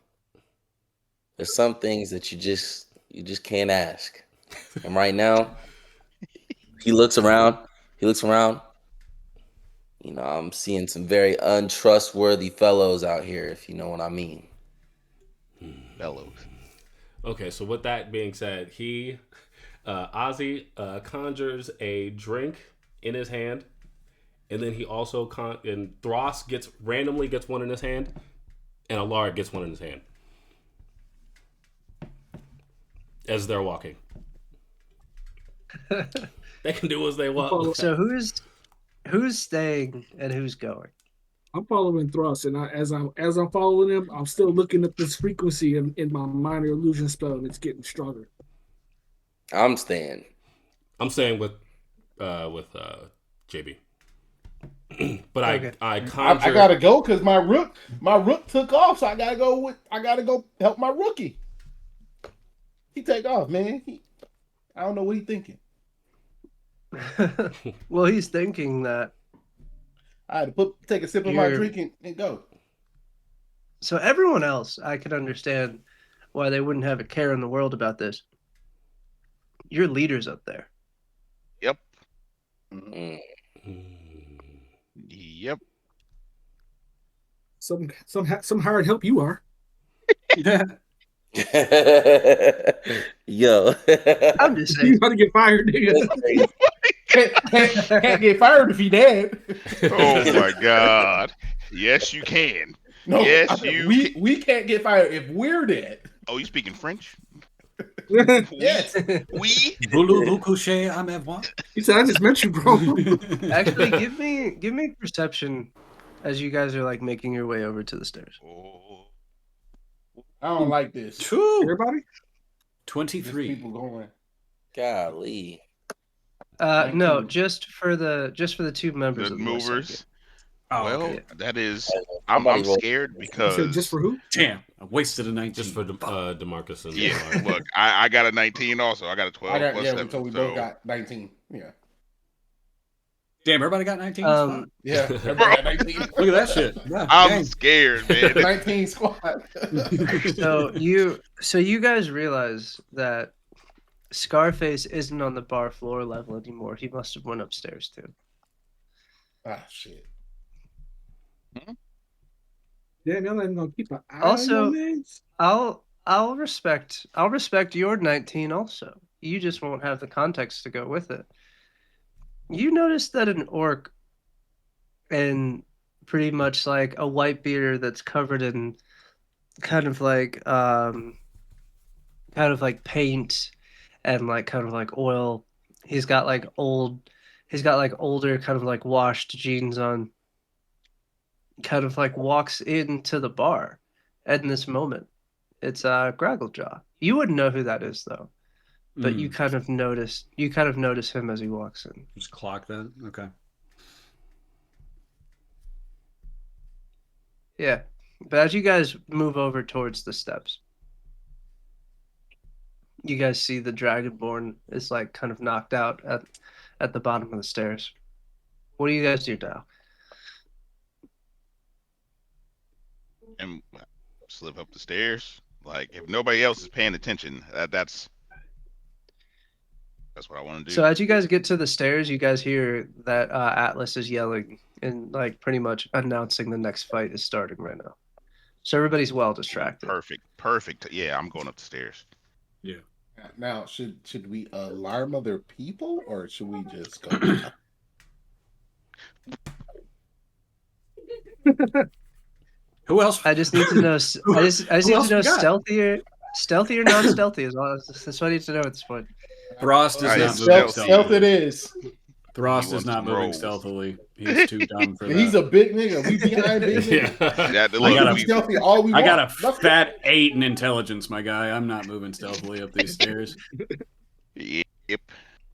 there's some things that you just can't ask. And right now, he looks around. He looks around. You know, I'm seeing some very untrustworthy fellows out here, if you know what I mean. Bellows. Okay, so with that being said, Ozzy conjures a drink in his hand, and then he also and Thros randomly gets one in his hand, and Alaric gets one in his hand as they're walking. They can do as they want. So who's staying and who's going? I'm following Thrust, and as I'm following him, I'm still looking at this frequency in my minor illusion spell, and it's getting stronger. I'm staying. I'm staying with JB. But Okay. I conjure. I gotta go because my rook took off, so I gotta go help my rookie. He take off, man. I don't know what he's thinking. Well, he's thinking that. I had to take a sip of my drink and go. So everyone else, I could understand why they wouldn't have a care in the world about this. Your leader's up there. Yep. Mm. Yep. Some hired help you are. Yeah. Yo. I'm just You saying. got to get fired, nigga. Can't get fired if he dead. Oh my God. Yes, you can. No, Yes, we can't get fired if we're dead. Oh, you speaking French? Yes. We. Voulez-vous coucher à mes voix? He said, "I just met you, bro." Actually, give me perception as you guys are like making your way over to the stairs. Oh. I don't like this. Two. Everybody. These 23. people going. Golly. No, 19. just for the two members The of the West Side movers. Oh, Well, okay. that is. Somebody I'm roll. scared You because. said just for who? Damn, I wasted a 19. Just for Demarcus and Yeah, Alaric. look, I got a 19 also. I got a 12 plus 7. So we both got 19. Yeah. Damn, everybody got 19? Yeah. Everybody got 19. Look at that shit. Yeah, I'm dang. scared, man. 19 squad. So you guys realize that Scarface isn't on the bar floor level anymore. He must have went upstairs too. Ah, shit. Yeah, y'all ain't gonna keep an eye Also- on your names. I'll respect your 19 also. You just won't have the context to go with it. You notice that an orc and pretty much like a white beater that's covered in kind of like paint and like kind of like oil. He's got like older kind of like washed jeans on. Kind of like walks into the bar at this moment. It's Gragglejaw. You wouldn't know who that is though, but you kind of notice him as he walks in. Just clock that. Okay. Yeah, but as you guys move over towards the steps, you guys see the Dragonborn is like kind of knocked out at the bottom of the stairs. What do you guys do now? And slip up the stairs. Like if nobody else is paying attention, that's what I want to do. So as you guys get to the stairs, you guys hear that Atlas is yelling and like pretty much announcing the next fight is starting right now. So everybody's well distracted. Perfect. Yeah, I'm going up the stairs. Yeah. Now, should we alarm other people or should we just go? Who else? I just need to know. I just Who need else to know we got? stealthy or non-stealthy is all. That's what I need to know at this point. Throst is Alright, not moving stealth- Stealth it stealthily. is. Throst He is wants not some moving rolls. stealthily. He's too dumb for He's that. a big nigga. We behind big nigga. Yeah. That, We look, got can a- be stealthy all we I want. got a Nothing. fat 8 in intelligence, my guy. I'm not moving stealthily up these stairs. Yep.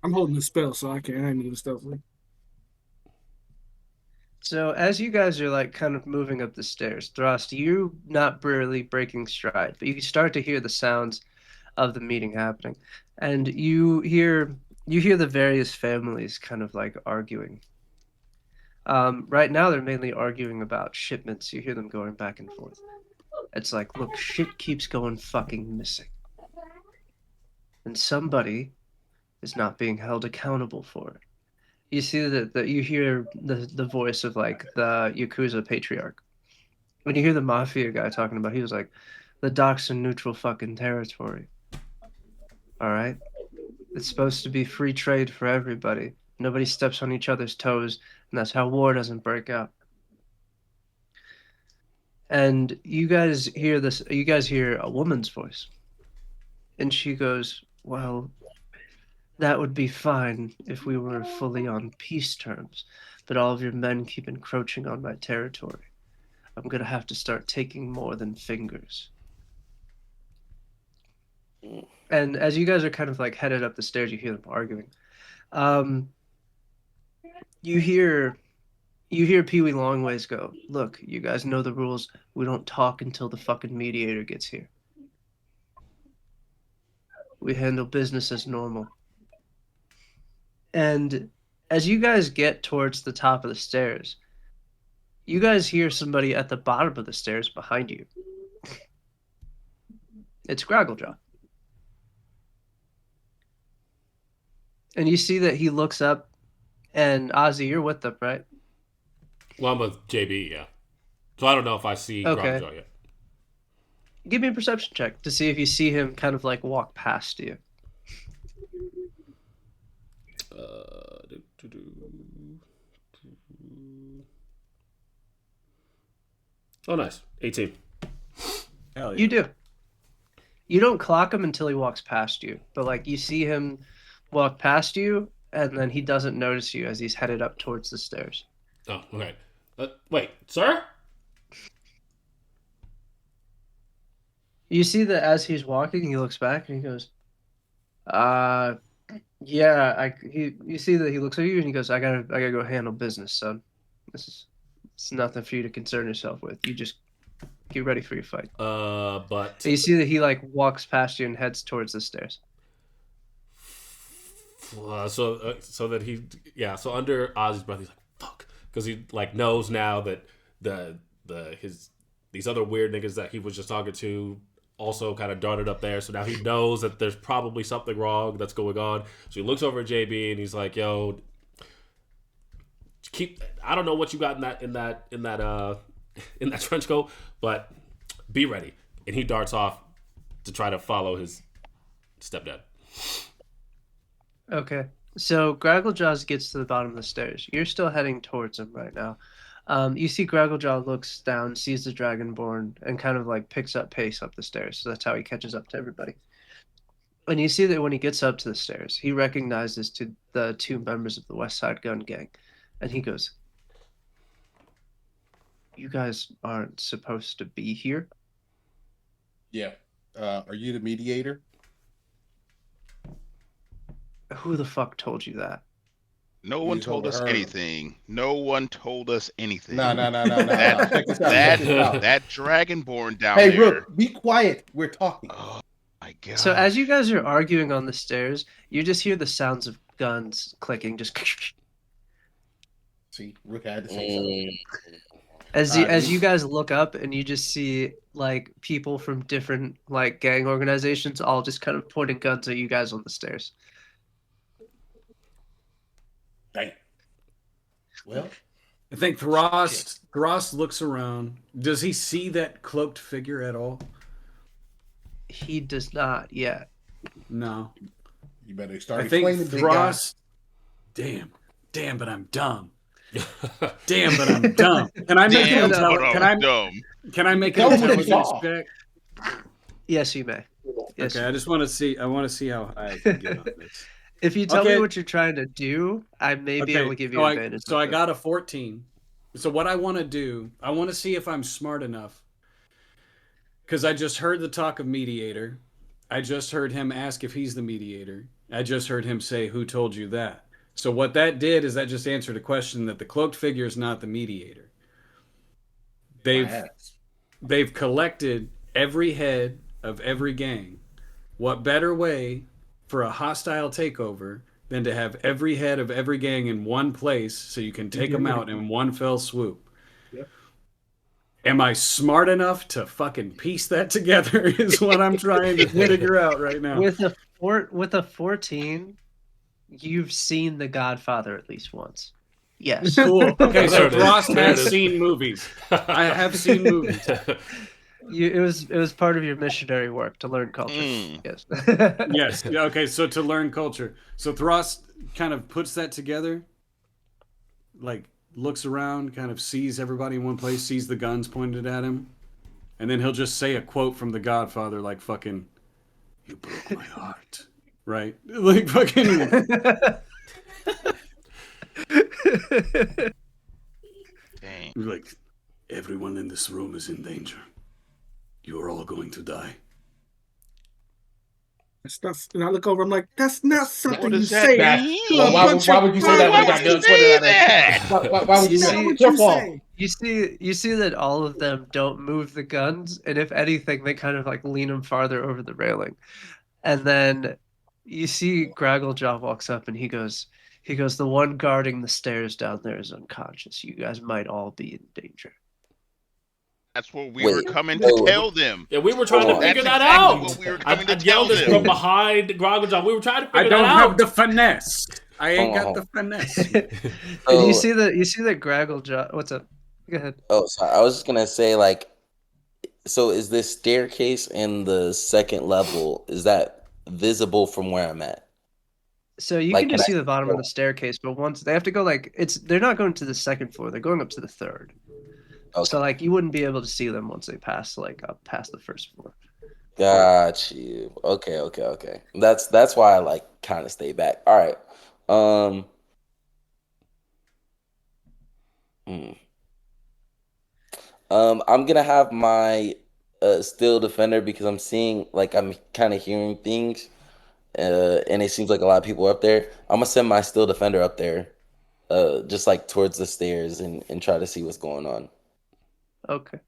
I'm holding the spell, so I ain't moving stealthily. So as you guys are like kind of moving up the stairs, Thrust, you not really breaking stride, but you start to hear the sounds of the meeting happening, and you hear the various families kind of like arguing. Right now they're mainly arguing about shipments. You hear them going back and forth. It's like, look, shit keeps going fucking missing, and somebody is not being held accountable for it. You see that you hear the voice of like the Yakuza patriarch. When you hear the mafia guy talking about, he was like, the docks are neutral fucking territory. All right? It's supposed to be free trade for everybody. Nobody steps on each other's toes, and that's how war doesn't break out. And you guys hear this, you guys hear a woman's voice. And she goes, well, that would be fine if we were fully on peace terms, but all of your men keep encroaching on my territory. I'm gonna have to start taking more than fingers. And as you guys are kind of like headed up the stairs, you hear them arguing. You hear Pee Wee Longways go, look, you guys know the rules. We don't talk until the fucking mediator gets here. We handle business as normal. And as you guys get towards the top of the stairs, you guys hear somebody at the bottom of the stairs behind you. It's Gragglejaw. And you see that he looks up, and Ozzy, you're with them, right? Well, I'm with JB, yeah. So I don't know if I see Okay. Grappjaw yet. Give me a perception check to see if you see him kind of like walk past you. Oh, nice. 18. Hell yeah. You do. You don't clock him until he walks past you, but like you see him walk past you, and then he doesn't notice you as he's headed up towards the stairs. Oh, okay. Wait, sir? You see that as he's walking, he looks back and he goes, yeah, you see that he looks at you and he goes, I gotta go handle business, son. It's nothing for you to concern yourself with. You just get ready for your fight. But And you see that he like walks past you and heads towards the stairs. so that he, yeah. So under Ozzy's breath, he's like, "Fuck," because he like knows now that these other weird niggas that he was just talking to also kind of darted up there. So now he knows that there's probably something wrong that's going on. So he looks over at JB and he's like, "Yo, I don't know what you got in that trench coat, but be ready." And he darts off to try to follow his stepdad. Okay. So Gragglejaws gets to the bottom of the stairs. You're still heading towards him right now. You see Gragglejaw looks down, sees the Dragonborn, and kind of like picks up pace up the stairs. So that's how he catches up to everybody. And you see that when he gets up to the stairs, he recognizes the two members of the West Side Gun Gang. And he goes, "You guys aren't supposed to be here." Yeah. Are you the mediator? Who the fuck told you that? No one He's told us overheard. anything. No one told us anything. No. That- Check this out. Check this out. That Dragonborn down Hey, there. Rook, be quiet. We're talking. Oh my god. So as you guys are arguing on the stairs, you just hear the sounds of guns clicking, just See, Rook had to say something. as you guys look up and you just see like people from different like gang organizations all just kind of pointing guns at you guys on the stairs. Dang. Well, I think Throst looks around. Does he see that cloaked figure at all? He does not yet. No. you better start I think explaining, big guy. Throst. Damn, but I'm dumb. Damn, but I'm dumb. Can I make Damn, an but intelligence? I'm dumb. Can I make an Tell him what you intelligence saw. check? Yes, you may. Yes, Okay, you I may. just want to see. I want to see how high I can get on this. If you tell me Okay. what you're trying to do, I may be able to give you advantage. So I got a 14. So what I want to do, I want to see if I'm smart enough. Because I just heard the talk of mediator. I just heard him ask if he's the mediator. I just heard him say, "Who told you that?" So what that did is that just answered a question that the cloaked figure is not the mediator. They've collected every head of every gang. What better way for a hostile takeover than to have every head of every gang in one place so you can take them out in one fell swoop? Yep. Am I smart enough to fucking piece that together is what I'm trying to figure out right now. With a 14, you've seen The Godfather at least once. Yes. Cool. Okay, so There it is. Frost There it has is. seen movies. I have seen movies. It was part of your missionary work to learn culture. Yes. Yes. Yeah, okay, so to learn culture. So Frost kind of puts that together, like looks around, kind of sees everybody in one place, sees the guns pointed at him, and then he'll just say a quote from The Godfather like fucking, "You broke my heart." Right? Like fucking Dang. like, "Everyone in this room is in danger. You are all going to die." And I look over. I'm like, that's not something What you does that say mean? to a bunch Why of would you say that when Why you got would you guns pointed say at that? us? Why would you You say see- that? What Your you fault. say? You see that all of them don't move the guns, and if anything, they kind of like lean them farther over the railing. And then you see Gragglejaw walks up and he goes, the one guarding the stairs down there is unconscious. You guys might all be in danger. That's what we were Wait, coming wait, to wait. tell them. Yeah, we were trying to Hold on. figure That's that exactly out. what we were I coming to yelled tell this them. from behind Groggle. We were trying to I figure don't that have out. the finesse. I ain't Hold got on. the finesse. And you So- see that Gragglejaw. What's up? Go ahead. Oh, sorry. I was just gonna say, like, so is this staircase in the second level? Is that visible from where I'm at? So you Like, can can just I- see the bottom of the staircase, but once they have to go they're not going to the second floor, they're going up to the third. Okay. So like you wouldn't be able to see them once they pass up past the first floor. Got you. Okay. That's why I like kind of stay back. All right. Hmm. I'm gonna have my still defender because I'm seeing like I'm kind of hearing things, and it seems like a lot of people are up there. I'm gonna send my still defender up there, just like towards the stairs and try to see what's going on. Okay.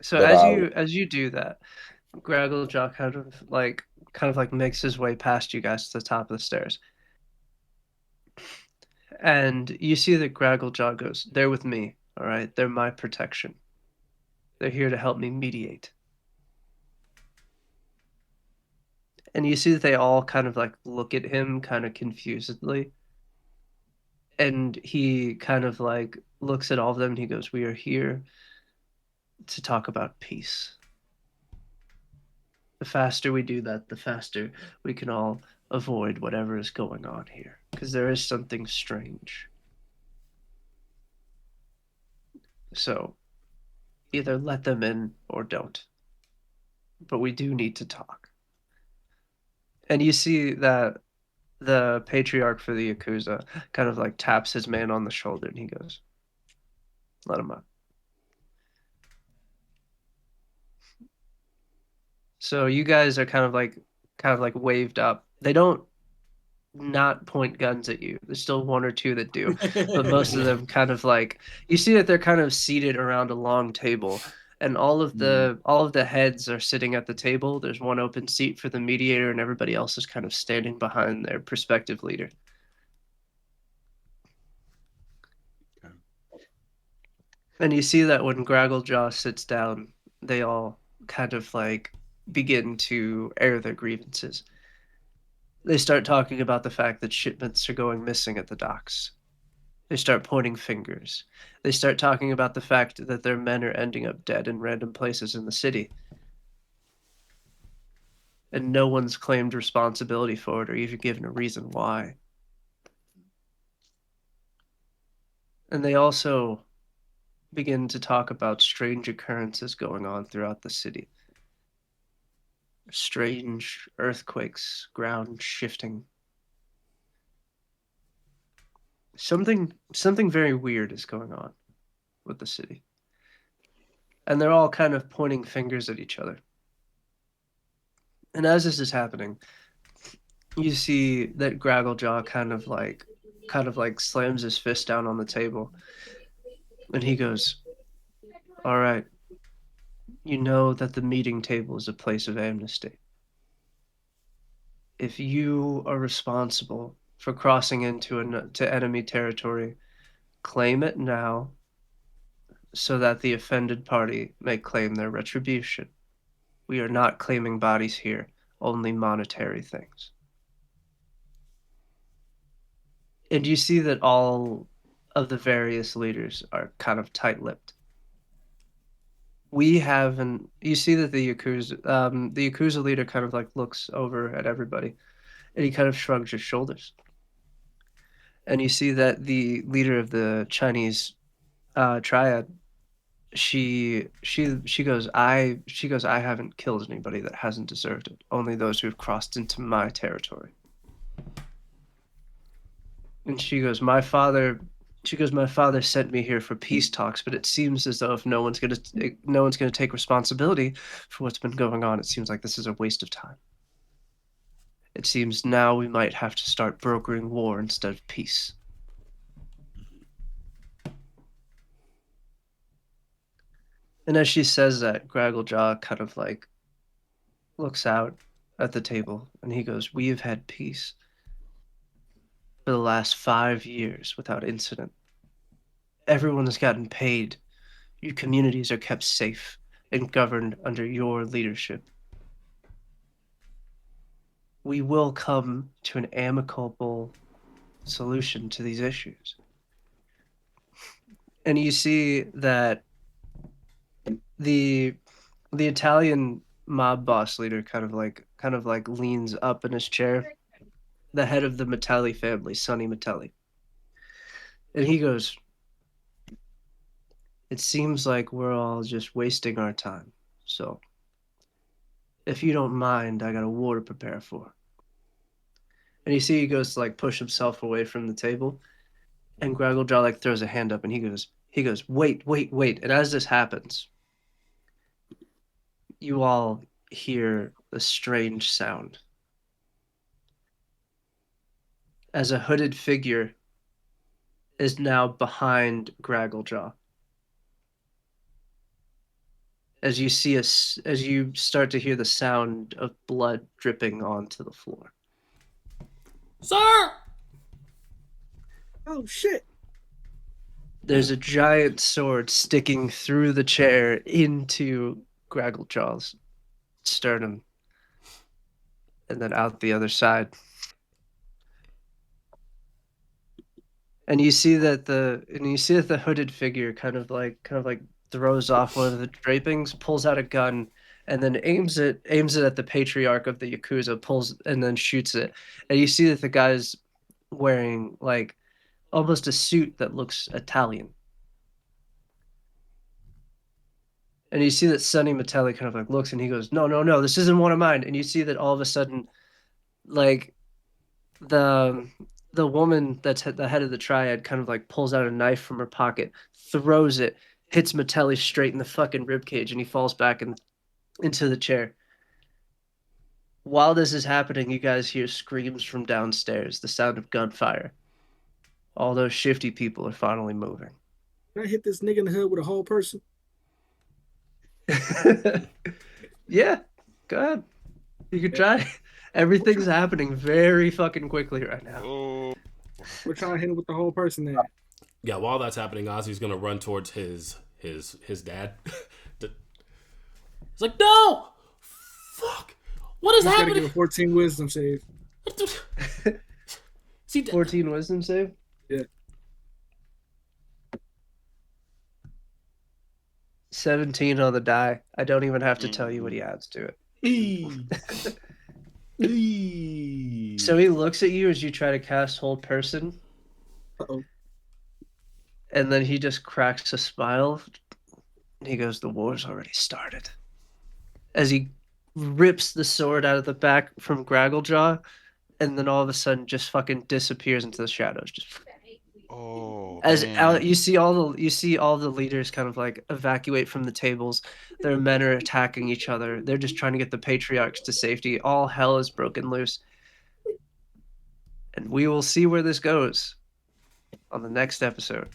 So But as you do that, Gragglejaw kind of like makes his way past you guys to the top of the stairs. And you see that Gragglejaw goes, "They're with me, all right? They're my protection. They're here to help me mediate." And you see that they all kind of like look at him kind of confusedly. And he kind of like looks at all of them and he goes, "We are here to talk about peace. The faster we do that, the faster we can all avoid whatever is going on here. Because there is something strange. So either let them in or don't. But we do need to talk." And you see that the patriarch for the Yakuza kind of like taps his man on the shoulder and he goes, "Let him up." So you guys are kind of like waved up. They don't not point guns at you. There's still one or two that do, but most of them kind of like you see that they're kind of seated around a long table, and all of the heads are sitting at the table. There's one open seat for the mediator, and everybody else is kind of standing behind their prospective leader. Okay. And you see that when Gragglejaw sits down, they all kind of like begin to air their grievances. They start talking about the fact that shipments are going missing at the docks. They start pointing fingers. They start talking about the fact that their men are ending up dead in random places in the city. And no one's claimed responsibility for it or even given a reason why. And they also begin to talk about strange occurrences going on throughout the city. Strange earthquakes, ground shifting. Something very weird is going on with the city. And they're all kind of pointing fingers at each other. And as this is happening, you see that Gragglejaw kind of like slams his fist down on the table. And he goes, "All right, you know that the meeting table is a place of amnesty. If you are responsible for crossing into enemy territory, claim it now so that the offended party may claim their retribution. We are not claiming bodies here, only monetary things." And you see that all of the various leaders are kind of tight-lipped. You see that the Yakuza leader kind of like looks over at everybody, and he kind of shrugs his shoulders. And you see that the leader of the Chinese triad, she goes, I haven't killed anybody that hasn't deserved it. Only those who have crossed into my territory. And she goes, my father sent me here for peace talks, but it seems as though if no one's gonna take responsibility for what's been going on, it seems like this is a waste of time. It seems now we might have to start brokering war instead of peace. And as she says that, Gragglejaw kind of like looks out at the table and he goes, "We have had peace for the last 5 years without incident. Everyone has gotten paid. Your communities are kept safe and governed under your leadership. We will come to an amicable solution to these issues." And you see that the Italian mob boss leader kind of like leans up in his chair, the head of the Metelli family, Sonny Metelli. And he goes, "It seems like we're all just wasting our time. So, if you don't mind, I got a war to prepare for." And you see he goes to like push himself away from the table, and Gragglejaw like throws a hand up and he goes, "Wait, wait, wait." And as this happens, you all hear a strange sound. As a hooded figure is now behind Gragglejaw. As you start to hear the sound of blood dripping onto the floor. Sir! Oh shit! There's a giant sword sticking through the chair into Gragglejaw's sternum, and then out the other side. And you see that the hooded figure kind of like throws off one of the drapings, pulls out a gun, and then aims it at the patriarch of the Yakuza, pulls and then shoots it. And you see that the guy's wearing like almost a suit that looks Italian. And you see that Sonny Metelli kind of like looks and he goes, "No, no, no, this isn't one of mine." And you see that all of a sudden, like the woman that's the head of the triad kind of like pulls out a knife from her pocket, throws it, hits Metelli straight in the fucking ribcage, and he falls back into the chair. While this is happening, you guys hear screams from downstairs, the sound of gunfire. All those shifty people are finally moving. Can I hit this nigga in the head with a whole person? Yeah, go ahead. You could try. Everything's happening very fucking quickly right now. Oh, We're trying to hit him with the whole person then. Yeah, while that's happening, Ozzy's gonna run towards his dad. It's like, no! Fuck! What is He's gotta happening? give a 14 wisdom save. See, 14 wisdom save? Yeah. 17 on the die. I don't even have to tell you what he adds to it. So he looks at you as you try to cast Hold Person. Uh-oh. And then he just cracks a smile, and he goes, "The war's already started." As he rips the sword out of the back from Gragglejaw, and then all of a sudden just fucking disappears into the shadows. Just Oh as man. you see all the leaders kind of like evacuate from the tables. Their men are attacking each other. They're just trying to get the patriarchs to safety. All hell is broken loose. And we will see where this goes on the next episode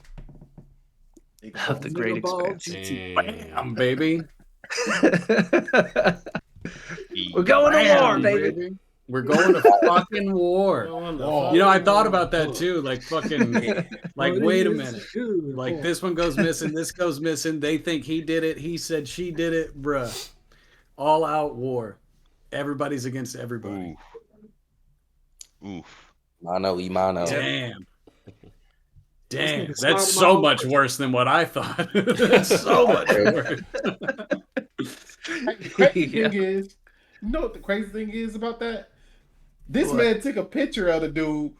of the Great Expanse. Bam, baby. We're going to war, Bam, baby. We're going to fucking war. Oh, You know, I thought about that too. Like fucking, like Well, wait a it is minute. good. Like this one goes missing, this goes missing. They think he did it. He said she did it, bruh. All out war. Everybody's against everybody. Oof. Mano y mano. Damn. Damn. nigga That's sliding so my much horse. worse than what I thought. That's so much worse. The crazy thing is, you know what the crazy thing is about that? This What? man took a picture of the dude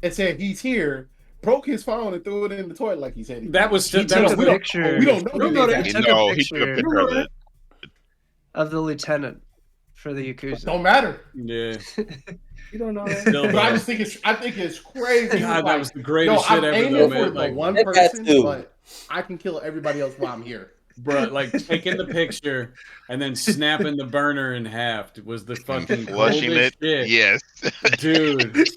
and said he's here, broke his phone and threw it in the toilet like he said. That was He that took was a we don't- picture. We don't know No, the he exact. took a No, he took a picture picture of it. of the lieutenant for the Yakuza. Don't matter. Yeah. You don't know that. Still, But I though. just think I think it's crazy. He God, was that was the greatest Yo, shit I'm ever, aiming though, for man. the Like, one That person, too. but I can kill everybody else while I'm here. bro, like taking the picture and then snapping the burner in half was the And fucking flushing coldest it. shit. Yes. Dude,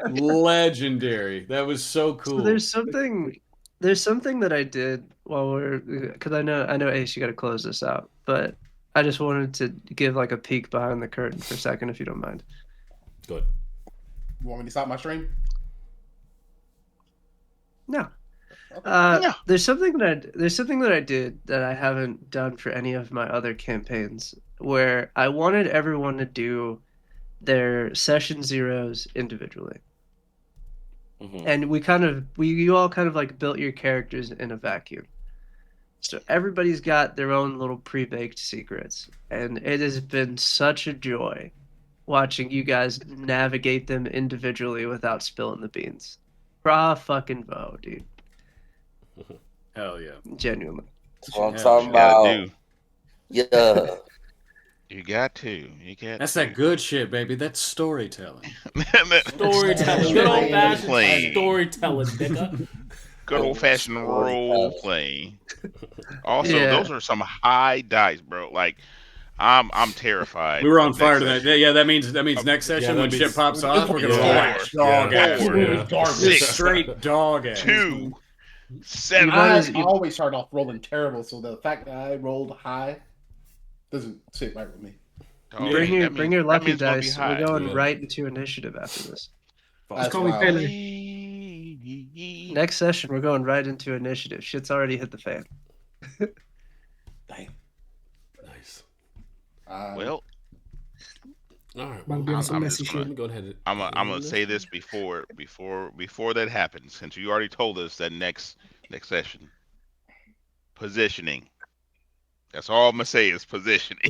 legendary. That was so cool. So there's something that I did while because I know Ace, you got to close this out, but I just wanted to give like a peek behind the curtain for a second, if you don't mind. Good. You want me to stop my stream? No. Okay. No. There's something that I did that I haven't done for any of my other campaigns, where I wanted everyone to do their session zeros individually. Mhm. And you all kind of like built your characters in a vacuum. So everybody's got their own little pre-baked secrets, and it has been such a joy watching you guys navigate them individually without spilling the beans. Bra fucking vo, dude. Hell yeah. Genuinely. That's what I'm Yeah, talking You gotta about. do. Yeah. You got to. You got. That's that good shit, baby. That's storytelling. Storytelling. Good old fashioned Playing. storytelling, nigga. Good old fashioned role playing. Also, Yeah. those are some high dice, bro. Like, I'm terrified. We were on of fire next tonight. session. Yeah, that means next session that when means- shit pops off, we're gonna Yeah. roll like dog Yeah. ass. Four. dude. Garbage. Six. Straight dog ass. 2, 7. You might as- I always start off rolling terrible, so the fact that I rolled high doesn't sit right with me. Oh, Bring that your means lucky it's gonna be dice. high. We're going Yeah. right into initiative after this. That's call me wild. Taylor. Next session, we're going right into initiative. Shit's already hit the fan. Damn. Nice. Well, All right. Might be on some I'm messy just shit. Let me go ahead and I'm gonna say this before that happens, since you already told us that next session. Positioning. That's all I'm gonna say is positioning.